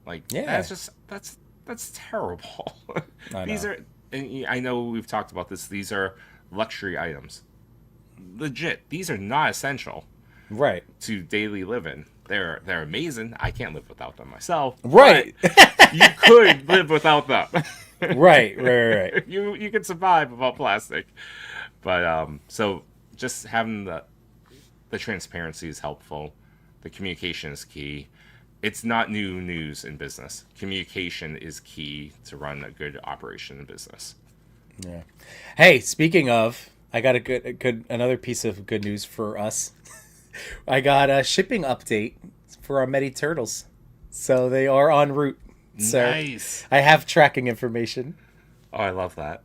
[SPEAKER 4] Like, yeah. That's terrible. These are, and I know we've talked about this, these are luxury items. Legit, these are not essential. Right. To daily living. They're amazing. I can't live without them myself. Right. You could live without them. Right. You can survive without plastic. But so just having the transparency is helpful. The communication is key. It's not new news in business. Communication is key to run a good operation in business. Yeah. Hey, speaking of, I got another piece of good news for us. I got a shipping update for our Medi Turtles. So they are en route. So nice. I have tracking information. Oh, I love that.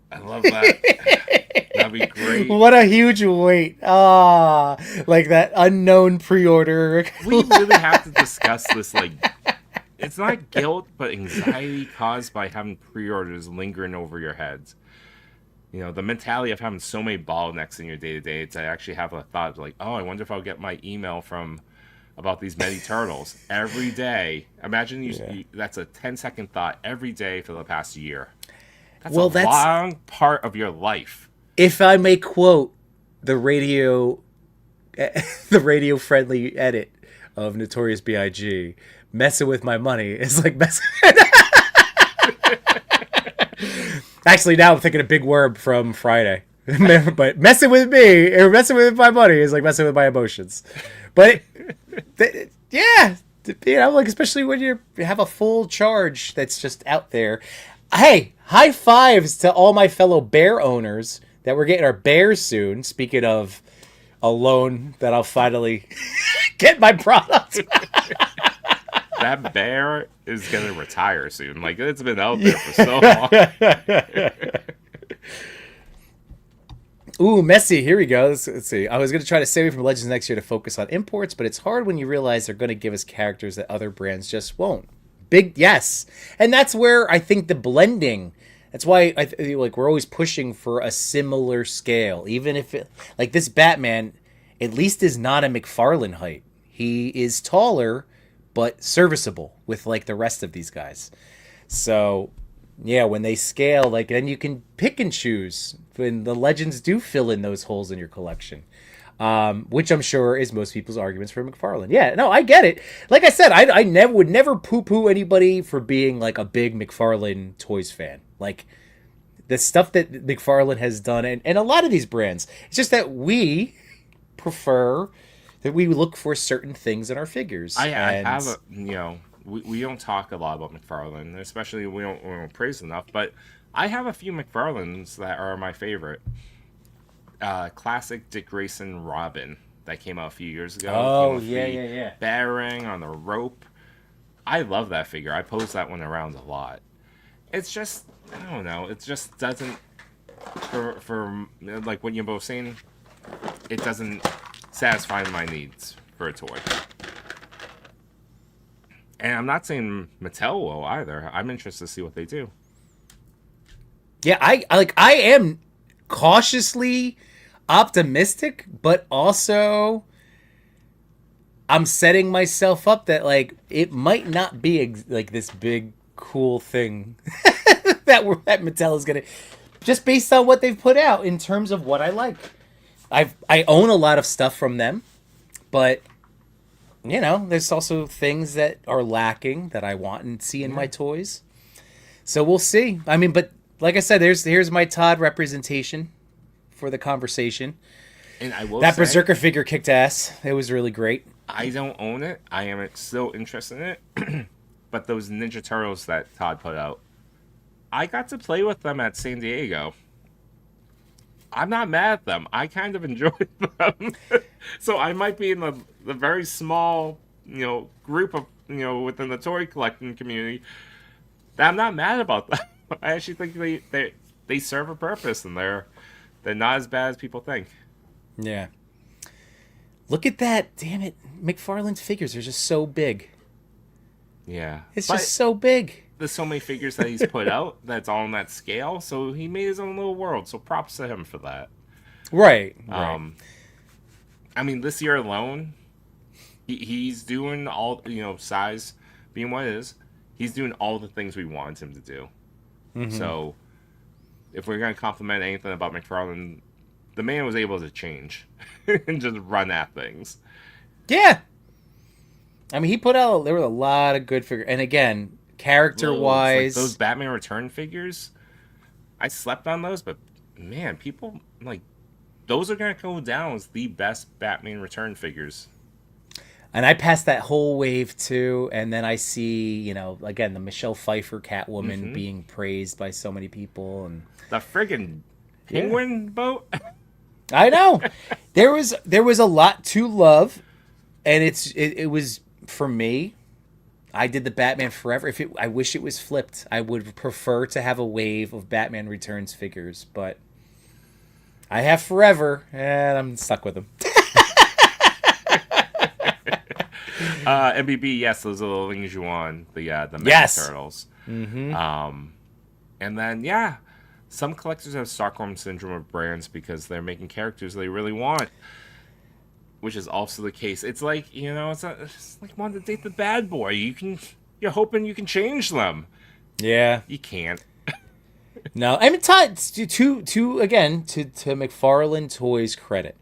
[SPEAKER 4] That'd be great. What a huge wait. Like that unknown pre-order. We really have to discuss this. Like, it's not guilt, but anxiety caused by having pre-orders lingering over your heads. The mentality of having so many bottlenecks in your day-to-day to actually have a thought like, oh, I wonder if I'll get my email from about these many turtles every day. Imagine that's a 10-second thought every day for the past year. That's long part of your life.
[SPEAKER 3] If I may quote the radio friendly edit of Notorious B.I.G., messing with my money is like messing. Actually, now I'm thinking of Big Worm from Friday. But messing with me or messing with my money is like messing with my emotions. But yeah, like especially when you have a full charge that's just out there. Hey, high fives to all my fellow bear owners that we're getting our bears soon. Speaking of a loan that I'll finally get my product.
[SPEAKER 4] That bear is gonna retire soon. Like, it's been out there for so long.
[SPEAKER 3] Ooh, Messi. Here we go. Let's see. I was going to try to save me from Legends next year to focus on imports, but it's hard when you realize they're going to give us characters that other brands just won't. Big yes. And that's where I think the blending, that's why I like we're always pushing for a similar scale. Even if it, like this Batman at least is not a McFarlane height. He is taller but serviceable with like the rest of these guys. So, yeah, when they scale, like, then you can pick and choose when the Legends do fill in those holes in your collection, which I'm sure is most people's arguments for McFarlane. Yeah, no, I get it. Like I said, I would never poo-poo anybody for being like a big McFarlane Toys fan. Like the stuff that McFarlane has done, and a lot of these brands, it's just that we prefer that we look for certain things in our figures.
[SPEAKER 4] I have a, we don't talk a lot about McFarlane, especially we don't praise enough, but I have a few McFarlanes that are my favorite. Classic Dick Grayson Robin that came out a few years ago.
[SPEAKER 3] Oh, yeah.
[SPEAKER 4] Battering on the rope. I love that figure. I pose that one around a lot. It's just, I don't know, it just doesn't, for like what you're both saying, it doesn't satisfy my needs for a toy. And I'm not saying Mattel will either. I'm interested to see what they do.
[SPEAKER 3] Yeah, I am cautiously optimistic, but also I'm setting myself up that like it might not be like this big cool thing that Mattel is gonna, just based on what they've put out in terms of what I like. I own a lot of stuff from them, but there's also things that are lacking that I want and see in my toys. So we'll see. I mean, but like I said, here's my Todd representation for the conversation.
[SPEAKER 4] And I will
[SPEAKER 3] that
[SPEAKER 4] say,
[SPEAKER 3] Berserker figure kicked ass. It was really great.
[SPEAKER 4] I don't own it. I am still interested in it. But those Ninja Turtles that Todd put out, I got to play with them at San Diego. I'm not mad at them. I kind of enjoyed them. So I might be in the very small, group of, within the toy collecting community that I'm not mad about them. I actually think they serve a purpose, and they're not as bad as people think.
[SPEAKER 3] Yeah. Look at that. Damn it. McFarlane's figures are just so big.
[SPEAKER 4] Yeah.
[SPEAKER 3] It's just so big.
[SPEAKER 4] There's so many figures that he's put out that's all on that scale, so he made his own little world. So props to him for that.
[SPEAKER 3] Right.
[SPEAKER 4] I mean, this year alone, he's doing all, size being what it is, he's doing all the things we want him to do. Mm-hmm. So if we're going to compliment anything about McFarlane, the man was able to change and just run at things.
[SPEAKER 3] Yeah. I mean, he put out, there were a lot of good figures. And again, character-wise,
[SPEAKER 4] like those Batman Return figures, I slept on those, but man, people, like, those are going to go down as the best Batman Return figures.
[SPEAKER 3] And I passed that whole wave, too, and then I see, again, the Michelle Pfeiffer Catwoman being praised by so many people. And
[SPEAKER 4] the friggin' penguin boat?
[SPEAKER 3] I know. There was a lot to love, and it was, for me, I did the Batman Forever. I wish it was flipped. I would prefer to have a wave of Batman Returns figures, but I have Forever, and I'm stuck with them.
[SPEAKER 4] MBB, yes, those are the Ling Juan, the Mega Turtles. Mm-hmm. And then, some collectors have Stockholm Syndrome of brands because they're making characters they really want. which is also the case. It's like, it's like wanting to date the bad boy. You're hoping you can change them.
[SPEAKER 3] Yeah.
[SPEAKER 4] You can't.
[SPEAKER 3] No, I mean, Todd, again, to McFarlane Toys credit,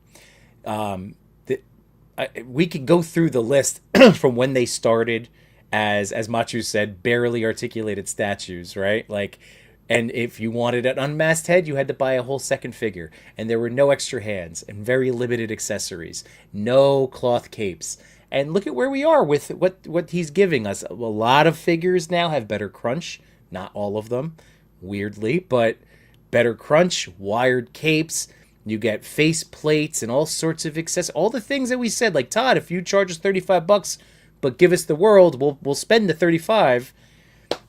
[SPEAKER 3] we could go through the list from when they started as Machu said, barely articulated statues, right? Like, and if you wanted an unmasked head, you had to buy a whole second figure, and there were no extra hands and very limited accessories, no cloth capes. And look at where we are with what he's giving us. A lot of figures now have better crunch, not all of them, weirdly, but better crunch, wired capes. You get face plates and all sorts of access. All the things that we said, like, Todd, if you charge us $35, but give us the world, we'll spend the 35.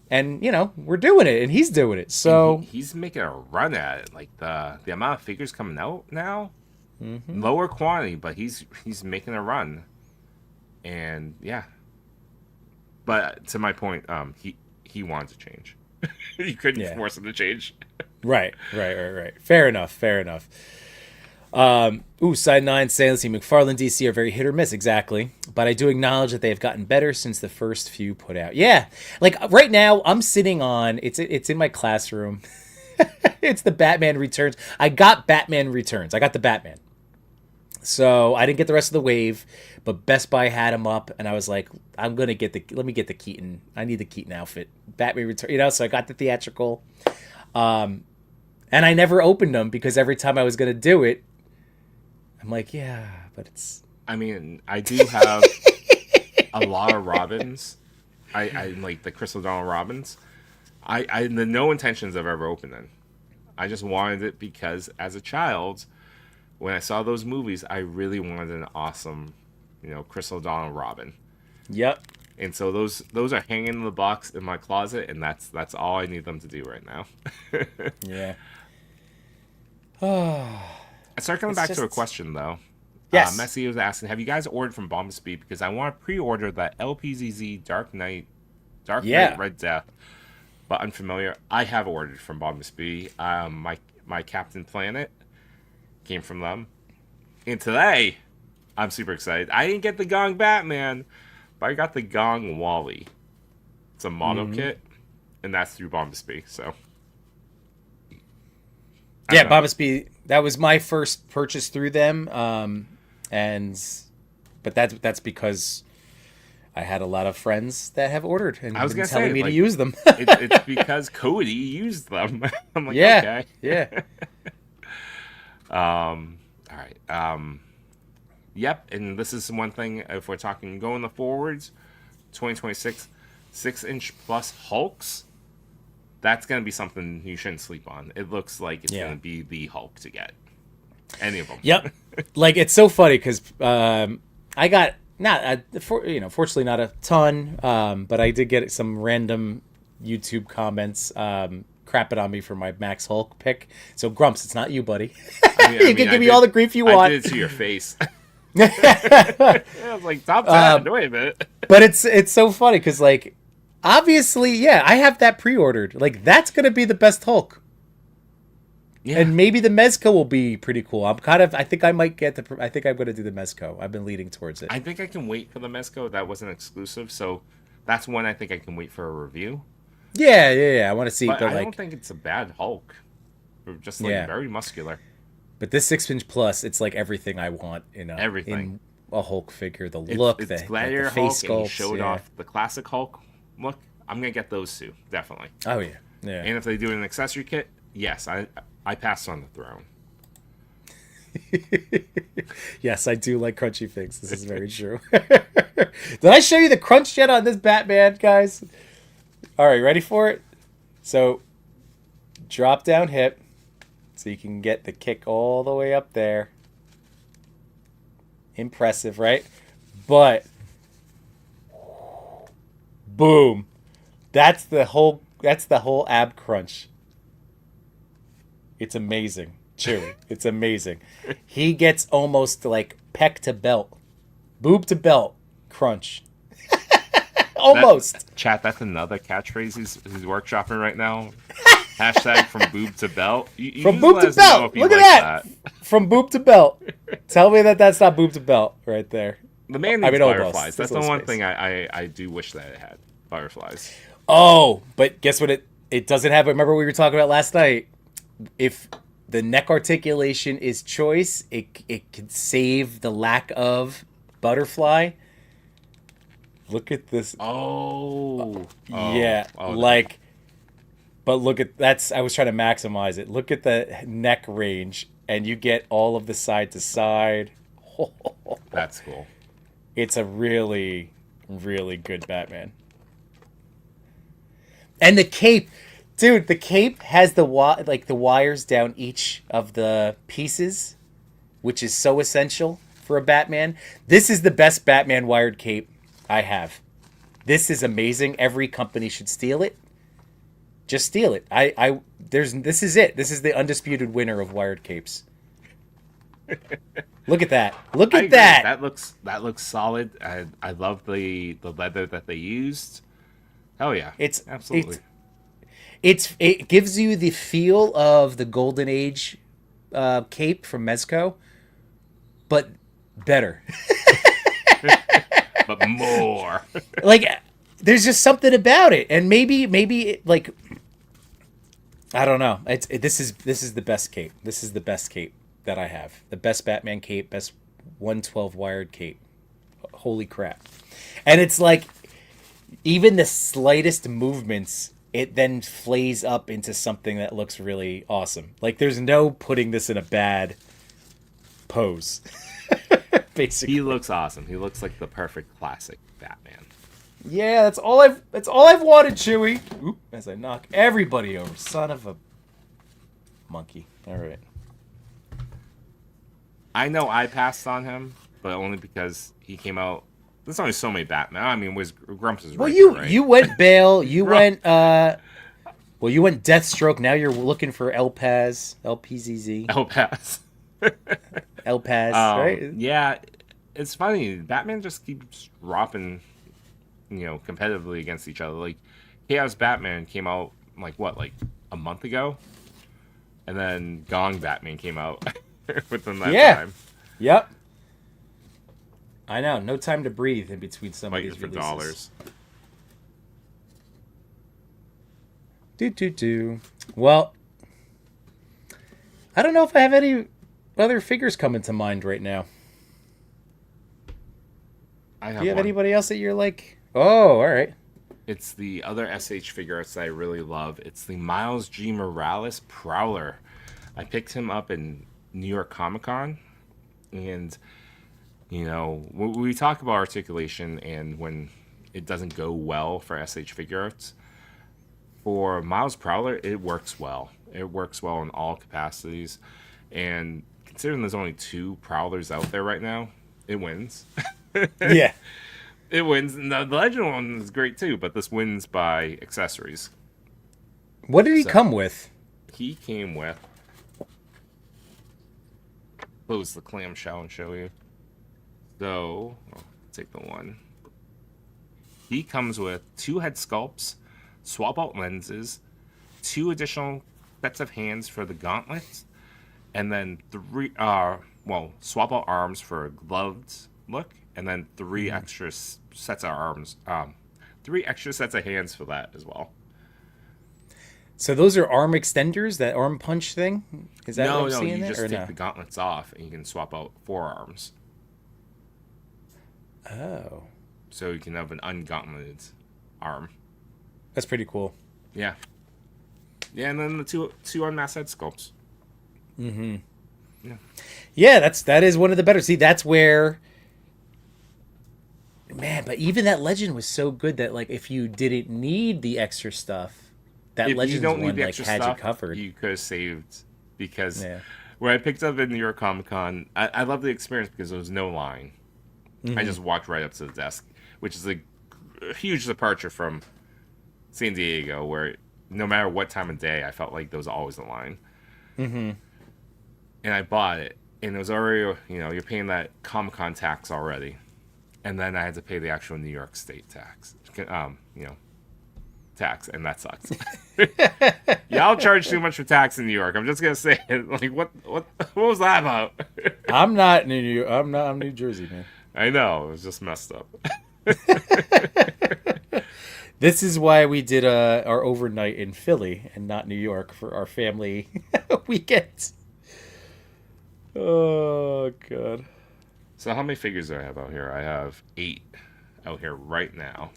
[SPEAKER 3] And we're doing it, and he's doing it. So
[SPEAKER 4] he's making a run at it. Like the amount of figures coming out now, lower quantity, but he's making a run. And yeah, but to my point, he wanted to change. You couldn't force him to change. Right.
[SPEAKER 3] Fair enough. Side 9 saying, let's see, McFarlane DC are very hit or miss, exactly. But I do acknowledge that they have gotten better since the first few put out. Yeah, like right now, I'm sitting on, it's in my classroom. It's the Batman Returns. I got Batman Returns. I got the Batman. So I didn't get the rest of the wave, but Best Buy had them up, and I was like, let me get the Keaton. I need the Keaton outfit. Batman Returns, so I got the theatrical. And I never opened them because every time I was going to do it, I'm like, yeah, but it's...
[SPEAKER 4] I mean, I do have a lot of Robins. I like the Crystal Dawn Robins. I had no intentions of ever opening. I just wanted it because as a child, when I saw those movies, I really wanted an awesome, Crystal Dawn Robin.
[SPEAKER 3] Yep.
[SPEAKER 4] And so those are hanging in the box in my closet, and that's all I need them to do right now.
[SPEAKER 3] Yeah.
[SPEAKER 4] I start coming back to a question, though.
[SPEAKER 3] Yes.
[SPEAKER 4] Messi was asking, have you guys ordered from Bomb Speed? Because I want to pre-order that LPZZ Dark Knight Red Death, but unfamiliar. I have ordered from Bomb Speed. My Captain Planet came from them. And today, I'm super excited. I didn't get the Gong Batman, but I got the Gong Wally. It's a mono kit, and that's through Bomb Speed, so...
[SPEAKER 3] Yeah, Bombasby, that was my first purchase through them, but that's because I had a lot of friends that have ordered and been telling me to use them.
[SPEAKER 4] It's because Cody used them. I'm like, okay.
[SPEAKER 3] Yeah.
[SPEAKER 4] All right. Yep, and this is one thing, if we're talking going the forwards, 2026, 6-inch plus Hulks. That's going to be something you shouldn't sleep on. It looks like it's going to be the Hulk to get. Any of them.
[SPEAKER 3] Yep. Like, it's so funny because I got, fortunately not a ton, but I did get some random YouTube comments crapping on me for my Max Hulk pick. So, Grumps, it's not you, buddy. You can give me all the grief you want.
[SPEAKER 4] I did it to your face. I was like, top 10. Wait a minute.
[SPEAKER 3] But it's so funny because, like, obviously, I have that pre-ordered. Like, that's going to be the best Hulk. Yeah. And maybe the Mezco will be pretty cool. I think I might get I think I'm going to do the Mezco. I've been leading towards it.
[SPEAKER 4] I think I can wait for the Mezco. That wasn't exclusive, so that's one I think I can wait for a review.
[SPEAKER 3] Yeah. I want to see.
[SPEAKER 4] But I don't think it's a bad Hulk. Just very muscular.
[SPEAKER 3] But this 6-inch plus, it's like everything I want in a Hulk figure. The look,
[SPEAKER 4] it's
[SPEAKER 3] the
[SPEAKER 4] Gladiator
[SPEAKER 3] face
[SPEAKER 4] Hulk,
[SPEAKER 3] sculpts.
[SPEAKER 4] and he showed off the classic Hulk look. I'm gonna get those two, definitely.
[SPEAKER 3] Oh yeah.
[SPEAKER 4] And if they do an accessory kit, yes, I passed on the throne.
[SPEAKER 3] Yes, I do like crunchy figs. This is very true. Did I show you the crunch yet on this Batman, guys? All right, ready for it? So, drop down hip, so you can get the kick all the way up there. Impressive, right? But, boom. That's the whole ab crunch. It's amazing. Chewy. It's amazing. He gets almost like pec to belt. Boob to belt crunch. Almost.
[SPEAKER 4] That's another catchphrase he's workshopping right now. Hashtag from boob to belt.
[SPEAKER 3] From boob to belt. Look at that. From boob to belt. Tell me that that's not boob to belt right there.
[SPEAKER 4] The man
[SPEAKER 3] I
[SPEAKER 4] needs
[SPEAKER 3] mean, almost.
[SPEAKER 4] butterflies. That's
[SPEAKER 3] There's a
[SPEAKER 4] the
[SPEAKER 3] little
[SPEAKER 4] one
[SPEAKER 3] space.
[SPEAKER 4] thing I do wish that it had. Butterflies.
[SPEAKER 3] Oh, but guess what? It doesn't have. Remember what we were talking about last night. If the neck articulation is choice, it could save the lack of butterfly. Look at this. Yeah, like. But look at that's. I was trying to maximize it. Look at the neck range, and you get all of the side to side.
[SPEAKER 4] That's cool.
[SPEAKER 3] It's a really, really good Batman. And the cape, dude. The cape has the wires down each of the pieces, which is so essential for a Batman. This is the best Batman wired cape I have. This is amazing. Every company should steal it. Just steal it. This is it. This is the undisputed winner of wired capes. Look at that. Look
[SPEAKER 4] I
[SPEAKER 3] at
[SPEAKER 4] agree.
[SPEAKER 3] that.
[SPEAKER 4] That looks solid. I love the leather that they used. Hell yeah. Absolutely.
[SPEAKER 3] It gives you the feel of the Golden Age cape from Mezco, but better.
[SPEAKER 4] But more.
[SPEAKER 3] Like, there's just something about it, and maybe it, like, I don't know. This is the best cape. This is the best cape that I have. The best Batman cape, best 112 wired cape. Holy crap! And it's like, even the slightest movements, it then flays up into something that looks really awesome. Like, there's no putting this in a bad pose. Basically,
[SPEAKER 4] He looks awesome. He looks like the perfect classic Batman.
[SPEAKER 3] yeah, that's all I've wanted, Chewie. Oop, as I knock everybody over, son of a monkey. All right.
[SPEAKER 4] I know I passed on him, but only because he came out. There's only so many Batman. I mean, Grumps is
[SPEAKER 3] Well,
[SPEAKER 4] right. Right?
[SPEAKER 3] you went Bale. You went you went Deathstroke. Now you're looking for El Paz, LPZZ,
[SPEAKER 4] El Pass.
[SPEAKER 3] El Paz, right?
[SPEAKER 4] Yeah, it's funny. Batman just keeps dropping, competitively against each other. Like, Chaos Batman came out like a month ago, and then Gong Batman came out within that time.
[SPEAKER 3] Yep. I know. No time to breathe in between some
[SPEAKER 4] Fighting
[SPEAKER 3] of these
[SPEAKER 4] for
[SPEAKER 3] releases.
[SPEAKER 4] dollars.
[SPEAKER 3] Do. Well, I don't know if I have any other figures coming to mind right now.
[SPEAKER 4] I have
[SPEAKER 3] Do you have
[SPEAKER 4] one.
[SPEAKER 3] anybody else that you're like, oh, all right.
[SPEAKER 4] It's the other SH figure arts that I really love. It's the Miles G. Morales Prowler. I picked him up in New York Comic Con, and when we talk about articulation and when it doesn't go well for SH figure arts, for Miles Prowler, it works well. It works well in all capacities, and considering there's only 2 Prowlers out there right now, it wins.
[SPEAKER 3] Yeah.
[SPEAKER 4] It wins. And the Legend one is great too, but this wins by accessories.
[SPEAKER 3] What did he come with?
[SPEAKER 4] He came with. Close the clamshell and show you. So, I'll take the one. He comes with 2 head sculpts, swap out lenses, 2 additional sets of hands for the gauntlets, and then 3 swap out arms for a gloved look, and then 3 extra sets of arms, 3 extra sets of hands for that as well.
[SPEAKER 3] So those are arm extenders, that arm punch thing? Is that what I'm seeing
[SPEAKER 4] you
[SPEAKER 3] there?
[SPEAKER 4] just
[SPEAKER 3] Or
[SPEAKER 4] take
[SPEAKER 3] no?
[SPEAKER 4] the gauntlets off and you can swap out 4 arms.
[SPEAKER 3] Oh.
[SPEAKER 4] So you can have an ungauntleted arm.
[SPEAKER 3] That's pretty cool.
[SPEAKER 4] Yeah. Yeah, and then the two unmasked head sculpts.
[SPEAKER 3] Yeah, that is one of the better. See, that's where, man, but even that Legend was so good that, like, if you didn't need the extra stuff, that
[SPEAKER 4] If you
[SPEAKER 3] Legends
[SPEAKER 4] don't
[SPEAKER 3] one
[SPEAKER 4] need the
[SPEAKER 3] like
[SPEAKER 4] extra
[SPEAKER 3] had
[SPEAKER 4] stuff,
[SPEAKER 3] you covered.
[SPEAKER 4] you could have saved, because
[SPEAKER 3] Yeah.
[SPEAKER 4] when I picked up in New York Comic Con, I love the experience because there was no line. I just walked right up to the desk, which is a huge departure from San Diego, where no matter what time of day, I felt like there was always a line. And I bought it, and it was already, you're paying that Comic Con tax already, and then I had to pay the actual New York State tax. tax, and that sucks. Y'all charge too much for tax in New York. I'm just gonna say it. Like, what was that about?
[SPEAKER 3] I'm not New York. I'm New Jersey, man.
[SPEAKER 4] I know, it was just messed up.
[SPEAKER 3] This is why we did our overnight in Philly and not New York for our family weekend. Oh, God.
[SPEAKER 4] So how many figures do I have out here? I have 8 out here right now.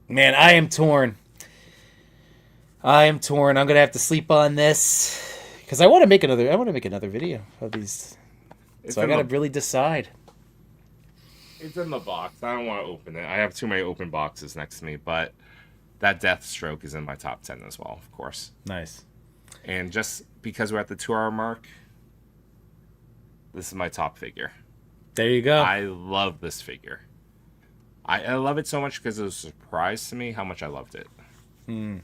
[SPEAKER 3] Man, I am torn. I'm gonna have to sleep on this because I want to make another video of these.
[SPEAKER 4] It's
[SPEAKER 3] So I gotta really decide.
[SPEAKER 4] It's in the box. I don't want to open it. I have too many open boxes next to me, but that Deathstroke is in my top 10 as well, of course.
[SPEAKER 3] Nice.
[SPEAKER 4] And just because we're at the 2-hour mark, this is my top figure.
[SPEAKER 3] There you go.
[SPEAKER 4] I love this figure. I love it so much because it was a surprise to me how much I loved it. Full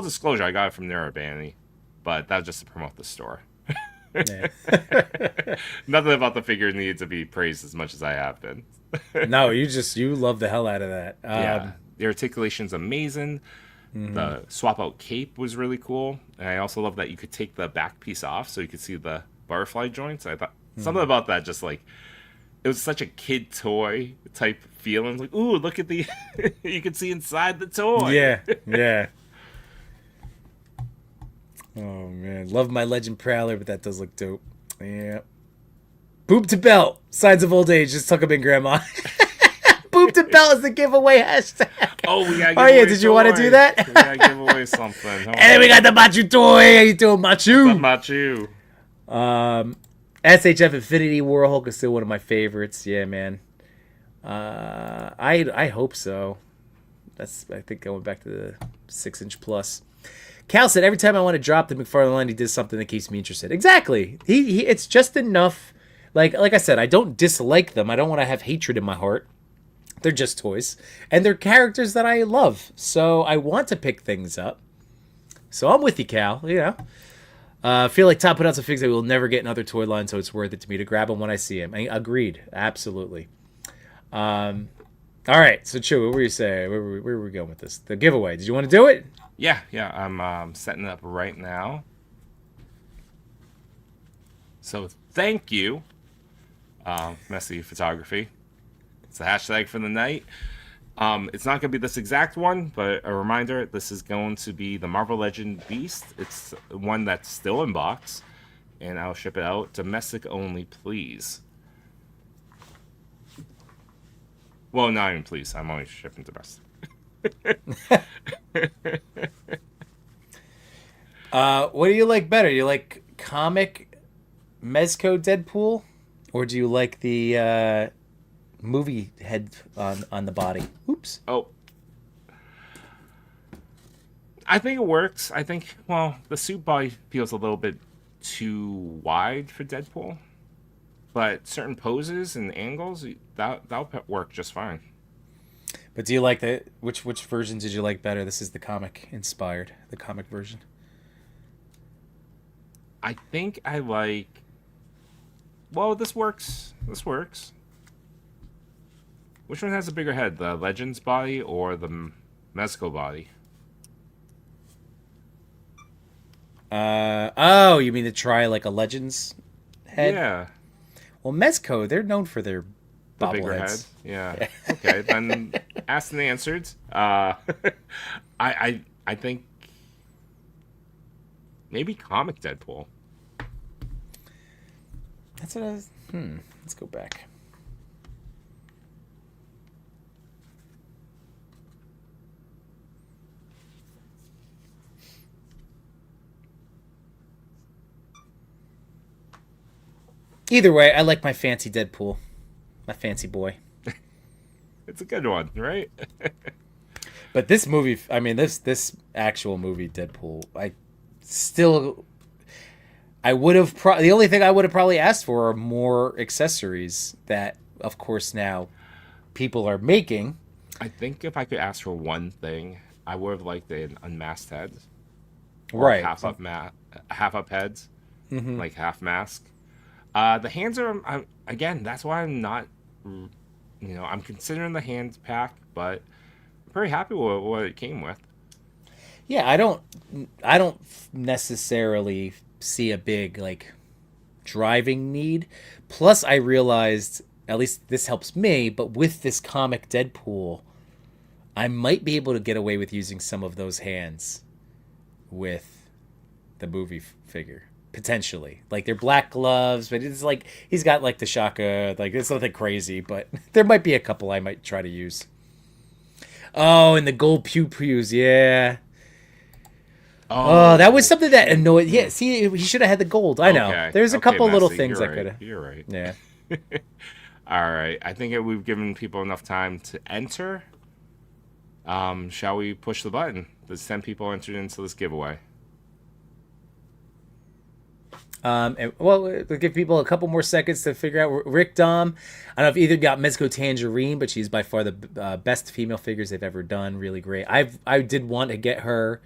[SPEAKER 4] disclosure, I got it from Narrabani, but that was just to promote the store.
[SPEAKER 3] Yeah.
[SPEAKER 4] Nothing about the figure needs to be praised as much as I have been.
[SPEAKER 3] No, you love the hell out of that.
[SPEAKER 4] Yeah, the articulation's amazing. The swap out cape was really cool, and I also love that you could take the back piece off so you could see the butterfly joints. I thought something about that, just like it was such a kid toy type feeling. Like, ooh, look at the you can see inside the toy.
[SPEAKER 3] Yeah. Oh man, love my Legend Prowler, but that does look dope. Yeah. Boob to belt. Signs of old age. Just tuck them in, Grandma. Boob to belt is the giveaway hashtag.
[SPEAKER 4] Oh, we gotta give
[SPEAKER 3] away
[SPEAKER 4] did you want to
[SPEAKER 3] do that?
[SPEAKER 4] We gotta give away something.
[SPEAKER 3] And then we got the Machu toy. How you doing, Machu?
[SPEAKER 4] Machu.
[SPEAKER 3] SHF Infinity War Hulk is still one of my favorites. Yeah, man. I hope so. That's, I think, going back to the 6-inch plus. Cal said, every time I want to drop the McFarlane line, he does something that keeps me interested. Exactly. He it's just enough. Like I said, I don't dislike them. I don't want to have hatred in my heart. They're just toys. And they're characters that I love. So I want to pick things up. So I'm with you, Cal. You know. I feel like Top put out some things that we will never get in other toy lines, so it's worth it to me to grab them when I see them. Agreed. Absolutely. All right. So, Chew, what were you saying? Where were we going with this? The giveaway. Did you want to do it?
[SPEAKER 4] Yeah. I'm setting it up right now. So thank you, Messy Photography. It's the hashtag for the night. It's not going to be this exact one, but a reminder, this is going to be the Marvel Legend Beast. It's one that's still in box, and I'll ship it out. Domestic only, please. Well, not even please. I'm only shipping domestic.
[SPEAKER 3] What do you like better? You like comic Mezco Deadpool, or do you like the movie head on the body? Oops.
[SPEAKER 4] Oh. I think it works. I think, well, the suit body feels a little bit too wide for Deadpool. But certain poses and angles, that'll work just fine.
[SPEAKER 3] But do you like the which versions did you like better? This is the comic inspired, the comic version.
[SPEAKER 4] I think I like. Well, this works. This works. Which one has a bigger head, the Legends body or the Mezco body?
[SPEAKER 3] Oh, you mean to try like a Legends head?
[SPEAKER 4] Yeah.
[SPEAKER 3] Well, Mezco, they're known for their
[SPEAKER 4] The bigger head.
[SPEAKER 3] bobbleheads.
[SPEAKER 4] Yeah. Okay, then asked and answered. I think maybe comic Deadpool.
[SPEAKER 3] That's what I was. Let's go back. Either way, I like my fancy Deadpool. My fancy boy.
[SPEAKER 4] It's a good one, right?
[SPEAKER 3] But this movie, I mean, this actual movie, Deadpool, I would have the only thing I would have probably asked for are more accessories that, of course, now people are making.
[SPEAKER 4] I think if I could ask for one thing, I would have liked an unmasked head.
[SPEAKER 3] Right.
[SPEAKER 4] Half up heads, like half mask. The hands are, again, that's why I'm not, I'm considering the hands pack, but I'm pretty happy with what it came with.
[SPEAKER 3] Yeah, I don't necessarily see a big like driving need. Plus, I realized, at least this helps me, but with this comic Deadpool, I might be able to get away with using some of those hands with the movie figure. Potentially. Like, they're black gloves, but it's like he's got like the shaka, like it's nothing crazy, but there might be a couple I might try to use. Oh, and the gold pew-pews, yeah. Oh, that was something that annoyed. Yeah, see, he should have had the gold. I know.
[SPEAKER 4] Okay.
[SPEAKER 3] There's a
[SPEAKER 4] Okay,
[SPEAKER 3] couple little
[SPEAKER 4] Messi,
[SPEAKER 3] things
[SPEAKER 4] you're
[SPEAKER 3] I could have.
[SPEAKER 4] right. You're right.
[SPEAKER 3] Yeah.
[SPEAKER 4] All right. I think we've given people enough time to enter. Shall we push the button? There's 10 people entered into this giveaway.
[SPEAKER 3] We'll give people a couple more seconds to figure out. Rick Dom, I don't know if either got Mezco Tangerine, but she's by far the best female figures they've ever done. Really great. I did want to get her,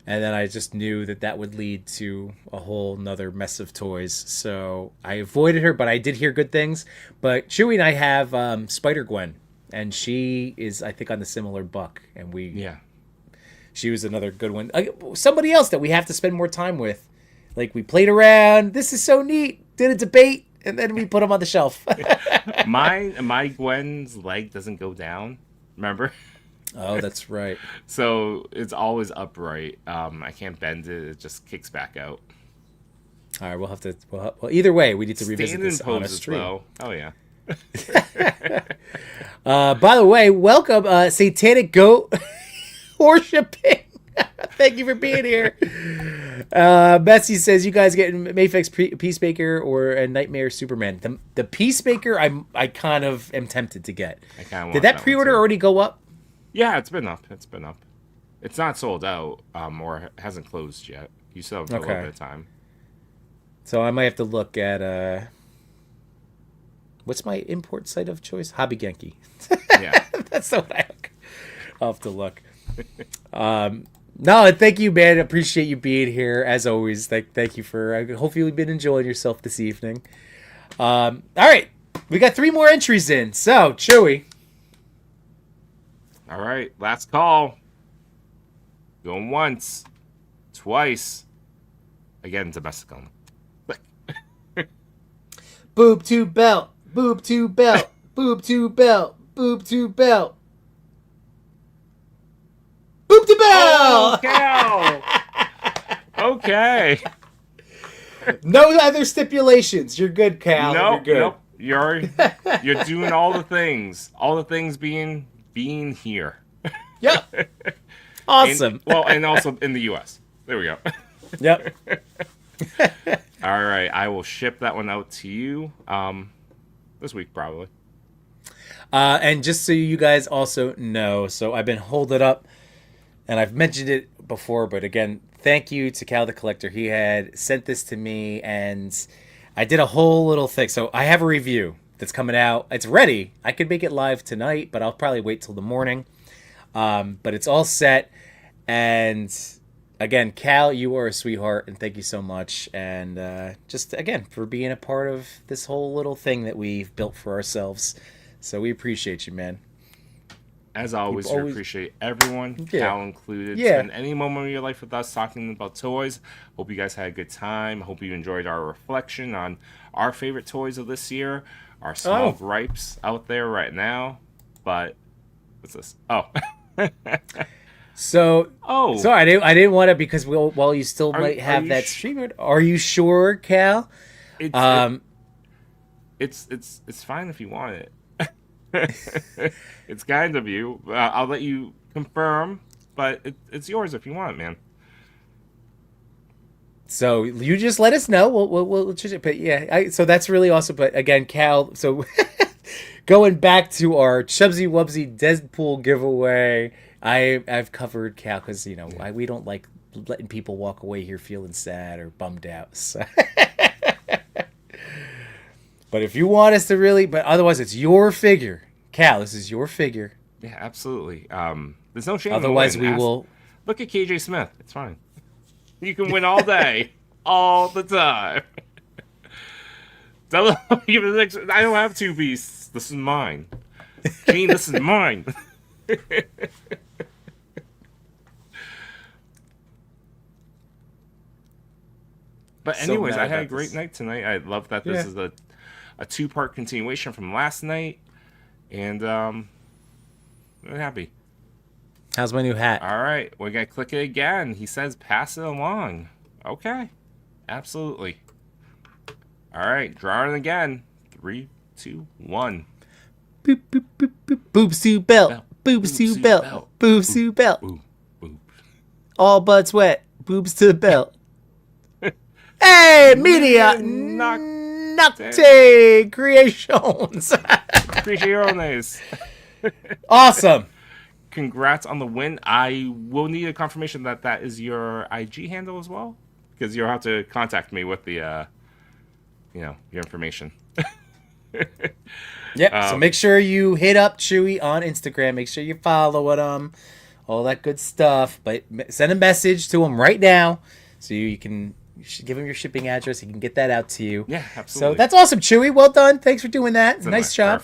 [SPEAKER 3] and then I just knew that would lead to a whole nother mess of toys. So I avoided her, but I did hear good things. But Chewy and I have Spider-Gwen, and she is, I think, on the similar buck. And she was another good one. Somebody else that we have to spend more time with. Like, we played around. This is so neat. Did a debate, and then we put them on the shelf.
[SPEAKER 4] my Gwen's leg doesn't go down. Remember?
[SPEAKER 3] Oh, that's right.
[SPEAKER 4] So it's always upright. I can't bend it. It just kicks back out.
[SPEAKER 3] All right, we'll have to. Well, either way, we need to revisit
[SPEAKER 4] Standing
[SPEAKER 3] this on a
[SPEAKER 4] poses,
[SPEAKER 3] stream.
[SPEAKER 4] though. Oh yeah.
[SPEAKER 3] By the way, welcome, Satanic Goat Worshipping. Thank you for being here. Betsy says, you guys getting Mayfix Peacemaker or a Nightmare Superman? The Peacemaker, I kind of am tempted to get.
[SPEAKER 4] I kind of
[SPEAKER 3] Did that pre-order already go up?
[SPEAKER 4] Yeah, it's been up. It's not sold out, or hasn't closed yet. You still have a little bit of time.
[SPEAKER 3] So I might have to look at what's my import site of choice? Hobby Genki.
[SPEAKER 4] Yeah,
[SPEAKER 3] that's the one I'll have to look. No, thank you, man. Appreciate you being here as always. Thank you for. Hopefully, you've been enjoying yourself this evening. All right, we got 3 more entries in. So, Chewy.
[SPEAKER 4] All right, last call. Going once, twice. Again, domestic only.
[SPEAKER 3] Boob to belt, boob to belt, boob to belt, boob to belt. Boob to belt!
[SPEAKER 4] Oh, cow. Okay.
[SPEAKER 3] No other stipulations. You're good, Cal.
[SPEAKER 4] Nope,
[SPEAKER 3] You're good.
[SPEAKER 4] nope. You're doing all the things. All the things being here.
[SPEAKER 3] Yep. Awesome.
[SPEAKER 4] And also in the U.S. There we go.
[SPEAKER 3] Yep.
[SPEAKER 4] All right, I will ship that one out to you this week probably.
[SPEAKER 3] And just so you guys also know, so I've been holding up, and I've mentioned it before, but again, thank you to Cal the Collector. He had sent this to me, and I did a whole little thing. So I have a review that's coming out. It's ready. I could make it live tonight, but I'll probably wait till the morning. But it's all set, and again, Cal, you are a sweetheart, and thank you so much. And just, again, for being a part of this whole little thing that we've built for ourselves. So we appreciate you, man.
[SPEAKER 4] As always, we appreciate everyone, Cal included.
[SPEAKER 3] Yeah.
[SPEAKER 4] Spend any moment of your life with us talking about toys. Hope you guys had a good time. Hope you enjoyed our reflection on our favorite toys of this year. Our small gripes out there right now. But, what's this? Oh.
[SPEAKER 3] So I didn't want to, because while you still might have that streamer. Are you sure, Cal?
[SPEAKER 4] It's fine if you want it. It's kind of you. I'll let you confirm, but it's yours if you want it, man.
[SPEAKER 3] So you just let us know. We'll choose it. But yeah, so that's really awesome. But again, Cal, so going back to our Chubsy Wubsy Deadpool giveaway, I've covered Cal because we don't like letting people walk away here feeling sad or bummed out. So. But if you want us to really, but otherwise it's your figure, Cal. This is your figure.
[SPEAKER 4] Yeah, absolutely. There's no shame.
[SPEAKER 3] Otherwise, we will
[SPEAKER 4] look at KJ Smith. It's fine. You can win all day, all the time. I don't have two beasts. This is mine. Gene, this is mine. But anyways, I had a great night tonight. I love that this is a two-part continuation from last night. And I'm happy.
[SPEAKER 3] How's my new hat?
[SPEAKER 4] All right, we're going to click it again. He says pass it along. Okay, absolutely. All right, drawing again. 3, 2, 1.
[SPEAKER 3] Boop, boop, boop, boop. Boobs to belt. Boobs to belt. Boobs to belt.
[SPEAKER 4] Boop, boop.
[SPEAKER 3] All butts wet. Boobs to the belt. Hey, media. Nocte Creations.
[SPEAKER 4] Creaciones.
[SPEAKER 3] Awesome.
[SPEAKER 4] Congrats on the win. I will need a confirmation that that is your IG handle as well, because you'll have to contact me with the, your information.
[SPEAKER 3] Yep. So make sure you hit up Chewy on Instagram. Make sure you follow him, all that good stuff. But send a message to him right now, so you can give him your shipping address. He can get that out to you.
[SPEAKER 4] Yeah, absolutely.
[SPEAKER 3] So that's awesome, Chewy. Well done. Thanks for doing that. Nice job.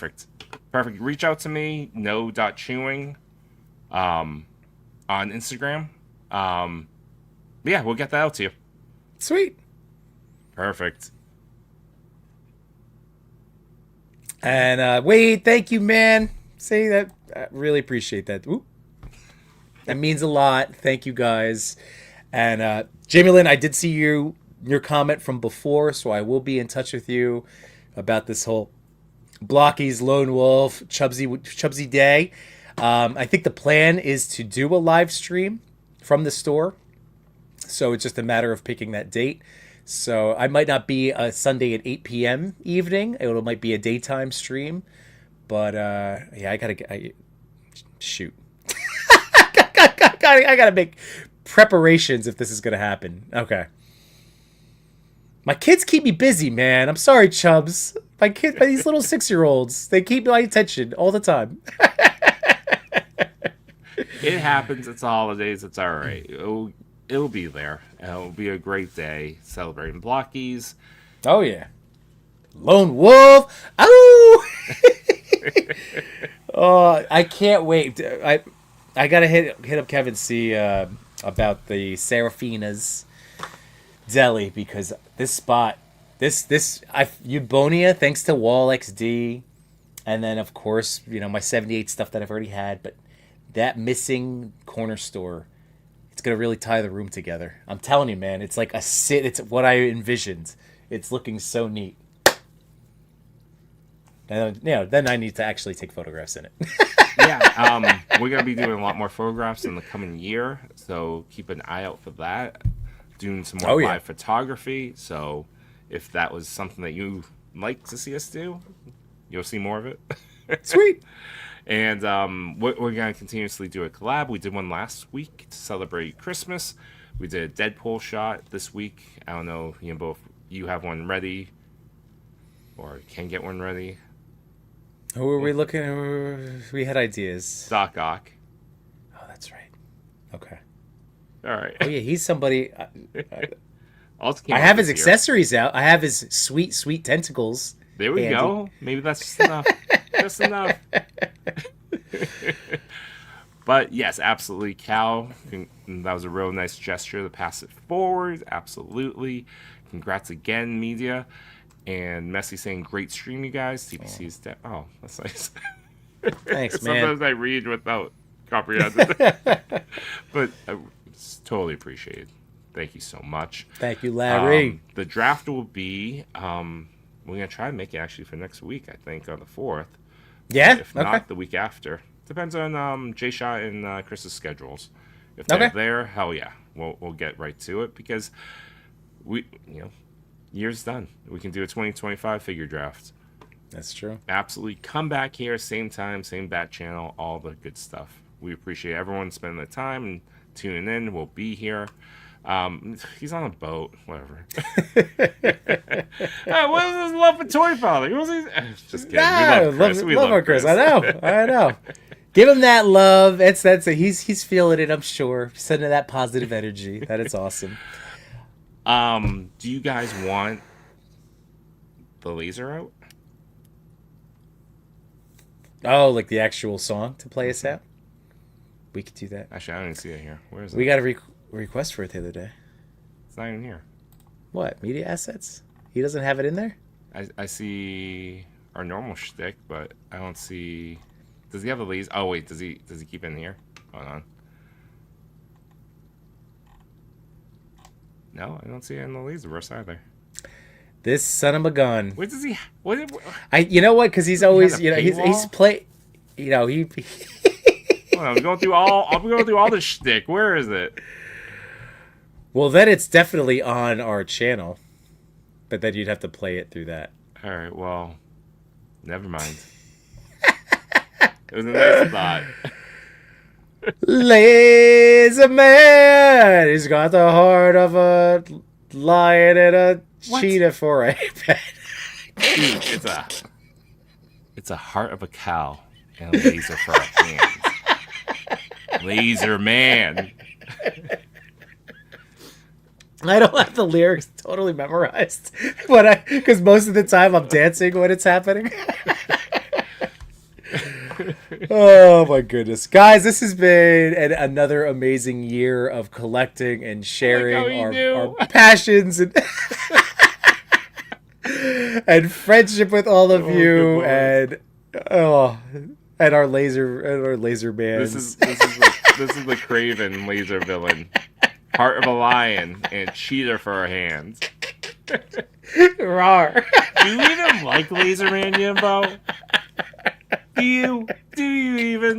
[SPEAKER 4] Perfect. Reach out to me, no.chewing, on Instagram. Yeah, we'll get that out to you.
[SPEAKER 3] Sweet.
[SPEAKER 4] Perfect.
[SPEAKER 3] And Wade, thank you, man. Say that. I really appreciate that. Ooh. That means a lot. Thank you, guys. And Jamie Lynn, I did see your comment from before, so I will be in touch with you about this whole Blockies, Lone Wolf, Chubsy Day. I think the plan is to do a live stream from the store, so it's just a matter of picking that date. So I might not be a Sunday at 8 p.m. evening. It might be a daytime stream. But, yeah, I gotta shoot. I gotta make preparations if this is gonna happen. Okay. My kids keep me busy, man. I'm sorry, Chubs. These little 6-year-olds, they keep my attention all the time.
[SPEAKER 4] It happens. It's the holidays. It's all right. It'll be there. It'll be a great day celebrating Blockies.
[SPEAKER 3] Oh, yeah. Lone Wolf. Oh! Oh, I can't wait. I got to hit up Kevin C about the Serafina's Deli, because this spot, Eubonia, thanks to Wall XD, and then, of course, my 78 stuff that I've already had, but that missing corner store, it's going to really tie the room together. I'm telling you, man, it's like it's what I envisioned. It's looking so neat. And, then I need to actually take photographs in it.
[SPEAKER 4] Yeah, we're going to be doing a lot more photographs in the coming year, so keep an eye out for that. Doing some more live photography, so if that was something that you like to see us do, you'll see more of it.
[SPEAKER 3] Sweet.
[SPEAKER 4] And we're going to continuously do a collab. We did one last week to celebrate Christmas. We did a Deadpool shot this week. I don't know, you have one ready, or can get one ready.
[SPEAKER 3] Who were we looking at? We had ideas.
[SPEAKER 4] Doc Ock.
[SPEAKER 3] Oh, that's right. Okay.
[SPEAKER 4] All right.
[SPEAKER 3] Oh, yeah, he's somebody.
[SPEAKER 4] I
[SPEAKER 3] have his accessories out. I have his sweet, sweet tentacles.
[SPEAKER 4] There we go. Maybe that's just enough. Just enough. But yes, absolutely, Cal. That was a real nice gesture to pass it forward. Absolutely. Congrats again, media. And Messi saying, great stream, you guys. TPC is dead. Oh, that's nice.
[SPEAKER 3] Thanks, man.
[SPEAKER 4] Sometimes I read without comprehending. But it's totally appreciated. Thank you so much.
[SPEAKER 3] Thank you, Larry.
[SPEAKER 4] The draft will be, we're going to try to make it actually for next week, I think, on the 4th.
[SPEAKER 3] Yeah?
[SPEAKER 4] If not, the week after. Depends on Jay-Shot and Chris's schedules. If they're there, hell yeah. We'll get right to it, because year's done. We can do a 2025 figure draft.
[SPEAKER 3] That's true. Absolutely.
[SPEAKER 4] Come back here, same time, same bat channel, all the good stuff. We appreciate everyone spending the time and tuning in. We'll be here. He's on a boat, whatever. What is this love for Toy Father? Just kidding.
[SPEAKER 3] No, we love our Chris. I know. Give him that love. That's it. He's feeling it, I'm sure. Sending that positive energy. That is awesome.
[SPEAKER 4] Do you guys want the laser out.
[SPEAKER 3] Oh, like the actual song to play us out? We could do that.
[SPEAKER 4] Actually, I don't even see it here. Where is it?
[SPEAKER 3] We got a request for it the other day.
[SPEAKER 4] It's not even here.
[SPEAKER 3] What? Media assets? He doesn't have it in there?
[SPEAKER 4] I see our normal shtick, but I don't see. Does he have the laser? Oh wait, does he keep it in here? Hold on. No, I don't see it in the laserverse either.
[SPEAKER 3] This son of a gun.
[SPEAKER 4] Where does he? What?
[SPEAKER 3] You know what? Because he's always,
[SPEAKER 4] He had a
[SPEAKER 3] he's
[SPEAKER 4] paywall?
[SPEAKER 3] play. You know, he.
[SPEAKER 4] Hold on, I'm going through all the shtick. Where is it?
[SPEAKER 3] Well, then it's definitely on our channel, but then you'd have to play it through that.
[SPEAKER 4] All right, well, never mind. It was a nice thought.
[SPEAKER 3] Laser man, he's got the heart of a lion and a cheetah for a pet.
[SPEAKER 4] Dude, it's a heart of a cow and a laser for a hand. Laser man.
[SPEAKER 3] I don't have the lyrics totally memorized, because most of the time I'm dancing when it's happening. Oh my goodness, guys! This has been another amazing year of collecting and sharing our passions and and friendship with all of you, and our laser bands.
[SPEAKER 4] This is the Craven laser villain. Heart of a lion and cheetah for our hands.
[SPEAKER 3] Rawr.
[SPEAKER 4] Do you even like Laser Man, Yimbo? Do you even?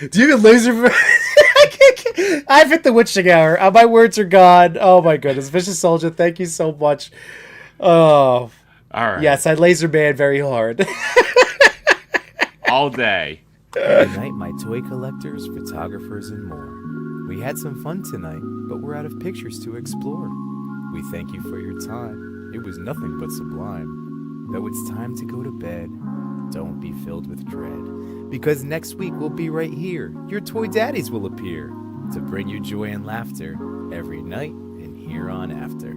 [SPEAKER 3] Do you even laser? I've hit the witching hour. My words are gone. Oh my goodness, Vicious Soldier, thank you so much. Oh,
[SPEAKER 4] All right.
[SPEAKER 3] yes, I laser band very hard.
[SPEAKER 4] All day.
[SPEAKER 5] Good night, my toy collectors, photographers, and more. We had some fun tonight, but we're out of pictures to explore. We thank you for your time. It was nothing but sublime. Though it's time to go to bed, don't be filled with dread, because next week we'll be right here. Your Toy Daddies will appear to bring you joy and laughter every night and here on after.